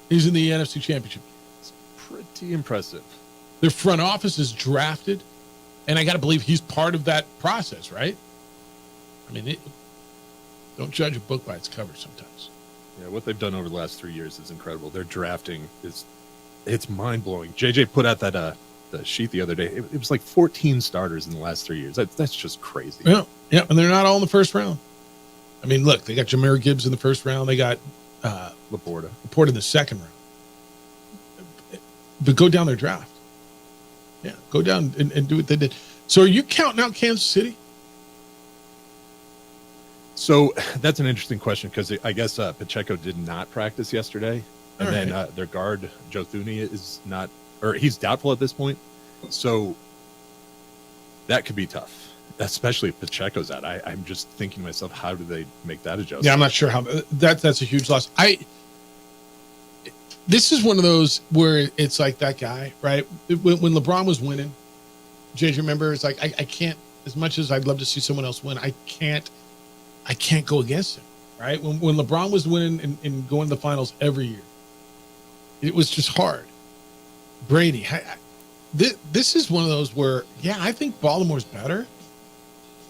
[SPEAKER 7] He's in the NFC Championship.
[SPEAKER 24] It's pretty impressive.
[SPEAKER 7] Their front office is drafted, and I got to believe he's part of that process, right? I mean, don't judge a book by its cover sometimes.
[SPEAKER 24] Yeah, what they've done over the last 3 years is incredible. Their drafting it's mind-blowing. JJ put out that the sheet the other day. It was like 14 starters in the last 3 years. That's just crazy.
[SPEAKER 7] Yeah, and they're not all in the first round. I mean, look, they got Jahmyr Gibbs in the first round. They got
[SPEAKER 24] Laporta
[SPEAKER 7] in the second round. But go down their draft. Yeah, go down and do what they did. So are you counting out Kansas City?
[SPEAKER 24] So that's an interesting question because I guess Pacheco did not practice yesterday. And then their guard, Joe Thuney, is not, or he's doubtful at this point. So that could be tough. especially if Pacheco's out. I'm just thinking to myself, how do they make that adjustment?
[SPEAKER 7] Yeah, I'm not sure how that's a huge loss. This is one of those where it's like that guy, right? When LeBron was winning, JJ, remember, it's like I can't, as much as I'd love to see someone else win, I can't go against him, right? When LeBron was winning and going to the finals every year, it was just hard. Brady, this is one of those where, yeah, I think Baltimore's better.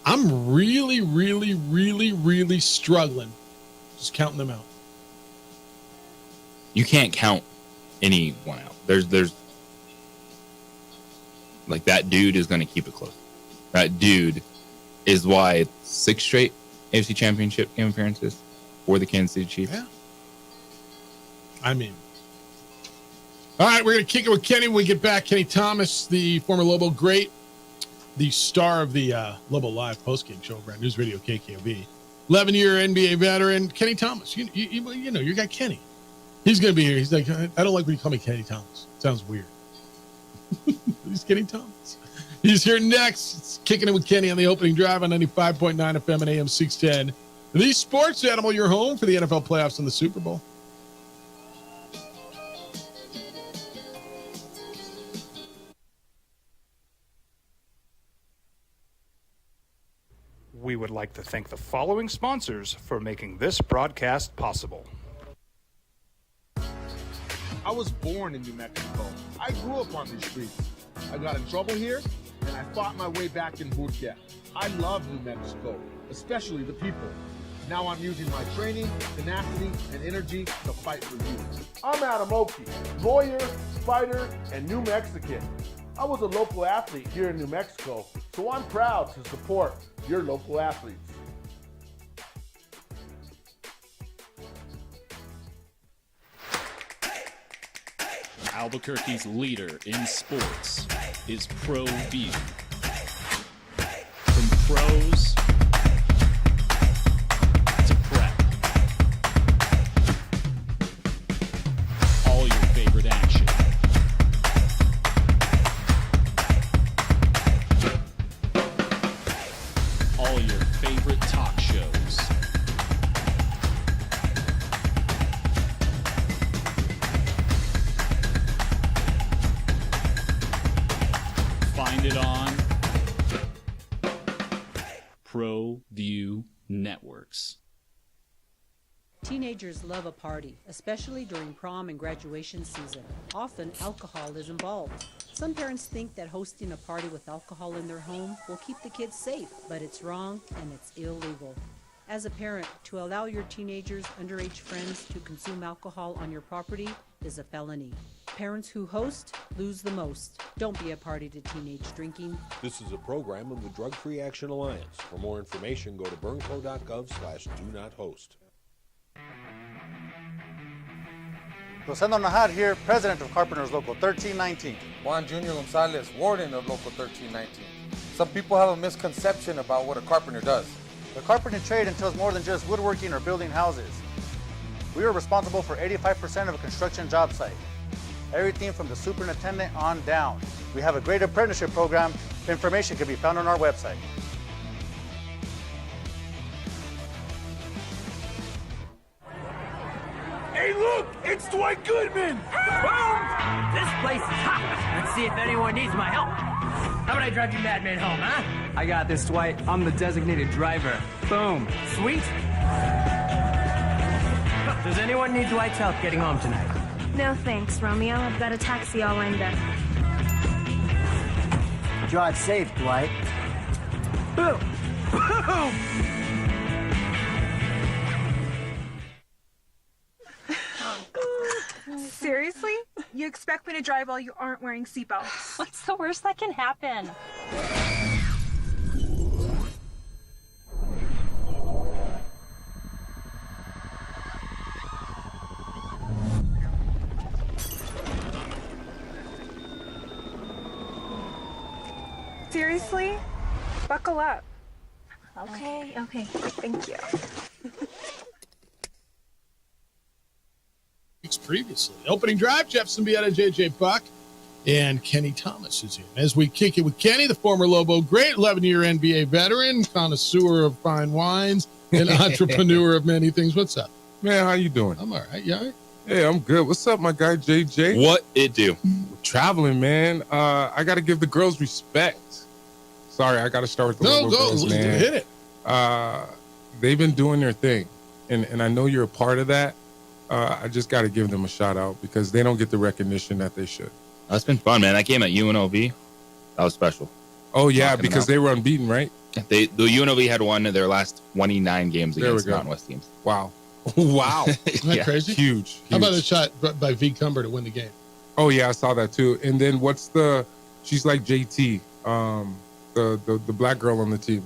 [SPEAKER 7] I'm really, really, really, really struggling just counting them out.
[SPEAKER 8] You can't count anyone out. There's like, that dude is going to keep it close. That dude is why it's 6 straight AFC Championship game appearances for the Kansas City Chiefs.
[SPEAKER 7] Yeah. I mean, all right, we're going to kick it with Kenny when we get back. Kenny Thomas, the former Lobo great, the star of the Lobo Live postgame show over at News Radio KKOV. 11-year NBA veteran, Kenny Thomas. You know, you got Kenny. He's going to be here. He's like, I don't like when you call me Kenny Thomas. It sounds weird. He's Kenny Thomas. He's here next. It's Kicking It with Kenny on the opening drive on 95.9 FM and AM 610. The Sports Animal, your home for the NFL playoffs and the Super Bowl.
[SPEAKER 11] We would like to thank the following sponsors for making this broadcast possible.
[SPEAKER 6] I was born in New Mexico. I grew up on these streets. I got in trouble here, and I fought my way back in boot camp. I love New Mexico, especially the people. Now I'm using my training, tenacity, and energy to fight for you. I'm Adam Oki, lawyer, fighter, and New Mexican. I was a local athlete here in New Mexico, so I'm proud to support your local athletes.
[SPEAKER 4] Albuquerque's leader in sports is ProView. From pros to prep, all your favorite action. All your favorite talk shows. Find it on ProView Networks.
[SPEAKER 2] Teenagers love a party, especially during prom and graduation season. Often, alcohol is involved. Some parents think that hosting a party with alcohol in their home will keep the kids safe, but it's wrong and it's illegal. As a parent, to allow your teenagers' underage friends to consume alcohol on your property is a felony. Parents who host lose the most. Don't be a party to teenage drinking.
[SPEAKER 3] This is a program of the Drug Free Action Alliance. For more information, go to burnco.gov/do-not-host.
[SPEAKER 20] Rosendo Najar here, president of Carpenters Local 1319.
[SPEAKER 17] Juan Junior Gonzalez, warden of Local 1319. Some people have a misconception about what a carpenter does.
[SPEAKER 20] The carpentry trade entails more than just woodworking or building houses. We are responsible for 85% of a construction job site. Everything from the superintendent on down. We have a great apprenticeship program. Information can be found on our website.
[SPEAKER 14] Hey, look! It's Dwight Goodman! Boom! This place is hot. Let's see if anyone needs my help. How about I drive you madman home, huh? I got this, Dwight. I'm the designated driver. Boom. Sweet? Does anyone need Dwight's help getting home tonight?
[SPEAKER 15] No thanks, Romeo. I've got a taxi all lined up.
[SPEAKER 14] Drive safe, Dwight. Boom! Boom!
[SPEAKER 18] Seriously? You expect me to drive while you aren't wearing seatbelts?
[SPEAKER 21] What's the worst that can happen?
[SPEAKER 18] Seriously? Buckle up.
[SPEAKER 21] Okay, thank you.
[SPEAKER 7] Previously, opening drive, Jeff Symbieta, JJ Buck. And Kenny Thomas is in. As we kick it with Kenny, the former Lobo great, 11-year NBA veteran, connoisseur of fine wines, and entrepreneur of many things. What's up?
[SPEAKER 5] Man, how you doing?
[SPEAKER 7] I'm all right. You all right?
[SPEAKER 5] Hey, I'm good. What's up, my guy, JJ?
[SPEAKER 8] What it do?
[SPEAKER 5] Traveling, man. I got to give the girls respect. Sorry, I got to start with the Lobo girls, man.
[SPEAKER 7] Hit it.
[SPEAKER 5] They've been doing their thing, and I know you're a part of that. I just got to give them a shout out because they don't get the recognition that they should.
[SPEAKER 8] That's been fun, man. That game at UNLV, that was special.
[SPEAKER 5] Oh yeah, because they were unbeaten, right?
[SPEAKER 8] The UNLV had won their last 29 games against Mountain West teams.
[SPEAKER 5] Wow, wow,
[SPEAKER 7] Isn't that crazy?
[SPEAKER 5] Huge.
[SPEAKER 7] How about the shot by V. Cumber to win the game?
[SPEAKER 5] Oh yeah, I saw that too. And then she's like JT, the black girl on the team.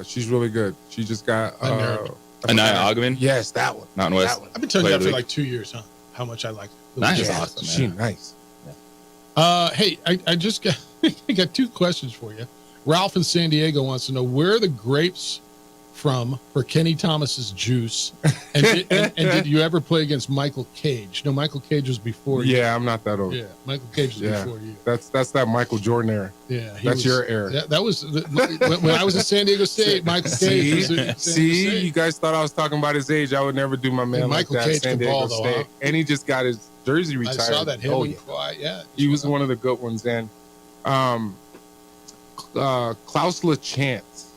[SPEAKER 5] She's really good. She just got
[SPEAKER 8] Anaya Ogden.
[SPEAKER 5] Yes, that one.
[SPEAKER 8] Mountain West.
[SPEAKER 7] I've been telling you that for like 2 years, huh? How much I like it.
[SPEAKER 8] Nice, awesome.
[SPEAKER 5] She nice.
[SPEAKER 7] Hey, I just got I got 2 questions for you. Ralph in San Diego wants to know where are the grapes from for Kenny Thomas's juice, and did you ever play against Michael Cage? No, Michael Cage was before you.
[SPEAKER 5] Yeah, I'm not that old.
[SPEAKER 7] Yeah, Michael Cage was before you.
[SPEAKER 5] That's that Michael Jordan era.
[SPEAKER 7] Yeah,
[SPEAKER 5] that's your era.
[SPEAKER 7] That was when I was at San Diego State. Michael Cage.
[SPEAKER 5] See, you guys thought I was talking about his age. I would never do my man like that.
[SPEAKER 7] Cage
[SPEAKER 5] San Diego
[SPEAKER 7] ball,
[SPEAKER 5] State,
[SPEAKER 7] though, huh?
[SPEAKER 5] and he just got his jersey retired.
[SPEAKER 7] I saw that him.
[SPEAKER 5] He was one of the good ones. And Klaus LaChance,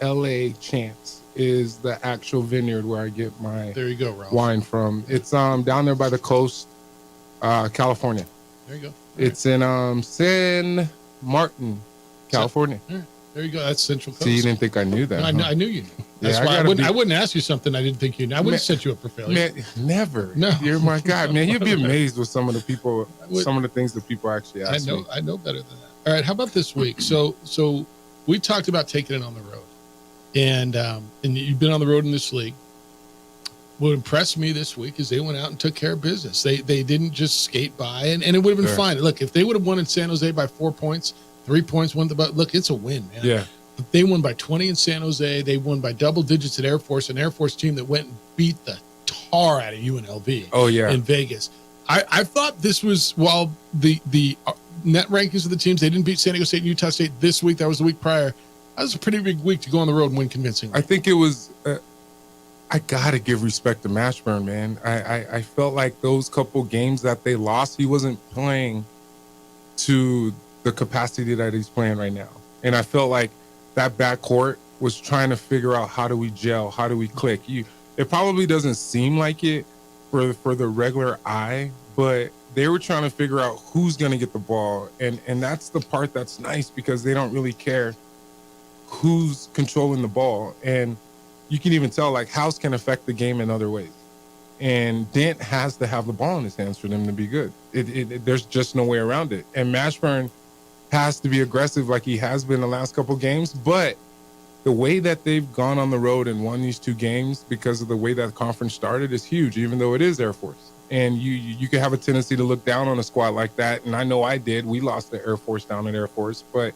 [SPEAKER 5] CLOSLA Chance is the actual vineyard where I get my
[SPEAKER 7] there you go, Ralph.
[SPEAKER 5] wine from. It's down there by the coast, California.
[SPEAKER 7] There you go.
[SPEAKER 5] It's in San Martin, California.
[SPEAKER 7] There you go. That's Central Coast.
[SPEAKER 5] See, you didn't think I knew that.
[SPEAKER 7] No, I knew you knew. That's why I wouldn't ask you something I didn't think you knew. I wouldn't set you up for failure.
[SPEAKER 5] Man, never.
[SPEAKER 7] No.
[SPEAKER 5] You're my guy, man. You'd be amazed with some of the things that people actually ask me.
[SPEAKER 7] I know better than that. All right, how about this week? So we talked about taking it on the road, and you've been on the road in this league. What impressed me this week is they went out and took care of business. They didn't just skate by, and it would have been fine. Look, if they would have won in San Jose by 4 points, 3 points, look, it's a win, man.
[SPEAKER 5] Yeah.
[SPEAKER 7] They won by 20 in San Jose. They won by double digits at Air Force, an Air Force team that went and beat the tar out of UNLV.
[SPEAKER 5] Oh yeah,
[SPEAKER 7] in Vegas. I thought this was while the net rankings of the teams, they didn't beat San Diego State and Utah State this week. That was the week prior. That was a pretty big week to go on the road and win convincingly.
[SPEAKER 5] I think it was. I gotta give respect to Mashburn, man. I felt like those couple games that they lost, he wasn't playing to the capacity that he's playing right now, and I felt like that backcourt was trying to figure out how do we gel, how do we click. It probably doesn't seem like it for the regular eye, but they were trying to figure out who's going to get the ball. And that's the part that's nice because they don't really care who's controlling the ball. And you can even tell like House can affect the game in other ways. And Dent has to have the ball in his hands for them to be good. There's just no way around it. And Mashburn has to be aggressive like he has been the last couple games. But the way that they've gone on the road and won these 2 games because of the way that conference started is huge, even though it is Air Force. And you can have a tendency to look down on a squad like that. And I know I did. We lost the Air Force down at Air Force. But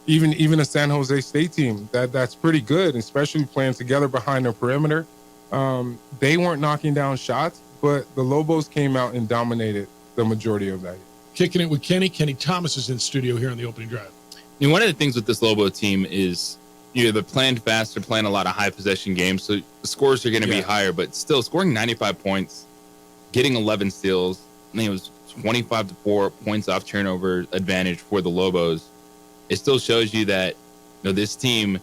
[SPEAKER 5] even a San Jose State team, that's pretty good, especially playing together behind the perimeter. They weren't knocking down shots, but the Lobos came out and dominated the majority of that.
[SPEAKER 7] Kicking it with Kenny. Kenny Thomas is in studio here on the opening drive.
[SPEAKER 8] One of the things with this Lobo team is they're playing fast, they're playing a lot of high possession games, so the scores are going to be higher, but still scoring 95 points, getting 11 steals. I think it was 25-4 points off turnover advantage for the Lobos. It still shows you that this team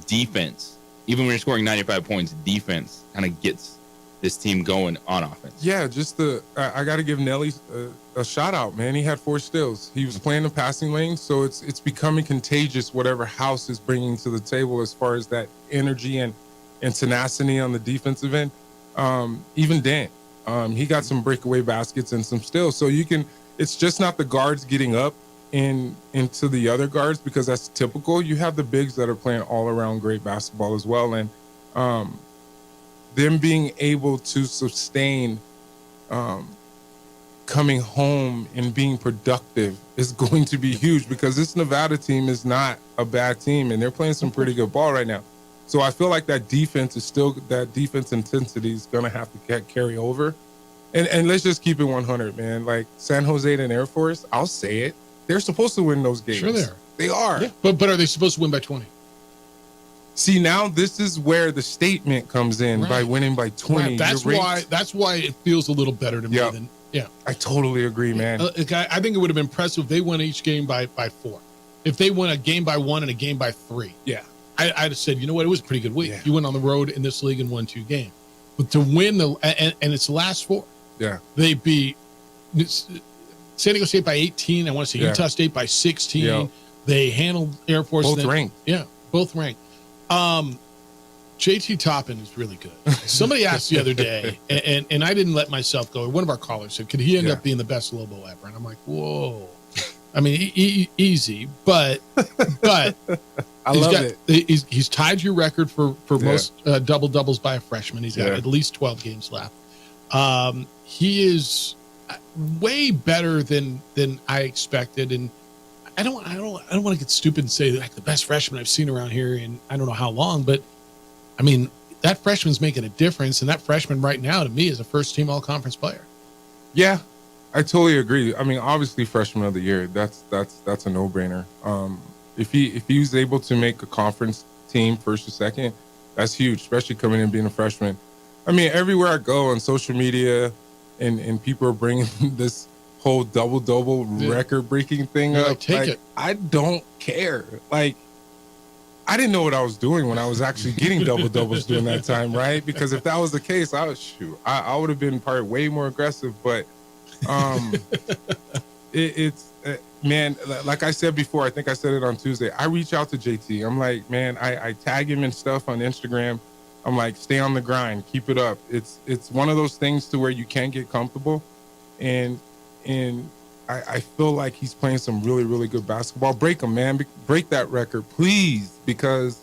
[SPEAKER 8] defense, even when you're scoring 95 points, defense kind of gets this team going on offense.
[SPEAKER 5] Yeah, I got to give Nelly a shout out, man. He had 4 steals. He was playing the passing lane, so it's becoming contagious whatever House is bringing to the table as far as that energy and tenacity on the defensive end. Even Dan, he got some breakaway baskets and some steals. So it's just not the guards getting up into the other guards because that's typical. You have the bigs that are playing all around great basketball as well, and them being able to sustain coming home and being productive is going to be huge because this Nevada team is not a bad team and they're playing some pretty good ball right now. So I feel like that defense intensity is going to have to carry over. And let's just keep it 100, man. Like San Jose and Air Force, I'll say it. They're supposed to win those games.
[SPEAKER 7] Sure they are.
[SPEAKER 5] They are.
[SPEAKER 7] Yeah. But are they supposed to win by 20?
[SPEAKER 5] See, now this is where the statement comes in by winning by 20.
[SPEAKER 7] Right. That's why it feels a little better to me than
[SPEAKER 5] I totally agree, man.
[SPEAKER 7] I think it would have been impressive if they won each game by 4. If they won a game by 1 and a game by 3.
[SPEAKER 5] Yeah.
[SPEAKER 7] I'd have said, you know what, it was a pretty good week. Yeah. You went on the road in this league and won 2 games. But to win and it's the last 4.
[SPEAKER 5] Yeah.
[SPEAKER 7] They beat San Diego State by 18. I want to say Utah State by 16. Yeah. They handled Air Force.
[SPEAKER 5] Both ranked.
[SPEAKER 7] Yeah, both ranked. JT Toppin is really good. Somebody asked the other day, and I didn't let myself go. One of our callers said, could he end up being the best Lobo ever? And I'm like, whoa. I mean, easy, but I
[SPEAKER 5] love it.
[SPEAKER 7] He's tied your record for most double doubles by a freshman. He's got at least 12 games left. He is way better than I expected, and I don't want to get stupid and say like the best freshman I've seen around here in I don't know how long, but I mean that freshman's making a difference, and that freshman right now to me is a first team all conference player.
[SPEAKER 5] Yeah, I totally agree. I mean, obviously freshman of the year, that's a no brainer. If he was able to make a conference team first or second, that's huge, especially coming in being a freshman. I mean, everywhere I go on social media, and people are bringing this whole double record breaking thing up.
[SPEAKER 7] Take it.
[SPEAKER 5] I don't care. Like, I didn't know what I was doing when I was actually getting double doubles during that time, right? Because if that was the case, I would have been probably way more aggressive. But man, like I said before, I think I said it on Tuesday. I reach out to JT. I'm like, man, I tag him and stuff on Instagram. I'm like, stay on the grind, keep it up. It's one of those things to where you can't get comfortable, and I feel like he's playing some really, really good basketball. Break him, man. Break that record, please, because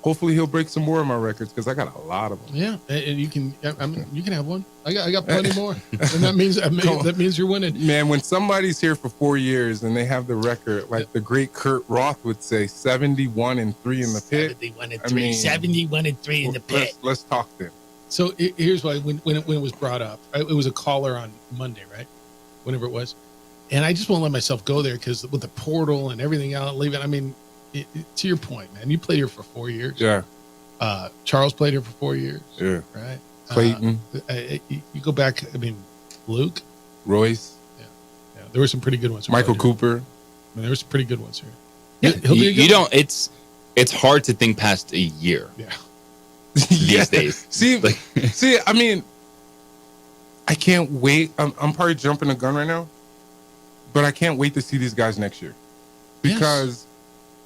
[SPEAKER 5] hopefully he'll break some more of my records because I got a lot of them.
[SPEAKER 7] Yeah, and you can have one. I got plenty more, and that means you're winning.
[SPEAKER 5] Man, when somebody's here for 4 years and they have the record, like the great Kurt Roth would say, 71-3 in the pit.
[SPEAKER 7] 71-3 in the pit.
[SPEAKER 5] Let's talk then.
[SPEAKER 7] So here's why when it was brought up, it was a caller on Monday, right? Whenever it was. And I just won't let myself go there because with the portal and everything else, leaving. I mean, to your point, man, you played here for 4 years.
[SPEAKER 5] Yeah.
[SPEAKER 7] Charles played here for 4 years.
[SPEAKER 5] Yeah.
[SPEAKER 7] Right.
[SPEAKER 5] Clayton.
[SPEAKER 7] You go back. I mean, Luke,
[SPEAKER 5] Royce.
[SPEAKER 7] Yeah. There were some pretty good ones.
[SPEAKER 5] Michael Cooper.
[SPEAKER 7] I mean, there were some pretty good ones here.
[SPEAKER 8] Yeah, you don't. It's hard to think past a year.
[SPEAKER 7] Yeah.
[SPEAKER 8] These days.
[SPEAKER 5] See. I mean, I can't wait. I'm probably jumping the gun right now, but I can't wait to see these guys next year because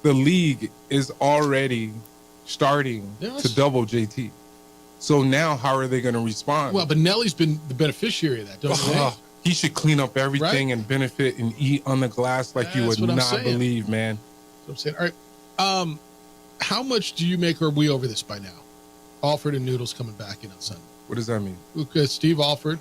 [SPEAKER 5] the league is already starting to double JT. So now how are they going to respond?
[SPEAKER 7] Well, but Nelly's been the beneficiary of that, don't you think?
[SPEAKER 5] He should clean up everything and benefit and eat on the glass like you would not believe, man.
[SPEAKER 7] That's what I'm saying. All right. How much do you make, or are we over this by now? Alford and Noodles coming back in on Sunday.
[SPEAKER 5] What does that mean?
[SPEAKER 7] Steve Alford,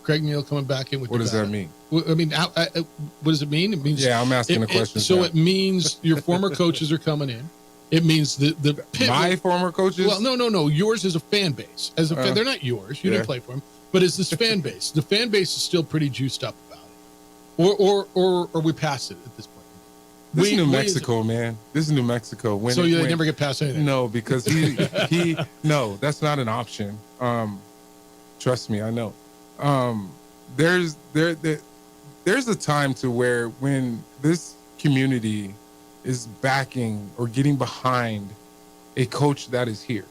[SPEAKER 7] Craig Neal coming back in with
[SPEAKER 5] what does that mean?
[SPEAKER 7] I mean, what does it mean? It means
[SPEAKER 5] I'm asking a question.
[SPEAKER 7] So it means your former coaches are coming in. It means the pit.
[SPEAKER 5] My former coaches?
[SPEAKER 7] Well, no. Yours is a fan base. As a fan, they're not yours. You didn't play for them. But it's this fan base. The fan base is still pretty juiced up about it. Or we past it at this point.
[SPEAKER 5] This is New Mexico, man. This is New Mexico.
[SPEAKER 7] So they never get past anything?
[SPEAKER 5] No, because no, that's not an option. Trust me, I know. There's a time to where when this community is backing or getting behind a coach that is here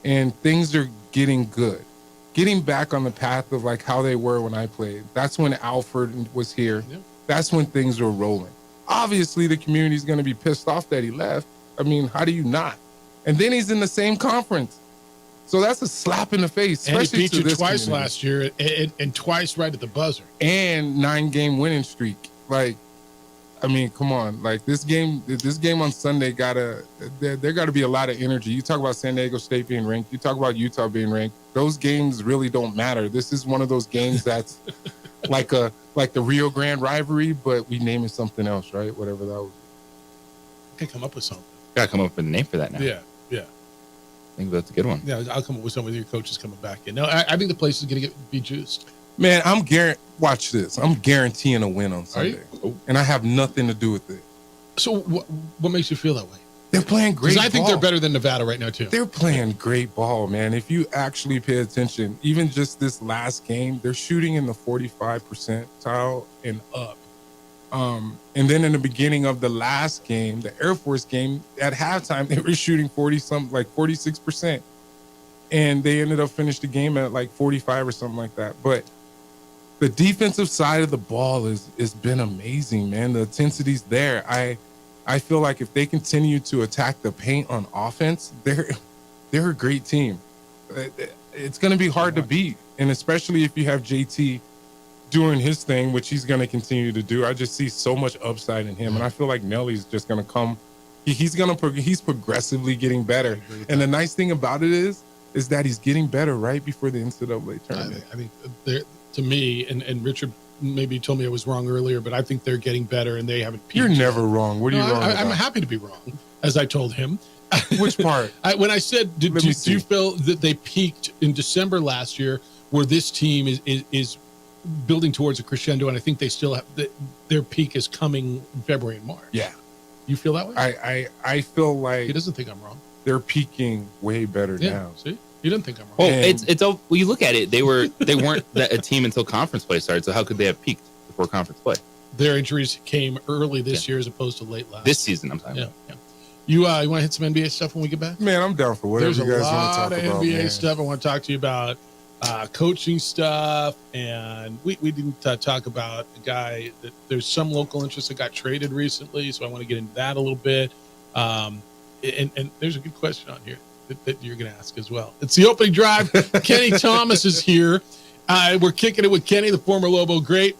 [SPEAKER 5] and things are getting good, getting back on the path of like how they were when I played. That's when Alford was here.
[SPEAKER 7] Yeah.
[SPEAKER 5] That's when things were rolling. Obviously the community is going to be pissed off that he left. I mean, how do you not? And then he's in the same conference. So that's a slap in the face.
[SPEAKER 7] And
[SPEAKER 5] especially
[SPEAKER 7] he beat you twice
[SPEAKER 5] community.
[SPEAKER 7] last year and twice right at the buzzer.
[SPEAKER 5] And 9-game winning streak. Like, I mean, come on. Like this game on Sunday there gotta be a lot of energy. You talk about San Diego State being ranked, you talk about Utah being ranked. Those games really don't matter. This is one of those games that's like the Rio Grande rivalry, but we name it something else, right? Whatever that was.
[SPEAKER 7] I can come up with something.
[SPEAKER 8] Gotta come up with a name for that now.
[SPEAKER 7] Yeah.
[SPEAKER 8] I think that's a good one.
[SPEAKER 7] Yeah, I'll come up with some of your coaches coming back in. No, I think the place is going to be juiced.
[SPEAKER 5] Man, watch this. I'm guaranteeing a win on Sunday. And I have nothing to do with it.
[SPEAKER 7] So what makes you feel that way?
[SPEAKER 5] They're playing great ball.
[SPEAKER 7] I think they're better than Nevada right now, too.
[SPEAKER 5] They're playing great ball, man. If you actually pay attention, even just this last game, they're shooting in the 45 percentile and up. And then in the beginning of the last game, the Air Force game, at halftime, they were shooting 46%. And they ended up finishing the game at like 45 or something like that. But the defensive side of the ball has been amazing, man. The intensity's there. I feel like if they continue to attack the paint on offense, they're a great team. It's going to be hard to beat, and especially if you have JT doing his thing, which he's going to continue to do. I just see so much upside in him, and I feel like Nelly's just going to come. He's progressively getting better, and the nice thing about it is that he's getting better right before the NCAA tournament.
[SPEAKER 7] I think to me, and Richard maybe told me I was wrong earlier, but I think they're getting better and they haven't peaked.
[SPEAKER 5] You're never wrong. What are you wrong about?
[SPEAKER 7] I'm happy to be wrong, as I told him.
[SPEAKER 5] Which part?
[SPEAKER 7] When I said, do you feel that they peaked in December last year, where this team is building towards a crescendo, and I think they still have their peak is coming in February and March.
[SPEAKER 5] Yeah.
[SPEAKER 7] You feel that way?
[SPEAKER 5] I feel like
[SPEAKER 7] he doesn't think I'm wrong.
[SPEAKER 5] They're peaking way better now.
[SPEAKER 7] See? You didn't think I'm wrong.
[SPEAKER 8] Well, when you look at it, they weren't a team until conference play started. So how could they have peaked before conference play?
[SPEAKER 7] Their injuries came early this year as opposed to late last.
[SPEAKER 8] This season, I'm talking about.
[SPEAKER 7] Yeah. You want to hit some NBA stuff when we get back?
[SPEAKER 5] Man, I'm down for whatever you guys want to talk about.
[SPEAKER 7] There's a lot of NBA stuff. I want to talk to you about coaching stuff, and we didn't talk about a guy that there's some local interest that got traded recently, so I want to get into that a little bit. And there's a good question on here that you're going to ask as well. It's the opening drive. Kenny Thomas is here. We're kicking it with Kenny, the former Lobo great.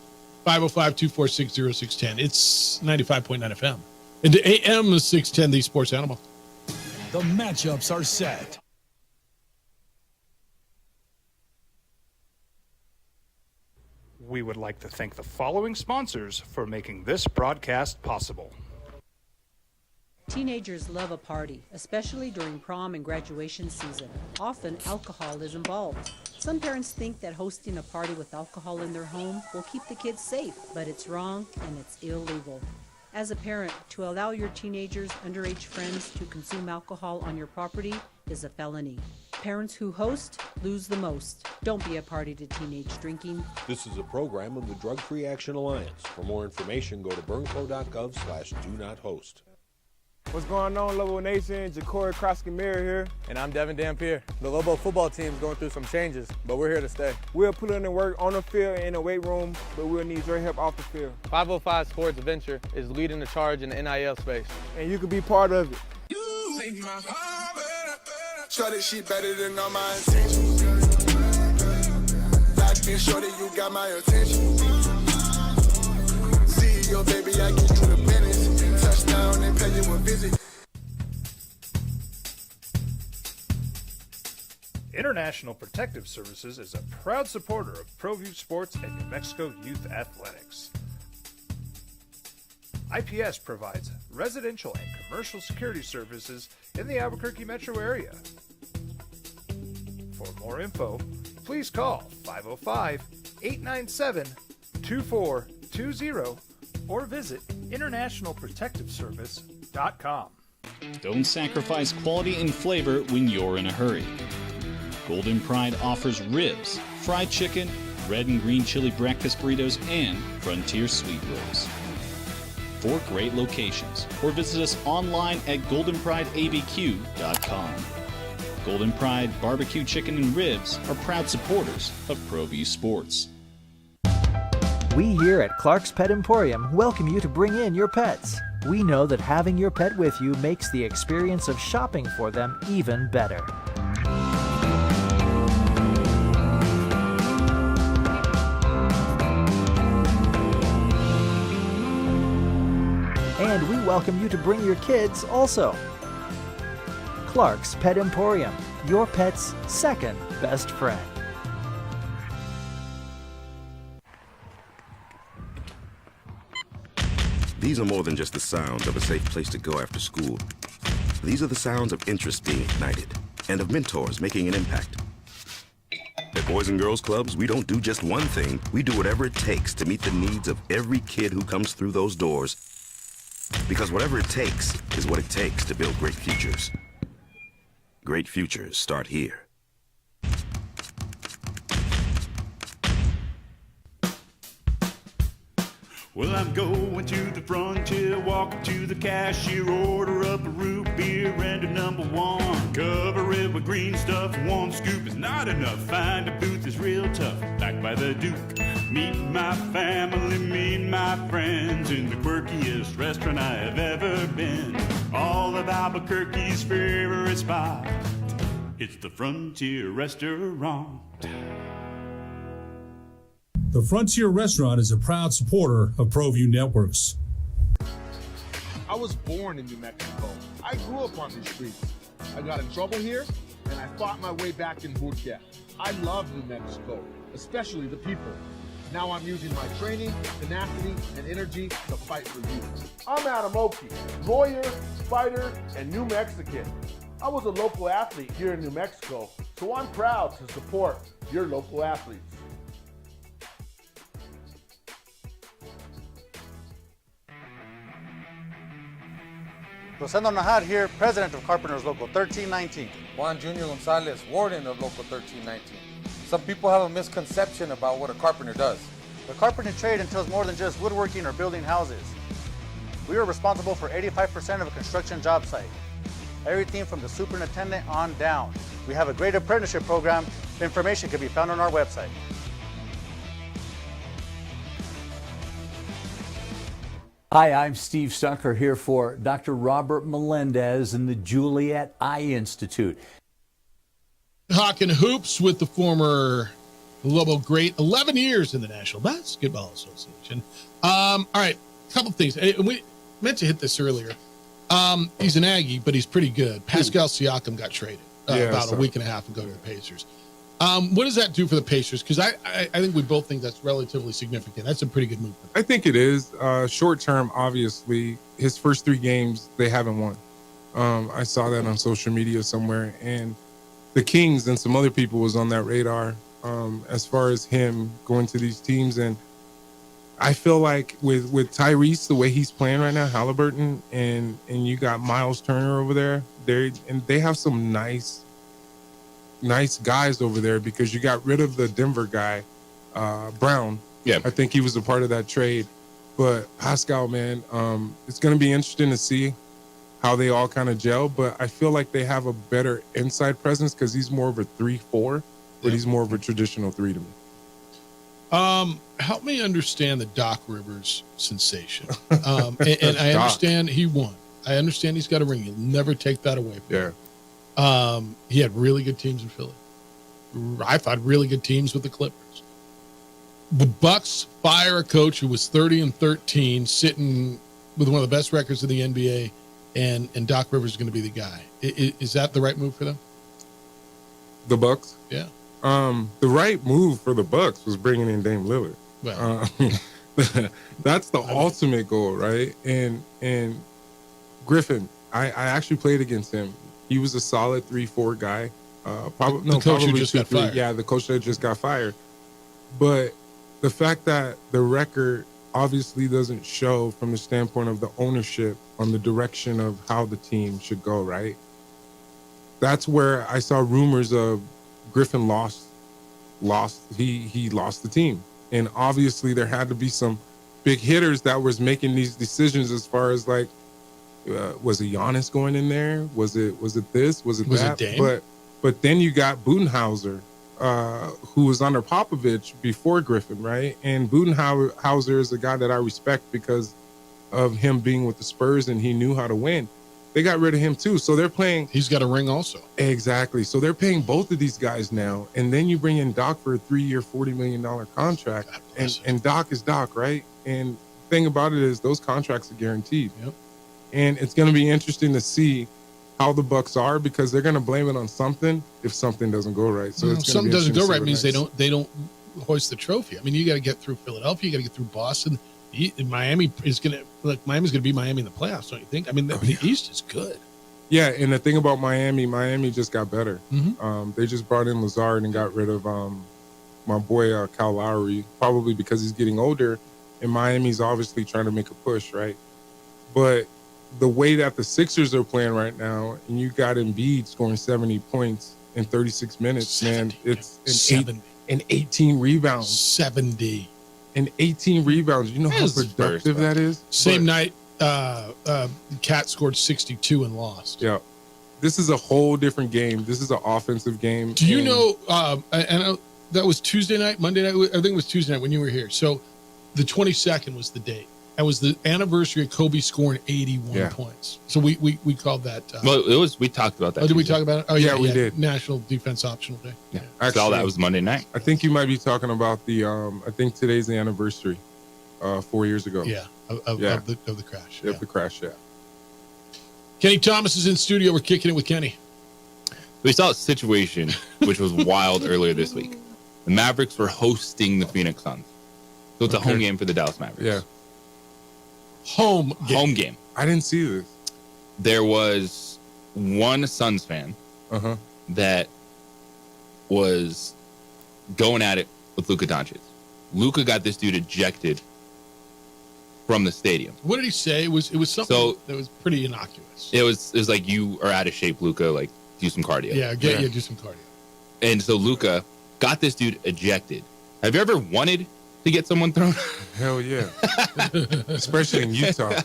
[SPEAKER 7] 505-246-0610. It's 95.9 FM. And the AM 610, the Sports Animal.
[SPEAKER 9] The matchups are set.
[SPEAKER 11] We would like to thank the following sponsors for making this broadcast possible.
[SPEAKER 2] Teenagers love a party, especially during prom and graduation season. Often, alcohol is involved. Some parents think that hosting a party with alcohol in their home will keep the kids safe, but it's wrong and it's illegal. As a parent, to allow your teenagers' underage friends to consume alcohol on your property is a felony. Parents who host lose the most. Don't be a party to teenage drinking.
[SPEAKER 3] This is a program of the Drug Free Action Alliance. For more information, go to burnco.gov/do-not-host.
[SPEAKER 12] What's going on, Lobo Nation? Ja'Cory Krosky-Miller here. And I'm Devin Dampier. The Lobo football team is going through some changes, but we're here to stay. We'll put in the work on the field and in the weight room, but we'll need your help off the field. 505 Sports Venture is leading the charge in the NIL space, and you can be part of it.
[SPEAKER 22] Shorty, she better than all my intentions. Locked in, shorty, you got my attention. See your baby, I get you the business. Touchdown and pay you a visit.
[SPEAKER 11] International Protective Services is a proud supporter of ProView Sports and New Mexico Youth Athletics. IPS provides residential and commercial security services in the Albuquerque metro area. For more info, please call 505-897-2420 or visit internationalprotectiveservice.com.
[SPEAKER 4] Don't sacrifice quality and flavor when you're in a hurry. Golden Pride offers ribs, fried chicken, red and green chili breakfast burritos, and Frontier sweet rolls. 4 great locations, or visit us online at goldenprideabq.com. Golden Pride Barbecue Chicken and Ribs are proud supporters of ProView Sports.
[SPEAKER 10] We here at Clark's Pet Emporium welcome you to bring in your pets. We know that having your pet with you makes the experience of shopping for them even better. And we welcome you to bring your kids also. Clark's Pet Emporium, your pet's second best friend.
[SPEAKER 16] These are more than just the sounds of a safe place to go after school. These are the sounds of interest being ignited and of mentors making an impact. At Boys and Girls Clubs, we don't do just one thing. We do whatever it takes to meet the needs of every kid who comes through those doors. Because whatever it takes is what it takes to build great futures. Great futures start here.
[SPEAKER 1] Well, I'm going to the frontier, walking to the cashier, order up a root beer and a number one. Cover it with green stuff, one scoop is not enough. Find a booth is real tough, back by the Duke. Meet my family, meet my friends in the quirkiest restaurant I have ever been. All of Albuquerque's favorite spot, it's the Frontier Restaurant.
[SPEAKER 9] The Frontier Restaurant is a proud supporter of ProView Networks.
[SPEAKER 6] I was born in New Mexico. I grew up on these streets. I got in trouble here, and I fought my way back in Burquia. I love New Mexico, especially the people. Now I'm using my training, tenacity, and energy to fight for you. I'm Adam Oki, lawyer, fighter, and New Mexican. I was a local athlete here in New Mexico, so I'm proud to support your local athletes.
[SPEAKER 20] Rosendo Najar here, president of Carpenters Local 1319.
[SPEAKER 17] Juan Junior Gonzalez, warden of Local 1319. Some people have a misconception about what a carpenter does.
[SPEAKER 20] The carpentry trade entails more than just woodworking or building houses. We are responsible for 85% of a construction job site. Everything from the superintendent on down. We have a great apprenticeship program. Information can be found on our website.
[SPEAKER 13] Hi, I'm Steve Stuckler here for Dr. Robert Melendez and the Juliet Eye Institute.
[SPEAKER 7] Talking hoops with the former Lobo great, 11 years in the National Basketball Association. All right, a couple things. We meant to hit this earlier. He's an Aggie, but he's pretty good. Pascal Siakam got traded about a week and a half ago to the Pacers. What does that do for the Pacers? Because I think we both think that's relatively significant. That's a pretty good move.
[SPEAKER 5] I think it is. Short term, obviously, his first 3 games, they haven't won. I saw that on social media somewhere. And the Kings and some other people was on that radar as far as him going to these teams. And I feel like with Tyrese, the way he's playing right now, Halliburton, and you got Miles Turner over there, they have some nice guys over there, because you got rid of the Denver guy, Brown.
[SPEAKER 8] Yeah,
[SPEAKER 5] I think he was a part of that trade. But Pascal, man, it's going to be interesting to see how they all kind of gel. But I feel like they have a better inside presence because he's more of a 3-4, but he's more of a traditional 3 to me.
[SPEAKER 7] Help me understand the Doc Rivers sensation. And I understand he won. I understand he's got a ring. You'll never take that away from him. He had really good teams in Philly. I thought really good teams with the Clippers. The Bucks fire a coach who was 30-13, sitting with one of the best records in the NBA, and Doc Rivers is going to be the guy. Is that the right move for them?
[SPEAKER 5] The Bucks?
[SPEAKER 7] Yeah.
[SPEAKER 5] The right move for the Bucks was bringing in Dame Lillard.
[SPEAKER 7] Well,
[SPEAKER 5] that's the ultimate goal, right? And Griffin, I actually played against him. He was a solid 3-4 guy.
[SPEAKER 7] The coach who just got fired.
[SPEAKER 5] Yeah, the coach that just got fired. But the fact that the record obviously doesn't show from the standpoint of the ownership on the direction of how the team should go, right? That's where I saw rumors of Griffin lost. He lost the team. And obviously there had to be some big hitters that was making these decisions as far as like, was it Giannis going in there? Was it this? Was it that?
[SPEAKER 7] Was it Dame?
[SPEAKER 5] But then you got Budenhauser, who was under Popovich before Griffin, right? And Budenhauser is a guy that I respect because of him being with the Spurs and he knew how to win. They got rid of him too. So they're playing.
[SPEAKER 7] He's got a ring also.
[SPEAKER 5] Exactly. So they're paying both of these guys now. And then you bring in Doc for a 3-year, $40 million contract. And Doc is Doc, right? And the thing about it is those contracts are guaranteed.
[SPEAKER 7] Yep.
[SPEAKER 5] And it's going to be interesting to see how the Bucks are, because they're going to blame it on something if something doesn't go right. So
[SPEAKER 7] if something doesn't go right means they don't hoist the trophy. I mean, you got to get through Philadelphia, you got to get through Boston. Miami's going to be Miami in the playoffs, don't you think? I mean, the East is good.
[SPEAKER 5] Yeah, and the thing about Miami just got better.
[SPEAKER 7] Mm-hmm.
[SPEAKER 5] They just brought in Lazard and got rid of my boy Kyle Lowry, probably because he's getting older, and Miami's obviously trying to make a push, right? But the way that the Sixers are playing right now, and you got Embiid scoring 70 points in 36 minutes, man, it's an 18 rebounds.
[SPEAKER 7] 70.
[SPEAKER 5] And 18 rebounds. You know how productive that is?
[SPEAKER 7] Same night, Cat scored 62 and lost.
[SPEAKER 5] Yeah. This is a whole different game. This is an offensive game.
[SPEAKER 7] Do you know, and that was Tuesday night, Monday night? I think it was Tuesday night when you were here. So the 22nd was the date. That was the anniversary of Kobe scoring 81 points. So we called that.
[SPEAKER 8] Well, it was. We talked about that.
[SPEAKER 7] Oh, did we talk about it? Oh,
[SPEAKER 5] yeah, we did.
[SPEAKER 7] National Defense Optional Day.
[SPEAKER 8] Yeah. Actually, that was Monday night.
[SPEAKER 5] I think you might be talking about the, I think today's the anniversary, 4 years ago.
[SPEAKER 7] Yeah, of the crash.
[SPEAKER 5] Yeah, the crash, yeah.
[SPEAKER 7] Kenny Thomas is in studio. We're kicking it with Kenny.
[SPEAKER 8] We saw a situation which was wild earlier this week. The Mavericks were hosting the Phoenix Suns. So it's a home game for the Dallas Mavericks.
[SPEAKER 5] Yeah.
[SPEAKER 7] Home
[SPEAKER 8] game.
[SPEAKER 5] I didn't see this.
[SPEAKER 8] There was one Suns fan that was going at it with Luka Doncic. Luka got this dude ejected from the stadium.
[SPEAKER 7] What did he say? It was something that was pretty innocuous.
[SPEAKER 8] It was like, you are out of shape, Luka. Like, do some cardio.
[SPEAKER 7] Yeah, do some cardio.
[SPEAKER 8] And so Luka got this dude ejected. Have you ever wanted to get someone thrown?
[SPEAKER 5] Hell yeah. Especially in Utah.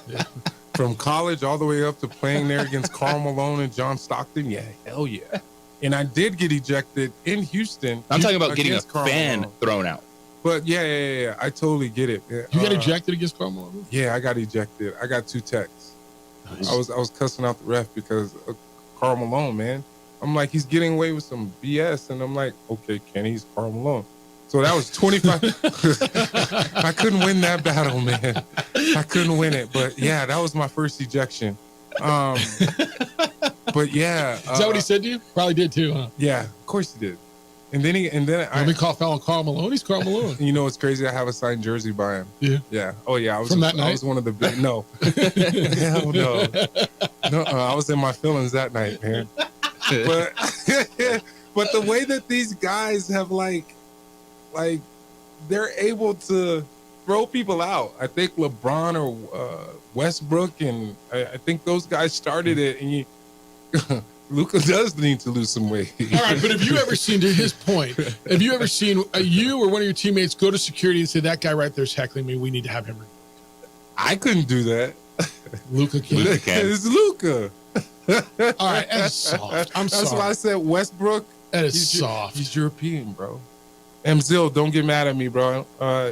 [SPEAKER 5] From college all the way up to playing there against Karl Malone and John Stockton. Yeah, hell yeah. And I did get ejected in Houston.
[SPEAKER 8] I'm talking about getting a
[SPEAKER 5] Karl
[SPEAKER 8] fan
[SPEAKER 5] Malone.
[SPEAKER 8] thrown out.
[SPEAKER 5] But yeah. I totally get it.
[SPEAKER 7] You got ejected against Karl Malone?
[SPEAKER 5] Yeah, I got ejected. I got 2 texts.
[SPEAKER 7] Nice.
[SPEAKER 5] I was cussing out the ref because of Karl Malone, man. I'm like, he's getting away with some BS. And I'm like, okay, Kenny's Karl Malone. So that was 25. I couldn't win that battle, man. I couldn't win it. But yeah, that was my first ejection. But yeah.
[SPEAKER 7] Is that what he said to you? Probably did too, huh?
[SPEAKER 5] Yeah, of course he did. And then
[SPEAKER 7] let me call fellow Karl Malone. He's Karl Malone.
[SPEAKER 5] You know what's crazy? I have a signed jersey by him.
[SPEAKER 7] Yeah.
[SPEAKER 5] Yeah. Oh yeah. I was
[SPEAKER 7] From that night?
[SPEAKER 5] I was one of the big. No. Hell no. No. I was in my feelings that night, man. But but the way that these guys have like they're able to throw people out. I think LeBron or Westbrook, and I think those guys started it. And Luka does need to lose some weight.
[SPEAKER 7] All right, but have you ever seen, to his point, have you ever seen you or one of your teammates go to security and say, that guy right there's heckling me, we need to have him removed?
[SPEAKER 5] I couldn't do that.
[SPEAKER 7] Luka can.
[SPEAKER 5] It's Luka.
[SPEAKER 7] All right, that's soft.
[SPEAKER 5] That's why I said Westbrook.
[SPEAKER 7] That is soft.
[SPEAKER 5] He's European, bro. Mzil, don't get mad at me, bro.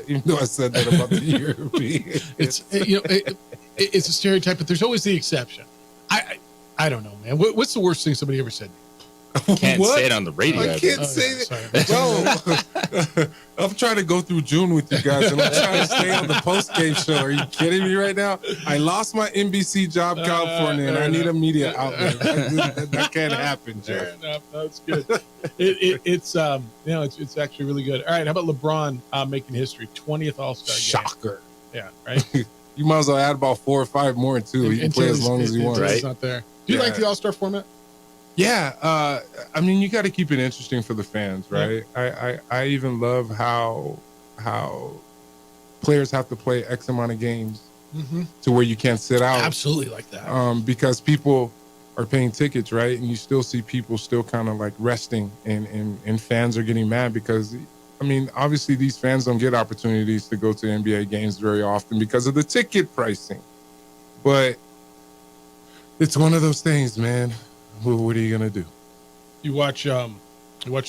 [SPEAKER 5] Even though I said that about the European.
[SPEAKER 7] It's it's a stereotype, but there's always the exception. I don't know, man. What's the worst thing somebody ever said?
[SPEAKER 8] Can't say it on the radio.
[SPEAKER 5] I can't say that. Bro, I'm trying to go through June with you guys, and I'm trying to stay on the post-game show. Are you kidding me right now? I lost my NBC job, California, and I need a media outlet. That can't happen, Jeff.
[SPEAKER 7] Fair enough. That's good. It's actually really good. All right, how about LeBron making history? 20th All-Star game.
[SPEAKER 5] Shocker.
[SPEAKER 7] Yeah, right?
[SPEAKER 5] You might as well add about 4 or 5 more, too. He can play as long as he wants.
[SPEAKER 7] It's not there. Do you like the All-Star format?
[SPEAKER 5] Yeah, I mean, you got to keep it interesting for the fans, right? Yeah. I even love how players have to play X amount of games to where you can't sit out.
[SPEAKER 7] Absolutely like that.
[SPEAKER 5] Because people are paying tickets, right? And you still see people still kind of like resting, and fans are getting mad because, I mean, obviously these fans don't get opportunities to go to NBA games very often because of the ticket pricing. But it's one of those things, man. What are you gonna do?
[SPEAKER 7] You watch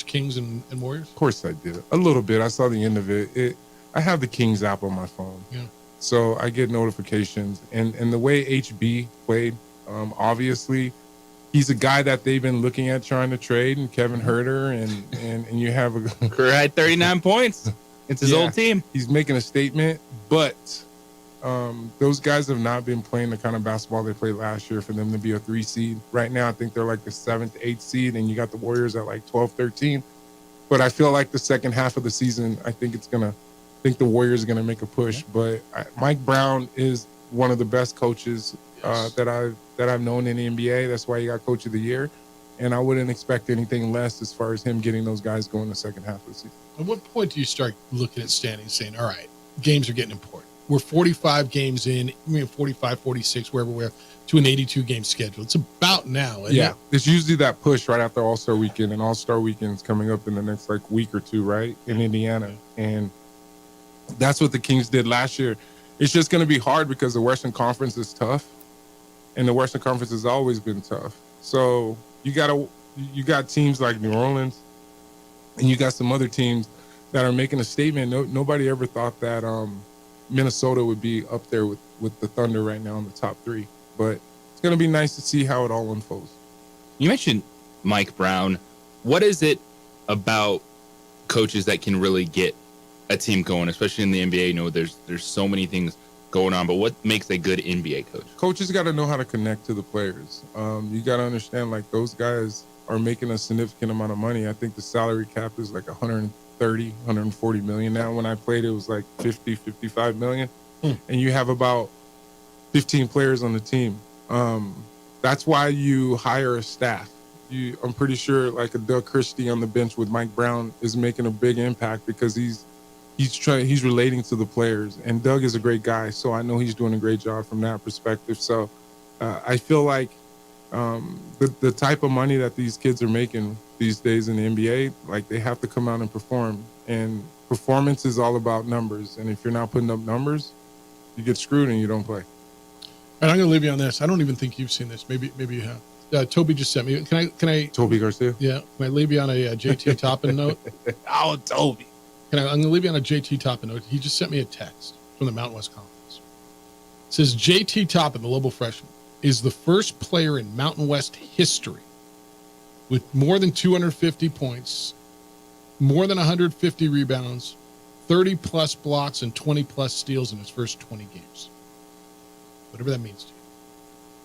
[SPEAKER 7] Kings and Warriors?
[SPEAKER 5] Of course I did. A little bit. I saw the end of it. I have the Kings app on my phone.
[SPEAKER 7] Yeah.
[SPEAKER 5] So I get notifications. And the way HB played, obviously, he's a guy that they've been looking at trying to trade, and Kevin Huerter, and you have a
[SPEAKER 8] career high 39 points. It's his old team.
[SPEAKER 5] He's making a statement, but those guys have not been playing the kind of basketball they played last year for them to be a 3 seed. Right now, I think they're like the 7th, 8th seed, and you got the Warriors at like 12, 13. But I feel like the second half of the season, I think the Warriors are gonna make a push. But Mike Brown is one of the best coaches that I've known in the NBA. That's why he got Coach of the Year. and I wouldn't expect anything less as far as him getting those guys going the second half of the season.
[SPEAKER 7] At what point do you start looking at standings saying, all right, games are getting important? We're 45 games in, 45, 46, wherever we're to an 82-game schedule. It's about now.
[SPEAKER 5] Yeah, it's usually that push right after All-Star Weekend, and All-Star Weekend's coming up in the next week or two, right, in Indiana. And that's what the Kings did last year. It's just going to be hard because the Western Conference is tough, and the Western Conference has always been tough. So you got teams like New Orleans, and you got some other teams that are making a statement. Nobody ever thought that Minnesota would be up there with the Thunder right now in the top 3. But it's going to be nice to see how it all unfolds.
[SPEAKER 8] You mentioned Mike Brown. What is it about coaches that can really get a team going, especially in the NBA? You know, there's so many things going on, but what makes a good NBA coach?
[SPEAKER 5] Coaches got to know how to connect to the players. You got to understand, like, those guys are making a significant amount of money. I think the salary cap is like 130, 140 million now. When I played, it was like 50, 55 million. And you have about 15 players on the team. That's why you hire a staff. I'm pretty sure like a Doug Christie on the bench with Mike Brown is making a big impact because he's relating to the players, and Doug is a great guy, so I know he's doing a great job from that perspective. So I feel like the type of money that these kids are making these days in the NBA, like, they have to come out and perform, and performance is all about numbers. And if you're not putting up numbers, you get screwed and you don't play.
[SPEAKER 7] And I'm going to leave you on this. I don't even think you've seen this. Maybe you have. Toby just sent me. Can I?
[SPEAKER 5] Toby Garcia.
[SPEAKER 7] Yeah. Can I leave you on a JT Toppin note?
[SPEAKER 5] Oh, Toby.
[SPEAKER 7] I'm going to leave you on a JT Toppin note. He just sent me a text from the Mountain West Conference. It says JT Toppin, the Lobo freshman, is the first player in Mountain West history with more than 250 points, more than 150 rebounds, 30 plus blocks, and 20 plus steals in his first 20 games. Whatever that means to you.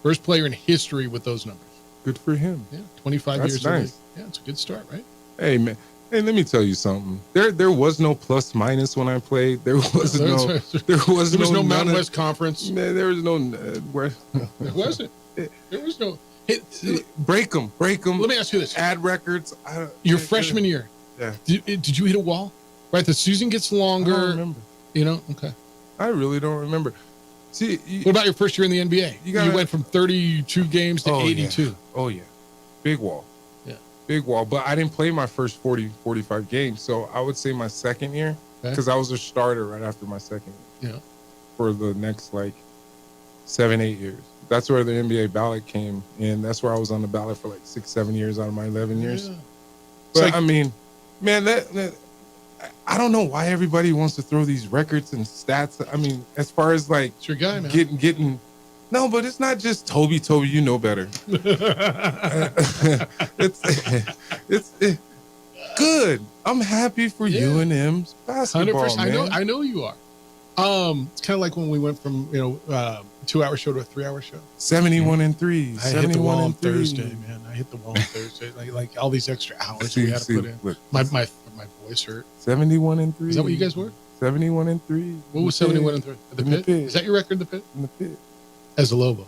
[SPEAKER 7] First player in history with those numbers.
[SPEAKER 5] Good for him.
[SPEAKER 7] Yeah, 25
[SPEAKER 5] That's
[SPEAKER 7] years.
[SPEAKER 5] Nice.
[SPEAKER 7] Yeah, it's a good start, right?
[SPEAKER 5] Hey, man. Hey, let me tell you something. There was no plus minus when I played. There was no
[SPEAKER 7] Mountain West Conference.
[SPEAKER 5] Man, there was no where.
[SPEAKER 7] There wasn't. There was no. Hey,
[SPEAKER 5] break them.
[SPEAKER 7] Let me ask you this:
[SPEAKER 5] add records.
[SPEAKER 7] Your freshman year.
[SPEAKER 5] Yeah.
[SPEAKER 7] Did you hit a wall? Right. The season gets longer.
[SPEAKER 5] I don't remember.
[SPEAKER 7] You know. Okay.
[SPEAKER 5] I really don't remember. See,
[SPEAKER 7] what about your first year in the NBA? You went from 32 games to 82.
[SPEAKER 5] Yeah. Oh yeah, big wall.
[SPEAKER 7] Yeah,
[SPEAKER 5] big wall. But I didn't play my first 40, 45 games. So I would say my second year, because I was a starter right after my second year.
[SPEAKER 7] Yeah. For
[SPEAKER 5] the next 7-8 years. That's where the NBA ballot came, and that's where I was on the ballot for 6-7 years out of my 11 years.
[SPEAKER 7] Yeah.
[SPEAKER 5] But I mean, man, that I don't know why everybody wants to throw these records and stats. I mean, as far as
[SPEAKER 7] it's your guy, man.
[SPEAKER 5] Getting no, but it's not just Toby, you know better. it's good. I'm happy for UNM's basketball,
[SPEAKER 7] 100%.
[SPEAKER 5] man.
[SPEAKER 7] I know you are. It's kind of like when we went from 2-hour show to a 3-hour show.
[SPEAKER 5] 71-3.
[SPEAKER 7] I hit the wall on Thursday, man. I hit the wall on Thursday. Like all these extra hours we had to put in.
[SPEAKER 5] Look,
[SPEAKER 7] my voice hurt.
[SPEAKER 5] 71-3.
[SPEAKER 7] Is that what you guys were?
[SPEAKER 5] 71-3.
[SPEAKER 7] What was 71-3? The Pit? Is that your record, the Pit?
[SPEAKER 5] In the Pit.
[SPEAKER 7] As a Lobo.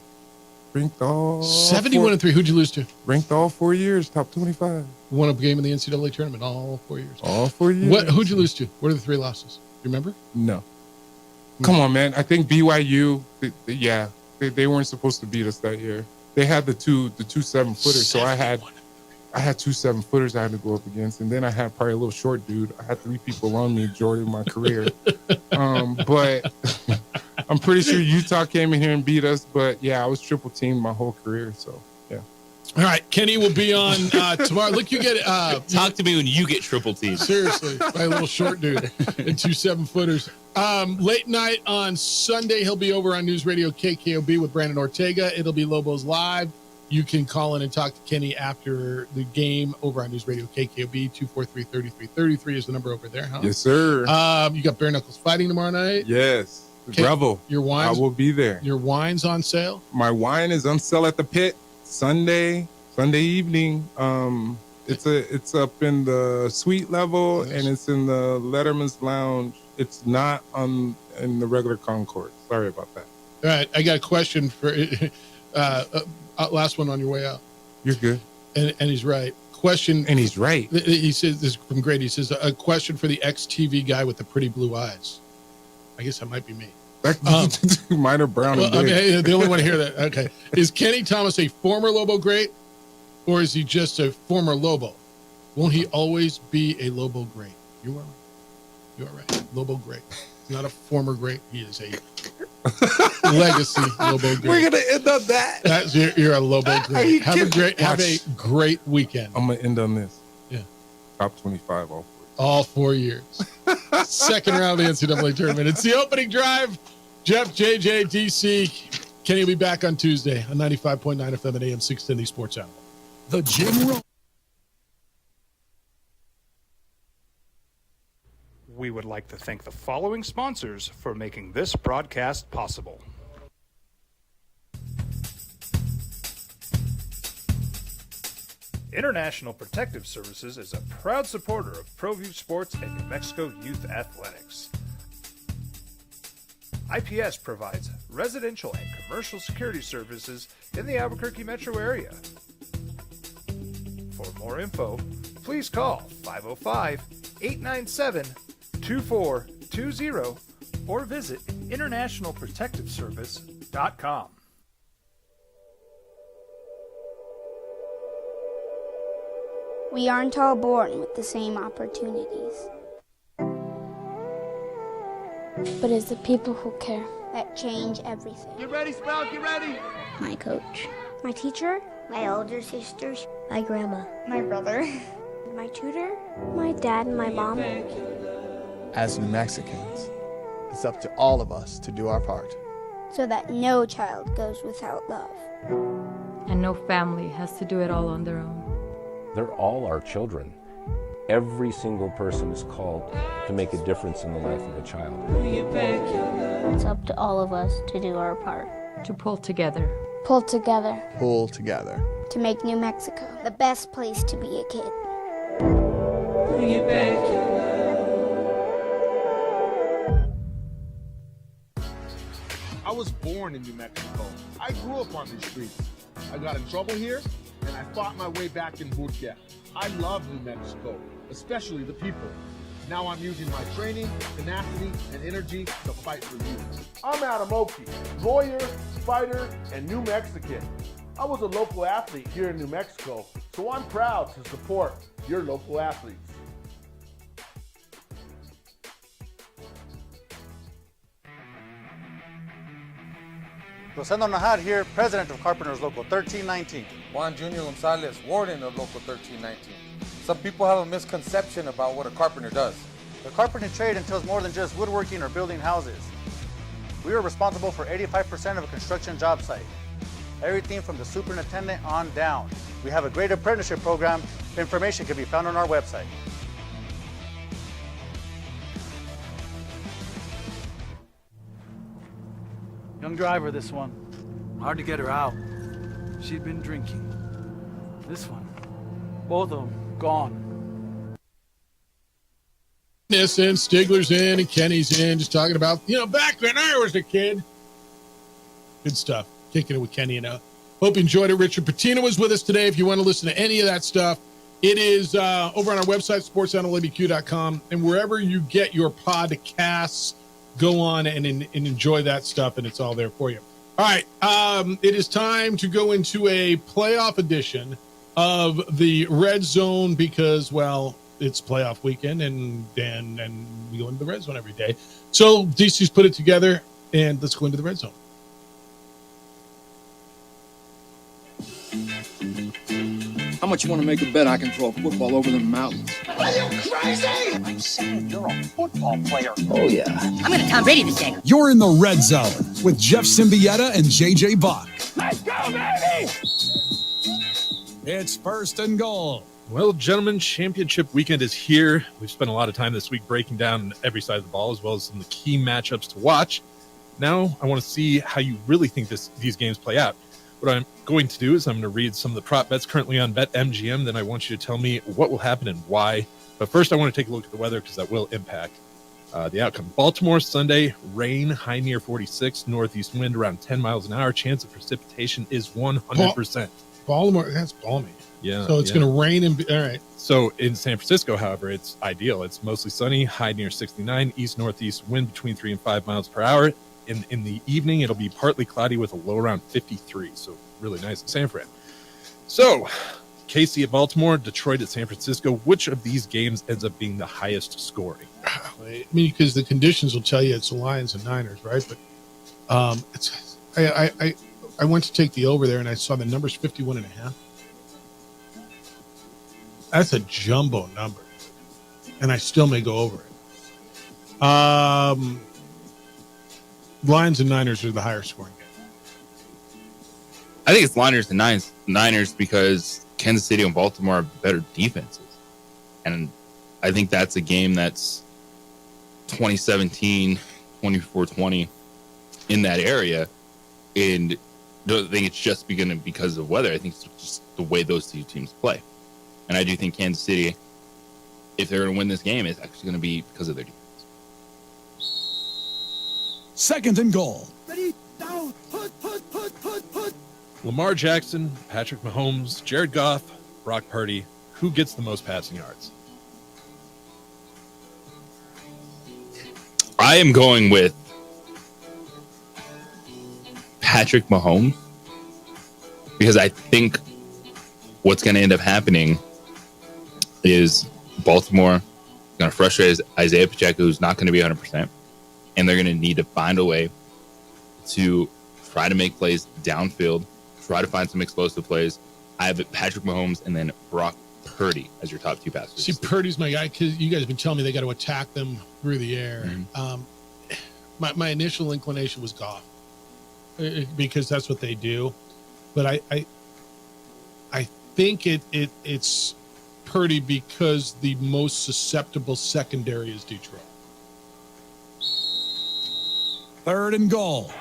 [SPEAKER 5] Ranked all
[SPEAKER 7] 71-3. Who'd you lose to?
[SPEAKER 5] Ranked all 4 years, top 25.
[SPEAKER 7] Won a game in the NCAA tournament all 4 years.
[SPEAKER 5] All 4 years.
[SPEAKER 7] Who'd you lose to? What are the 3 losses? You remember?
[SPEAKER 5] No. Come on, man. I think BYU. They weren't supposed to beat us that year. They had the two 7-footers, so I had 2 7-footers I had to go up against, and then I had probably a little short dude. I had 3 people on me majority of my career. But I'm pretty sure Utah came in here and beat us. But yeah, I was triple teamed my whole career. So yeah.
[SPEAKER 7] All right, Kenny will be on tomorrow. Look, you get
[SPEAKER 8] talk to me when you get triple teamed.
[SPEAKER 7] Seriously, by a little short dude and 2 7-footers. Late night on Sunday, he'll be over on News Radio KKOB with Brandon Ortega. It'll be Lobos Live. You can call in and talk to Kenny after the game over on News Radio KKOB. 243-3333 is the number over there, huh?
[SPEAKER 5] Yes, sir.
[SPEAKER 7] You got Bare Knuckles fighting tomorrow night.
[SPEAKER 5] Yes. Bravo.
[SPEAKER 7] Your wine.
[SPEAKER 5] I will be there.
[SPEAKER 7] Your wine's on sale.
[SPEAKER 5] My wine is on sale at the Pit Sunday evening. It's up in the suite level, and it's in the Letterman's Lounge. It's not in the regular concourse. Sorry about that.
[SPEAKER 7] All right, I got a question for last one on your way out.
[SPEAKER 5] You're good.
[SPEAKER 7] And he's right. Question.
[SPEAKER 5] And he's right.
[SPEAKER 7] He says, this is from Grady. He says, a question for the ex-TV guy with the pretty blue eyes. I guess that might be me.
[SPEAKER 5] Mine are brown and
[SPEAKER 7] I
[SPEAKER 5] big.
[SPEAKER 7] mean, the only one to hear that. Okay. Is Kenny Thomas a former Lobo great, or is he just a former Lobo? Won't he always be a Lobo great? You are right. You are right. Lobo great. He's not a former great. He is a legacy Lobo great.
[SPEAKER 5] We're gonna end on that.
[SPEAKER 7] That's you're a Lobo great. Have a great weekend.
[SPEAKER 5] I'm gonna end on this.
[SPEAKER 7] Yeah.
[SPEAKER 5] Top 25
[SPEAKER 7] all 4 years. Second round of the NCAA tournament. It's the opening drive. Jeff, JJ, DC. Kenny will be back on Tuesday on 95.9 FM and AM 610, the Sports Animal.
[SPEAKER 9] The Jim Rome.
[SPEAKER 11] We would like to thank the following sponsors for making this broadcast possible. International Protective Services is a proud supporter of ProView Sports and New Mexico Youth Athletics. IPS provides residential and commercial security services in the Albuquerque metro area. For more info, please call 505-897-2420 or visit internationalprotectiveservice.com.
[SPEAKER 15] We aren't all born with the same opportunities. But it's the people who care that change everything.
[SPEAKER 22] Get ready, Sprout, get ready!
[SPEAKER 15] My coach, my teacher, my older sisters, my grandma, my brother, my tutor, my dad, and my mom.
[SPEAKER 19] As New Mexicans, it's up to all of us to do our part.
[SPEAKER 15] So that no child goes without love.
[SPEAKER 23] And no family has to do it all on their own.
[SPEAKER 3] They're all our children. Every single person is called to make a difference in the life of a child.
[SPEAKER 15] It's up to all of us to do our part.
[SPEAKER 23] To pull together.
[SPEAKER 15] Pull together.
[SPEAKER 19] Pull together.
[SPEAKER 15] To make New Mexico the best place to be a kid.
[SPEAKER 6] I was born in New Mexico. I grew up on these streets. I got in trouble here, and I fought my way back in boot camp. I love New Mexico, especially the people. Now I'm using my training, tenacity, and energy to fight for you. I'm Adam Oki, lawyer, fighter, and New Mexican. I was a local athlete here in New Mexico, so I'm proud to support your local athletes.
[SPEAKER 20] Rosendo Najar here, president of Carpenters Local 1319.
[SPEAKER 17] Juan Junior Gonzalez, warden of Local 1319. Some people have a misconception about what a carpenter does.
[SPEAKER 20] The carpentry trade entails more than just woodworking or building houses. We are responsible for 85% of a construction job site. Everything from the superintendent on down. We have a great apprenticeship program. Information can be found on our website.
[SPEAKER 24] Young driver, this one. Hard to get her out. She'd been drinking. This one. Both of them gone.
[SPEAKER 7] This in, Stigler's in, and Kenny's in, just talking about, back when I was a kid. Good stuff. Kicking it with Kenny, Hope you enjoyed it. Richard Pitino was with us today. If you want to listen to any of that stuff, it is over on our website, sportsanalabq.com, and wherever you get your podcasts, go on and enjoy that stuff, and it's all there for you. All right, it is time to go into a playoff edition of the Red Zone because, well, it's playoff weekend, and we go into the Red Zone every day. So DC's put it together, and let's go into the Red Zone.
[SPEAKER 25] How much you want to make a bet I can throw a football over the mountains?
[SPEAKER 14] Are you crazy? I'm saying you're a football player.
[SPEAKER 25] Oh, yeah.
[SPEAKER 14] I'm going to Tom Brady this game.
[SPEAKER 9] You're in the Red Zone with Jeff Symbieta and JJ Bach.
[SPEAKER 14] Let's go, baby!
[SPEAKER 9] It's first and goal.
[SPEAKER 26] Well, gentlemen, championship weekend is here. We've spent a lot of time this week breaking down every side of the ball, as well as some of the key matchups to watch. Now, I want to see how you really think these games play out. What I'm going to do is I'm going to read some of the prop bets currently on BetMGM. Then I want you to tell me what will happen and why. But first, I want to take a look at the weather because that will impact the outcome. Baltimore, Sunday, rain, high near 46, northeast wind around 10 miles an hour. Chance of precipitation is 100%.
[SPEAKER 7] Baltimore, that's balmy.
[SPEAKER 26] Yeah.
[SPEAKER 7] So it's going to rain and all right.
[SPEAKER 26] So in San Francisco, however, it's ideal. It's mostly sunny, high near 69, east-northeast wind between 3 and 5 miles per hour. In the evening, it'll be partly cloudy with a low around 53. So really nice in San Fran. So KC at Baltimore, Detroit at San Francisco. Which of these games ends up being the highest scoring?
[SPEAKER 7] I mean, because the conditions will tell you it's the Lions and Niners, right? But it's I went to take the over there and I saw the numbers 51.5. That's a jumbo number, and I still may go over it. Lions and Niners are the higher scoring game.
[SPEAKER 8] I think it's Niners and Niners because Kansas City and Baltimore are better defenses. And I think that's a game that's 2017, 24-20 in that area. And I don't think it's just because of weather. I think it's just the way those two teams play. And I do think Kansas City, if they're going to win this game, it's actually going to be because of their defense.
[SPEAKER 9] 2nd and goal.
[SPEAKER 22] Ready, down, put.
[SPEAKER 26] Lamar Jackson, Patrick Mahomes, Jared Goff, Brock Purdy. Who gets the most passing yards?
[SPEAKER 8] I am going with Patrick Mahomes because I think what's going to end up happening is Baltimore going to frustrate Isaiah Pacheco, who's not going to be 100%, and they're going to need to find a way to try to make plays downfield, try to find some explosive plays. I have Patrick Mahomes and then Brock Purdy as your top two passers.
[SPEAKER 7] See, Purdy's my guy because you guys have been telling me they got to attack them through the air.
[SPEAKER 8] Mm-hmm.
[SPEAKER 7] My initial inclination was Goff because that's what they do, but I think it's Purdy because the most susceptible secondary is Detroit.
[SPEAKER 9] 3rd and goal.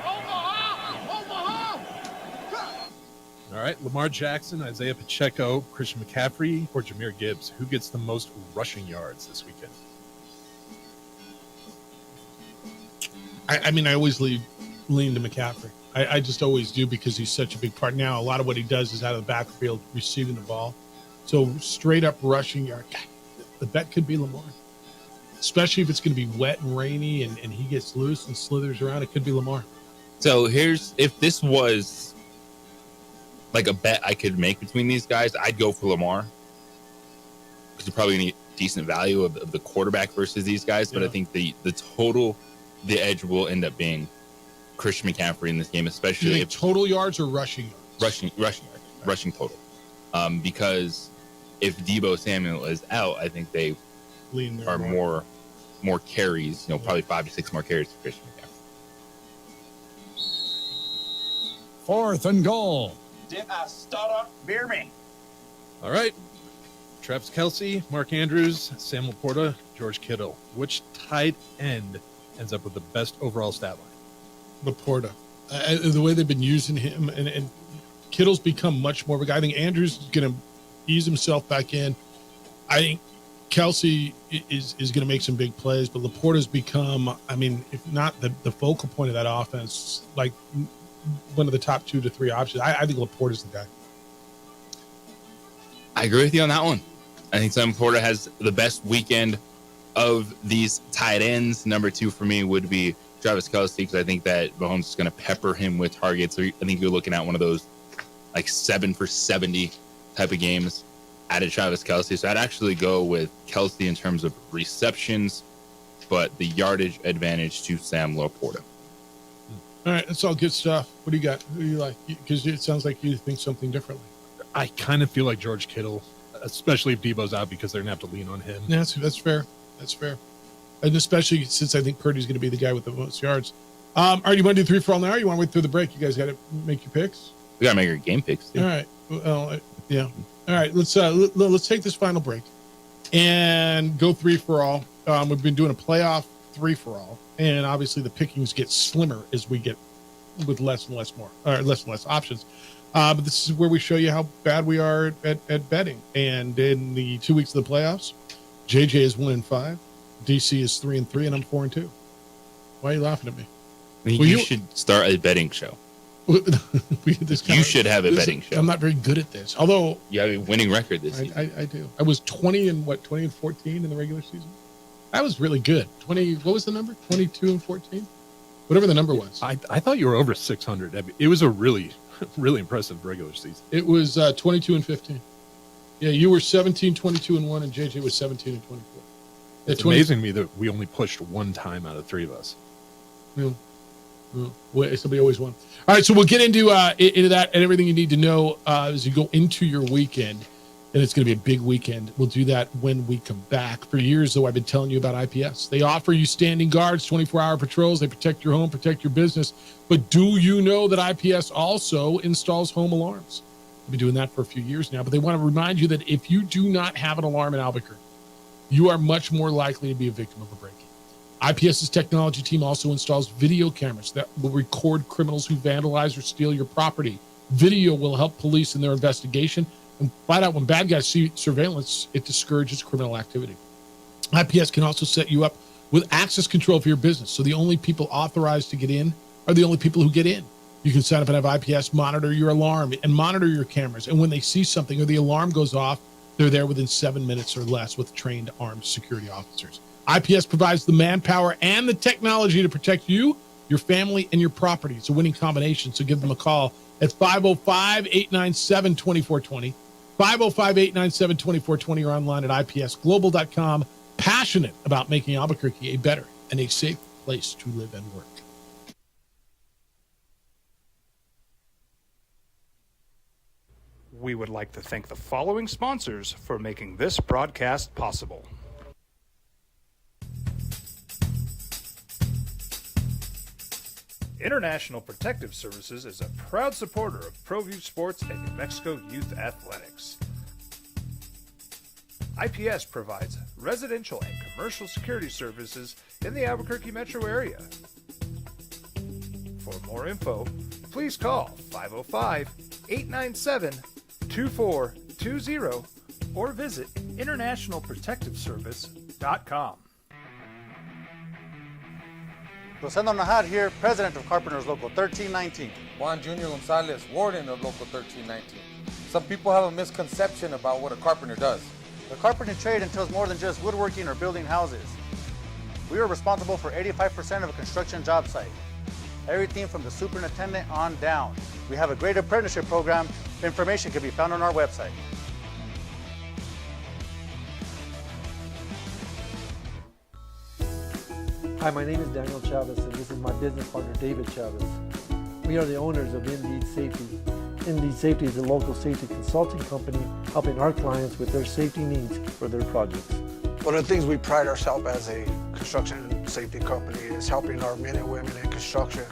[SPEAKER 26] All right, Lamar Jackson, Isaiah Pacheco, Christian McCaffrey, or Jahmyr Gibbs. Who gets the most rushing yards this weekend?
[SPEAKER 7] I mean, I always lean to McCaffrey. I just always do because he's such a big part. Now, a lot of what he does is out of the backfield receiving the ball. So straight up rushing yard, the bet could be Lamar. Especially if it's going to be wet and rainy and he gets loose and slithers around, it could be Lamar.
[SPEAKER 8] So if this was like a bet I could make between these guys, I'd go for Lamar because you're probably going to get decent value of the quarterback versus these guys. But I think the edge will end up being Christian McCaffrey in this game, especially if
[SPEAKER 7] total yards or rushing yards?
[SPEAKER 8] Rushing total. Because if Deebo Samuel is out, I think they are more carries, probably 5 to 6 more carries for Christian McCaffrey.
[SPEAKER 9] 4th and goal.
[SPEAKER 22] Did I stutter? Beer me.
[SPEAKER 26] All right. Travis Kelce, Mark Andrews, Sam Laporta, George Kittle. Which tight end ends up with the best overall stat line?
[SPEAKER 7] Laporta. The way they've been using him, and Kittle's become much more of a guy. I think Andrews is going to ease himself back in. I think Kelce is going to make some big plays, but Laporta's become, I mean, if not the focal point of that offense, like one of the top 2 to 3 options. I think Laporta's the guy.
[SPEAKER 8] I agree with you on that one. I think Sam Laporta has the best weekend of these tight ends. Number 2 for me would be Travis Kelce because I think that Mahomes is going to pepper him with targets. So I think you're looking at one of those like 7 for 70 type of games out of Travis Kelce. So I'd actually go with Kelce in terms of receptions, but the yardage advantage to Sam Laporta.
[SPEAKER 7] All right, that's all good stuff. What do you got? Who do you like? Because it sounds like you think something differently.
[SPEAKER 26] I kind of feel like George Kittle, especially if Deebo's out because they're going to have to lean on him.
[SPEAKER 7] Yeah, that's fair. That's fair. And especially since I think Purdy's going to be the guy with the most yards. All right, you want to do 3 for all now or you want to wait through the break? You guys got to make your picks?
[SPEAKER 8] We got to make our game picks. Too.
[SPEAKER 7] All right. Well, yeah. All right, let's take this final break and go 3 for all. We've been doing a playoff 3 for all. And obviously the pickings get slimmer as we get with less and less options. But this is where we show you how bad we are at betting. And in the 2 weeks of the playoffs, JJ is 1-5, DC is 3-3, and I'm 4-2. Why are you laughing at me?
[SPEAKER 8] I think you should start a betting show. You should have a betting show.
[SPEAKER 7] I'm not very good at this. Although
[SPEAKER 8] you have a winning record this season.
[SPEAKER 7] I do. I was 20 and 14 in the regular season. That was really good. 20. What was the number? 22 and 14. Whatever the number was.
[SPEAKER 26] I thought you were over 600. I mean, it was a really, really impressive regular season.
[SPEAKER 7] It was 22 and 15. Yeah, you were 17, 22 and 1, and JJ was 17 and 24.
[SPEAKER 26] It's amazing to me that we only pushed one time out of three of us.
[SPEAKER 7] Yeah. Well, somebody always won. All right, so we'll get into that and everything you need to know as you go into your weekend. And it's going to be a big weekend. We'll do that when we come back. For years, though, I've been telling you about IPS. They offer you standing guards, 24-hour patrols. They protect your home, protect your business. But do you know that IPS also installs home alarms? They've been doing that for a few years now. But they want to remind you that if you do not have an alarm in Albuquerque, you are much more likely to be a victim of a break-in. IPS's technology team also installs video cameras that will record criminals who vandalize or steal your property. Video will help police in their investigation. And flat out, when bad guys see surveillance, it discourages criminal activity. IPS can also set you up with access control for your business. So the only people authorized to get in are the only people who get in. You can sign up and have IPS monitor your alarm and monitor your cameras. And when they see something or the alarm goes off, they're there within 7 minutes or less with trained armed security officers. IPS provides the manpower and the technology to protect you, your family, and your property. It's a winning combination. So give them a call at 505-897-2420. 505-897-2420 or online at ipsglobal.com. Passionate about making Albuquerque a better and a safe place to live and work.
[SPEAKER 11] We would like to thank the following sponsors for making this broadcast possible. International Protective Services is a proud supporter of ProView Sports and New Mexico Youth Athletics. IPS provides residential and commercial security services in the Albuquerque metro area. For more info, please call 505-897-2420 or visit internationalprotectiveservice.com.
[SPEAKER 20] Rosendo Najar here, president of Carpenters Local 1319.
[SPEAKER 17] Juan Jr. Gonzalez, warden of Local 1319. Some people have a misconception about what a carpenter does.
[SPEAKER 20] The carpentry trade entails more than just woodworking or building houses. We are responsible for 85% of a construction job site. Everything from the superintendent on down. We have a great apprenticeship program. Information can be found on our website.
[SPEAKER 2] Hi, my name is Daniel Chavez, and this is my business partner, David Chavez. We are the owners of Indeed Safety. Indeed Safety is a local safety consulting company helping our clients with their safety needs for their projects.
[SPEAKER 4] One of the things we pride ourselves as a construction safety company is helping our men and women in construction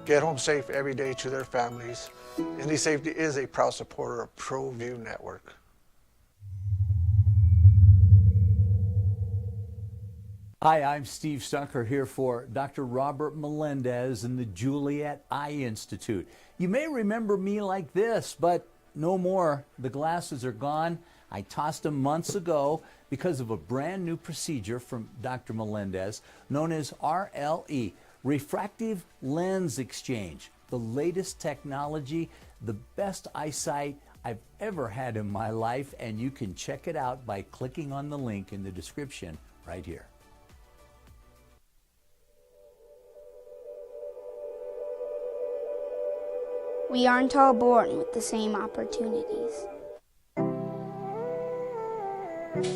[SPEAKER 4] get home safe every day to their families. Indeed Safety is a proud supporter of ProView Network.
[SPEAKER 13] Hi, I'm Steve Stunker here for Dr. Robert Melendez and the Juliet Eye Institute. You may remember me like this, but no more. The glasses are gone. I tossed them months ago because of a brand new procedure from Dr. Melendez known as RLE, Refractive Lens Exchange. The latest technology, the best eyesight I've ever had in my life, and you can check it out by clicking on the link in the description right here.
[SPEAKER 15] We aren't all born with the same opportunities.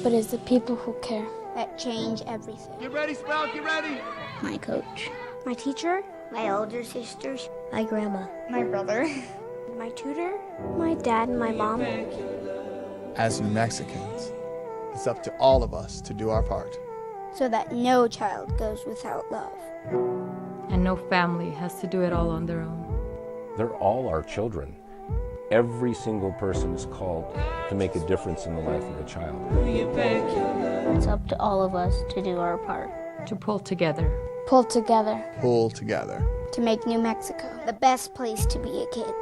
[SPEAKER 15] But it's the people who care that change everything.
[SPEAKER 22] Get ready, Sprout, get ready.
[SPEAKER 15] My coach, my teacher, my older sisters, my grandma, my brother, my tutor, my dad, and my mom.
[SPEAKER 19] As New Mexicans, it's up to all of us to do our part.
[SPEAKER 15] So that no child goes without love.
[SPEAKER 23] And no family has to do it all on their own.
[SPEAKER 3] They're all our children. Every single person is called to make a difference in the life of a child.
[SPEAKER 15] It's up to all of us to do our part.
[SPEAKER 23] To pull together.
[SPEAKER 15] Pull together.
[SPEAKER 19] Pull together.
[SPEAKER 15] To make New Mexico the best place to be a kid.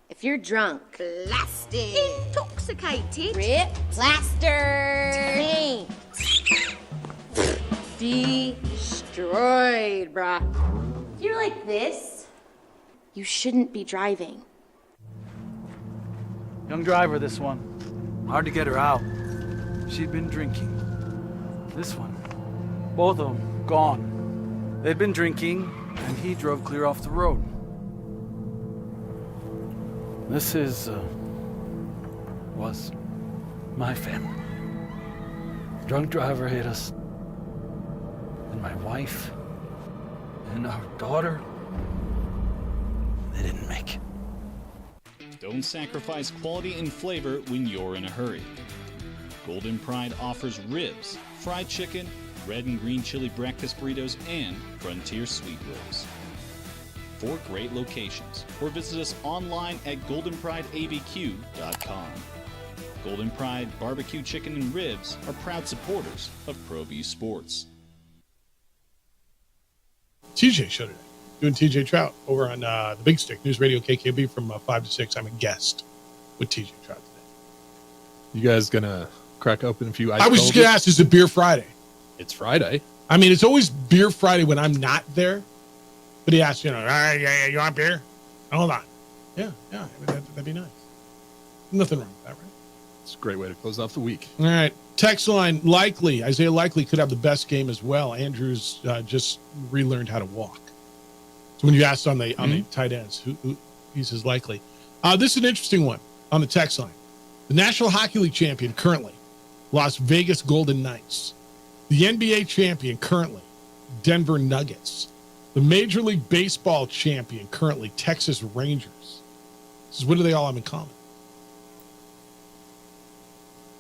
[SPEAKER 10] If you're drunk, blasted, intoxicated, ripped, plastered, taint, Destroyed, brah. If you're like this, you shouldn't be driving.
[SPEAKER 24] Young driver, this one. Hard to get her out. She'd been drinking. This one. Both of them gone. They'd been drinking, and he drove clear off the road. This was my family. Drunk driver hit us. And my wife and our daughter, they didn't make it.
[SPEAKER 1] Don't sacrifice quality and flavor when you're in a hurry. Golden Pride offers ribs, fried chicken, red and green chili breakfast burritos, and Frontier sweet rolls. 4 great locations, or visit us online at goldenprideabq.com. Golden Pride Barbecue Chicken and Ribs are proud supporters of ProView Sports.
[SPEAKER 7] TJ show today, doing TJ Trout over on the Big Stick, News Radio KKB from 5 to 6. I'm a guest with TJ Trout today.
[SPEAKER 26] You guys gonna crack open a few ice
[SPEAKER 7] I was just going to ask, is it Beer Friday?
[SPEAKER 26] It's Friday.
[SPEAKER 7] I mean, it's always Beer Friday when I'm not there. But he asked, yeah, you want beer? Hold on. Yeah, that'd be nice. Nothing wrong with that, right?
[SPEAKER 26] It's a great way to close off the week.
[SPEAKER 7] All right. Text line, Isaiah Likely could have the best game as well. Andrews just relearned how to walk. So when you asked on the tight ends, who he says Likely. This is an interesting one on the text line. The National Hockey League champion currently, Las Vegas Golden Knights. The NBA champion currently, Denver Nuggets. The Major League Baseball champion currently, Texas Rangers. What do they all have in common?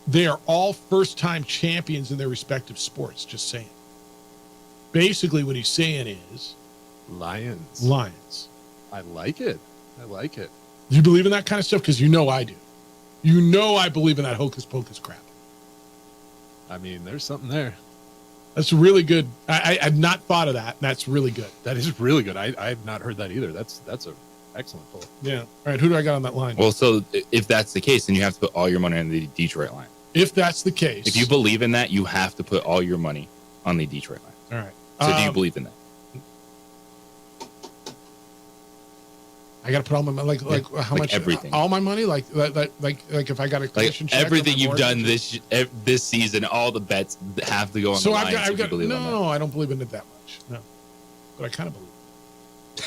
[SPEAKER 7] They are all first-time champions in their respective sports, just saying. Basically, what he's saying is...
[SPEAKER 26] Lions.
[SPEAKER 7] I
[SPEAKER 26] like it.
[SPEAKER 7] Do you believe in that kind of stuff? Because you know I do. You know I believe in that hocus-pocus crap.
[SPEAKER 26] I mean, there's something there.
[SPEAKER 7] That's really good. I've not thought of that. And that's really good.
[SPEAKER 26] That is really good. I've not heard that either. That's an excellent pull.
[SPEAKER 7] Yeah. All right. Who do I got on that line?
[SPEAKER 8] Well, so if that's the case, then you have to put all your money on the Detroit line.
[SPEAKER 7] If that's the case.
[SPEAKER 8] If you believe in that, you have to put all your money on the Detroit line.
[SPEAKER 7] All right.
[SPEAKER 8] So do you believe in that?
[SPEAKER 7] I got to put all my money, like how much?
[SPEAKER 8] Everything.
[SPEAKER 7] All my money, like if I got a commission check.
[SPEAKER 8] Everything you've done this season, all the bets have to go on the line.
[SPEAKER 7] I've got no, I don't believe in it that much. No, but I kind of believe it.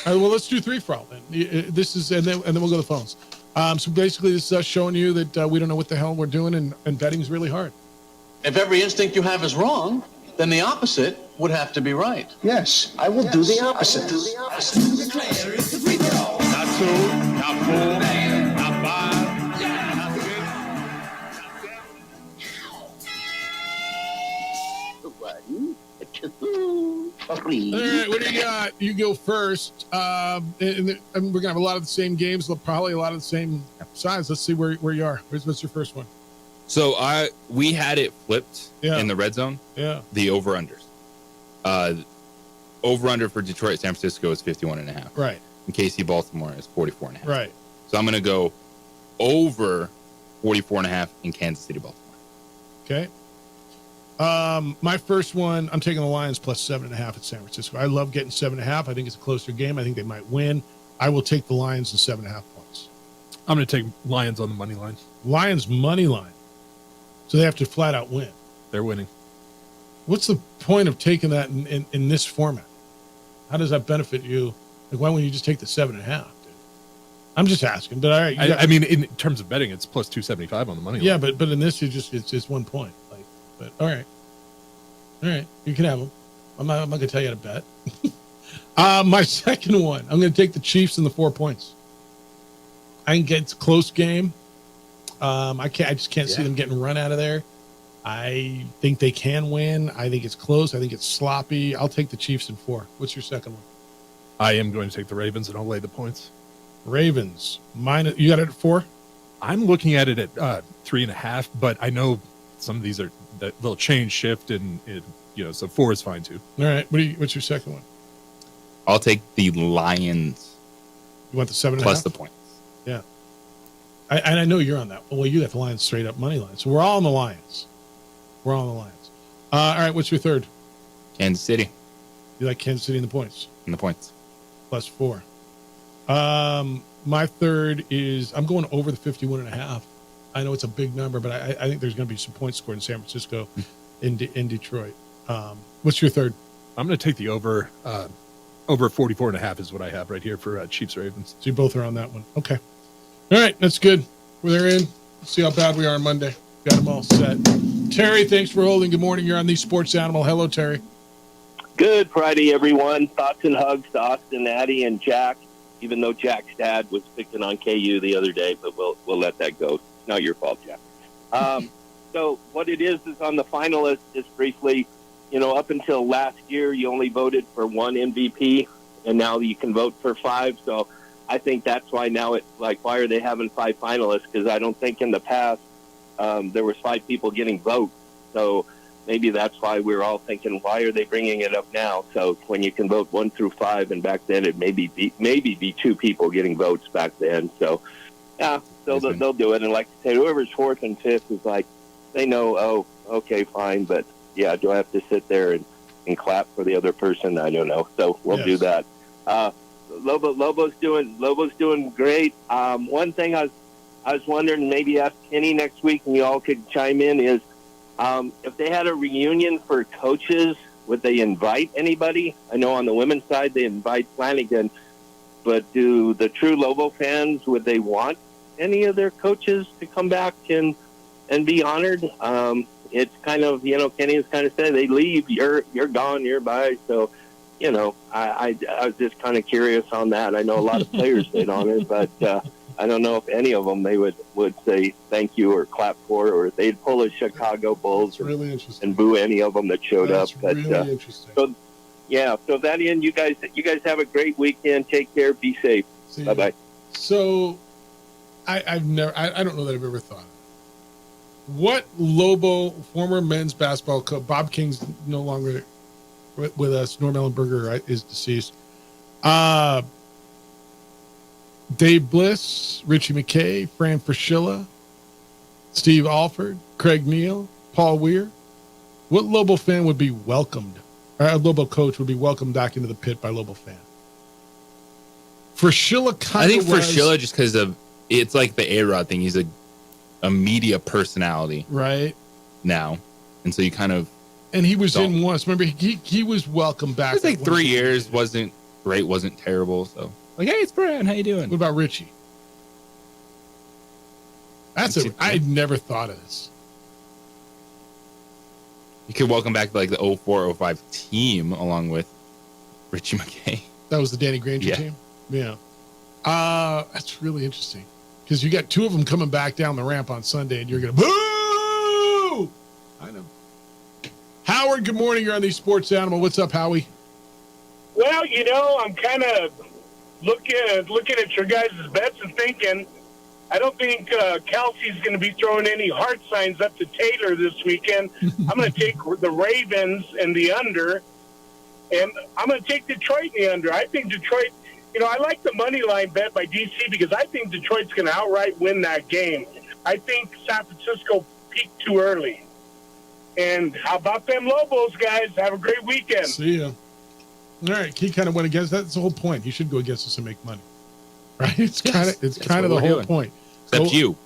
[SPEAKER 7] All right, well, let's do 3 for all then. This is, and then we'll go to the phones. So basically, this is us showing you that we don't know what the hell we're doing, and betting is really hard.
[SPEAKER 5] If every instinct you have is wrong, then the opposite would have to be right. Yes, I will do the opposite.
[SPEAKER 6] Not 2, not 4, not 5, not 6.
[SPEAKER 5] 1, 2, 3.
[SPEAKER 7] All right, what do you got? You go first. And we're gonna have a lot of the same games, probably a lot of the same size. Let's see where you are. What's your first one?
[SPEAKER 8] So we had it flipped in the red zone.
[SPEAKER 7] Yeah.
[SPEAKER 8] The over-unders. Over-under for Detroit, San Francisco is 51.5.
[SPEAKER 7] Right.
[SPEAKER 8] And KC, Baltimore is 44.5.
[SPEAKER 7] Right.
[SPEAKER 8] So I'm going to go over 44.5 in Kansas City, Baltimore.
[SPEAKER 7] Okay. My first one, I'm taking the Lions plus 7.5 at San Francisco. I love getting 7.5. I think it's a closer game. I think they might win. I will take the Lions and 7.5 points.
[SPEAKER 26] I'm going to take Lions on the money line.
[SPEAKER 7] Lions money line. So they have to flat out win.
[SPEAKER 26] They're winning.
[SPEAKER 7] What's the point of taking that in this format? How does that benefit you? Like, why wouldn't you just take the 7.5, dude? I'm just asking. But all right,
[SPEAKER 26] I mean, in terms of betting, it's plus 275 on the money line.
[SPEAKER 7] Yeah, but in this, it's just 1 point. But all right, you can have them. I'm not going to tell you how to bet. My second one, I'm going to take the Chiefs and the 4 points. I think it's a close game. I just can't see them getting run out of there. I think they can win. I think it's close. I think it's sloppy. I'll take the Chiefs in 4. What's your second one?
[SPEAKER 26] I am going to take the Ravens, and I'll lay the points.
[SPEAKER 7] Ravens minus. You got it at 4?
[SPEAKER 26] I'm looking at it at 3.5, but I know some of these are that they'll change, shift, and so 4 is fine too.
[SPEAKER 7] All right. What's your second one?
[SPEAKER 8] I'll take the Lions.
[SPEAKER 7] You want the 7.5
[SPEAKER 8] plus the points?
[SPEAKER 7] Yeah. I know you're on that. Well, you got the Lions straight up money line. So we're all on the Lions. All right. What's your third?
[SPEAKER 8] Kansas City.
[SPEAKER 7] You like Kansas City in the points?
[SPEAKER 8] In the points.
[SPEAKER 7] +4. My third is I'm going over the 51.5. I know it's a big number, but I think there's going to be some points scored in San Francisco, in Detroit. What's your third?
[SPEAKER 26] I'm going to take the over. Over 44.5 is what I have right here for Chiefs Ravens.
[SPEAKER 7] So you both are on that one. Okay. All right. That's good. We're in. Let's see how bad we are on Monday. Got them all set. Terry, thanks for holding. Good morning. You're on the Sports Animal. Hello, Terry.
[SPEAKER 12] Good Friday, everyone. Thoughts and hugs to Austin, Addie, and Jack, even though Jack's dad was picking on KU the other day, but we'll let that go. It's not your fault, Jack. So what it is on the finalists, just briefly, up until last year, you only voted for one MVP, and now you can vote for 5. So I think that's why now it's like, why are they having 5 finalists? Because I don't think in the past there was 5 people getting votes. So maybe that's why we're all thinking, why are they bringing it up now? So when you can vote 1 through 5, and back then it maybe be 2 people getting votes back then. So yeah, they'll do it. And like I said, whoever's 4th and 5th is like, they know, oh, okay, fine, but yeah, do I have to sit there and clap for the other person? I don't know. So we'll do that. Lobo's doing great. One thing I was wondering, maybe ask Kenny next week, and you all could chime in, is if they had a reunion for coaches, would they invite anybody? I know on the women's side they invite Flanagan, but do the true Lobo fans, would they want any of their coaches to come back and be honored? It's kind of, Kenny has kind of said, they leave, you're gone, you're by. So, I was just kind of curious on that. I know a lot of players stayed honored, but I don't know if any of them they would say thank you or clap for, or they'd pull a Chicago Bulls and boo any of them that showed up. But
[SPEAKER 7] really interesting.
[SPEAKER 12] So that in, you guys have a great weekend. Take care. Be safe. Bye bye.
[SPEAKER 7] So I don't know that I've ever thought of it. What Lobo, former men's basketball coach, Bob King's no longer with us. Norm Ellenberger, right, is deceased. Dave Bliss, Richie McKay, Fran Fraschilla, Steve Alford, Craig Neal, Paul Weir. What Lobo fan would be welcomed, or a Lobo coach would be welcomed back into the pit by Lobo fan? Fraschilla kind of
[SPEAKER 8] I think Fraschilla, just because of, it's like the A-Rod thing. He's a media personality
[SPEAKER 7] right
[SPEAKER 8] now, and so you kind of,
[SPEAKER 7] and he was in once. Remember, he was welcomed back.
[SPEAKER 8] It was like 3 years. Wasn't great, wasn't terrible. So like, hey, it's Brian, how you doing?
[SPEAKER 7] What about Richie? I'd never thought of this.
[SPEAKER 8] You could welcome back like the 04-05 team along with Richie McKay.
[SPEAKER 7] That was the Danny Granger team. Yeah. That's really interesting. Because you got 2 of them coming back down the ramp on Sunday, and you're going to boo! I know. Howard, good morning. You're on the Sports Animal. What's up, Howie?
[SPEAKER 14] Well, I'm kind of looking at your guys' bets and thinking, I don't think Kelsey's going to be throwing any heart signs up to Taylor this weekend. I'm going to take the Ravens and the under, and I'm going to take Detroit in the under. I think Detroit, I like the money line bet by DC because I think Detroit's going to outright win that game. I think San Francisco peaked too early. And how about them Lobos, guys? Have a great weekend.
[SPEAKER 7] See ya. All right, he kind of went against. That's the whole point. You should go against us and make money, right? It's kind of the whole point.
[SPEAKER 8] Except you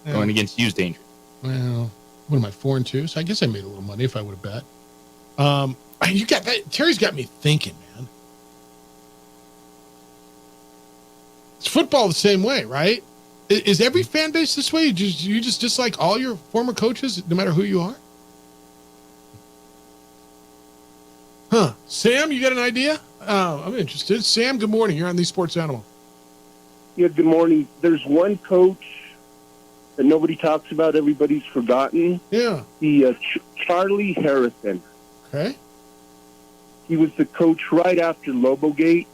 [SPEAKER 8] going against you's dangerous.
[SPEAKER 7] Well, what am I, 4-2? So I guess I made a little money if I would have bet. You got that. Terry's got me thinking, man. It's football the same way, right? Is every fan base this way? You just dislike all your former coaches, no matter who you are? Huh. Sam, you got an idea? I'm interested. Sam, good morning. You're on the Sports Animal.
[SPEAKER 16] Yeah, good morning. There's one coach that nobody talks about. Everybody's forgotten.
[SPEAKER 7] Yeah.
[SPEAKER 16] Charlie Harrison.
[SPEAKER 7] Okay.
[SPEAKER 16] He was the coach right after Lobogate,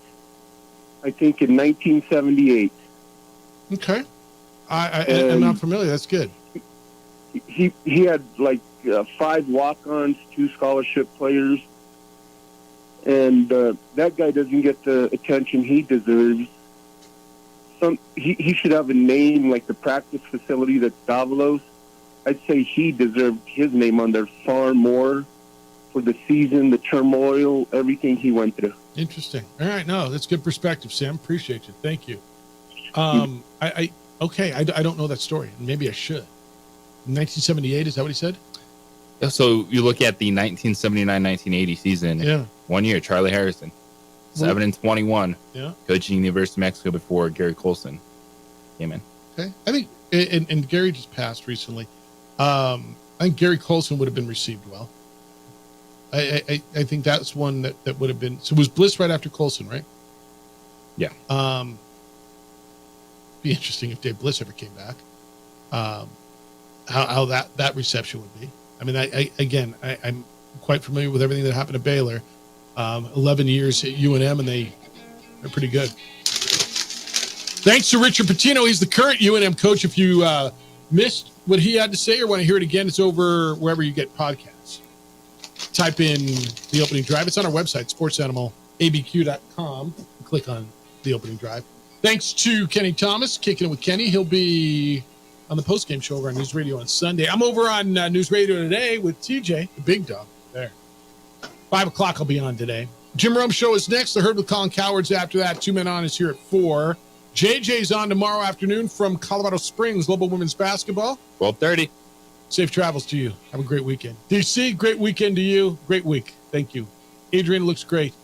[SPEAKER 16] I think in 1978.
[SPEAKER 7] Okay. I'm not familiar. That's good.
[SPEAKER 16] He had like 5 walk-ons, 2 scholarship players. And that guy doesn't get the attention he deserves. He should have a name like the practice facility that's Davalos. I'd say he deserved his name on there far more for the season, the turmoil, everything he went through.
[SPEAKER 7] Interesting. All right. No, that's good perspective, Sam. Appreciate you. Thank you. I don't know that story. Maybe I should. 1978, is that what he said?
[SPEAKER 8] Yeah, so you look at the 1979-1980 season.
[SPEAKER 7] Yeah.
[SPEAKER 8] 1 year, Charlie Harrison, 7-21.
[SPEAKER 7] Yeah.
[SPEAKER 8] Coaching University of Mexico before Gary Colson came in.
[SPEAKER 7] Okay. I think, and Gary just passed recently. I think Gary Colson would have been received well. I think that's one that would have been. So it was Bliss right after Colson, right?
[SPEAKER 8] Yeah.
[SPEAKER 7] Be interesting if Dave Bliss ever came back. How that reception would be. I mean, I'm quite familiar with everything that happened at Baylor. 11 years at UNM, and they're pretty good. Thanks to Richard Pitino. He's the current UNM coach. If you missed what he had to say or want to hear it again, it's over wherever you get podcasts. Type in The Opening Drive. It's on our website, sportsanimalabq.com. Click on The Opening Drive. Thanks to Kenny Thomas, Kicking It with Kenny. He'll be on the postgame show over on News Radio on Sunday. I'm over on News Radio today with TJ, the big dog there. 5 o'clock I'll be on today. Jim Rome Show is next. The Herd with Colin Cowards after that. 2 Men On is here at 4. JJ's on tomorrow afternoon from Colorado Springs, Global Women's Basketball.
[SPEAKER 8] 12:30.
[SPEAKER 7] Safe travels to you. Have a great weekend. DC, great weekend to you. Great week. Thank you. Adrian looks great.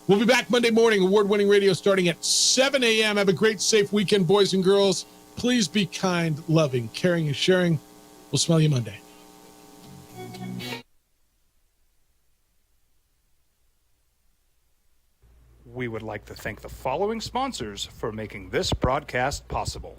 [SPEAKER 7] We'll be back Monday morning, award-winning radio starting at 7 a.m. Have a great, safe weekend, boys and girls. Please be kind, loving, caring, and sharing. We'll smell you Monday.
[SPEAKER 9] We would like to thank the following sponsors for making this broadcast possible.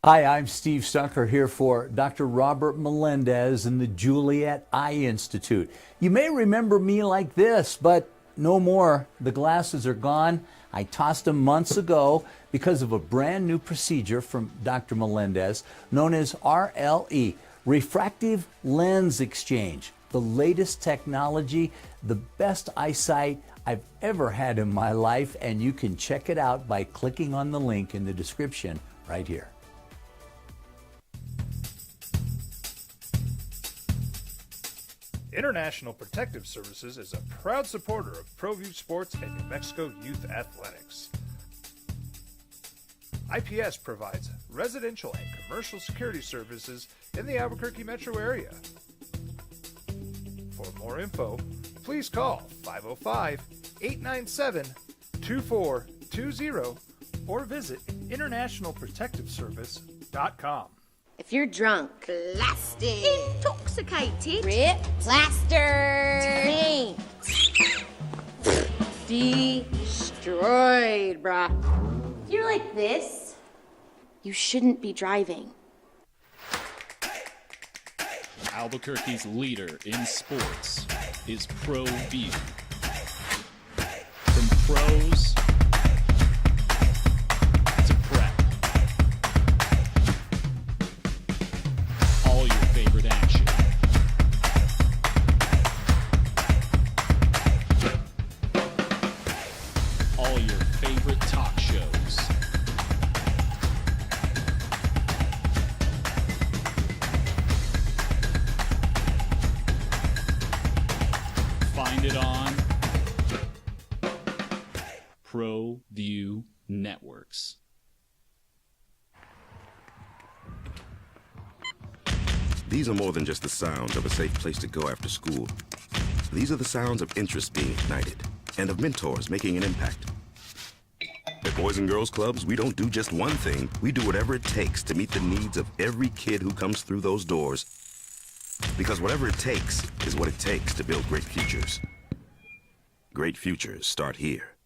[SPEAKER 13] Hi, I'm Steve Stucker here for Dr. Robert Melendez and the Juliet Eye Institute. You may remember me like this, but no more. The glasses are gone. I tossed them months ago because of a brand new procedure from Dr. Melendez known as RLE, Refractive Lens Exchange. The latest technology, the best eyesight I've ever had in my life, and you can check it out by clicking on the link in the description right here.
[SPEAKER 9] International Protective Services is a proud supporter of ProView Sports and New Mexico Youth Athletics. IPS provides residential and commercial security services in the Albuquerque metro area. For more info, please call 505-897-2420 or visit internationalprotectiveservice.com.
[SPEAKER 10] If you're drunk, blasted, intoxicated, ripped, plastered, taint, destroyed, brah. If you're like this, you shouldn't be driving.
[SPEAKER 1] Albuquerque's leader in sports is ProView. From pros to prep. All your favorite action. All your favorite talk shows. Find it on ProView Networks.
[SPEAKER 11] These are more than just the sounds of a safe place to go after school. These are the sounds of interest being ignited and of mentors making an impact. At Boys and Girls Clubs, we don't do just one thing. We do whatever it takes to meet the needs of every kid who comes through those doors. Because whatever it takes is what it takes to build great futures. Great futures start here.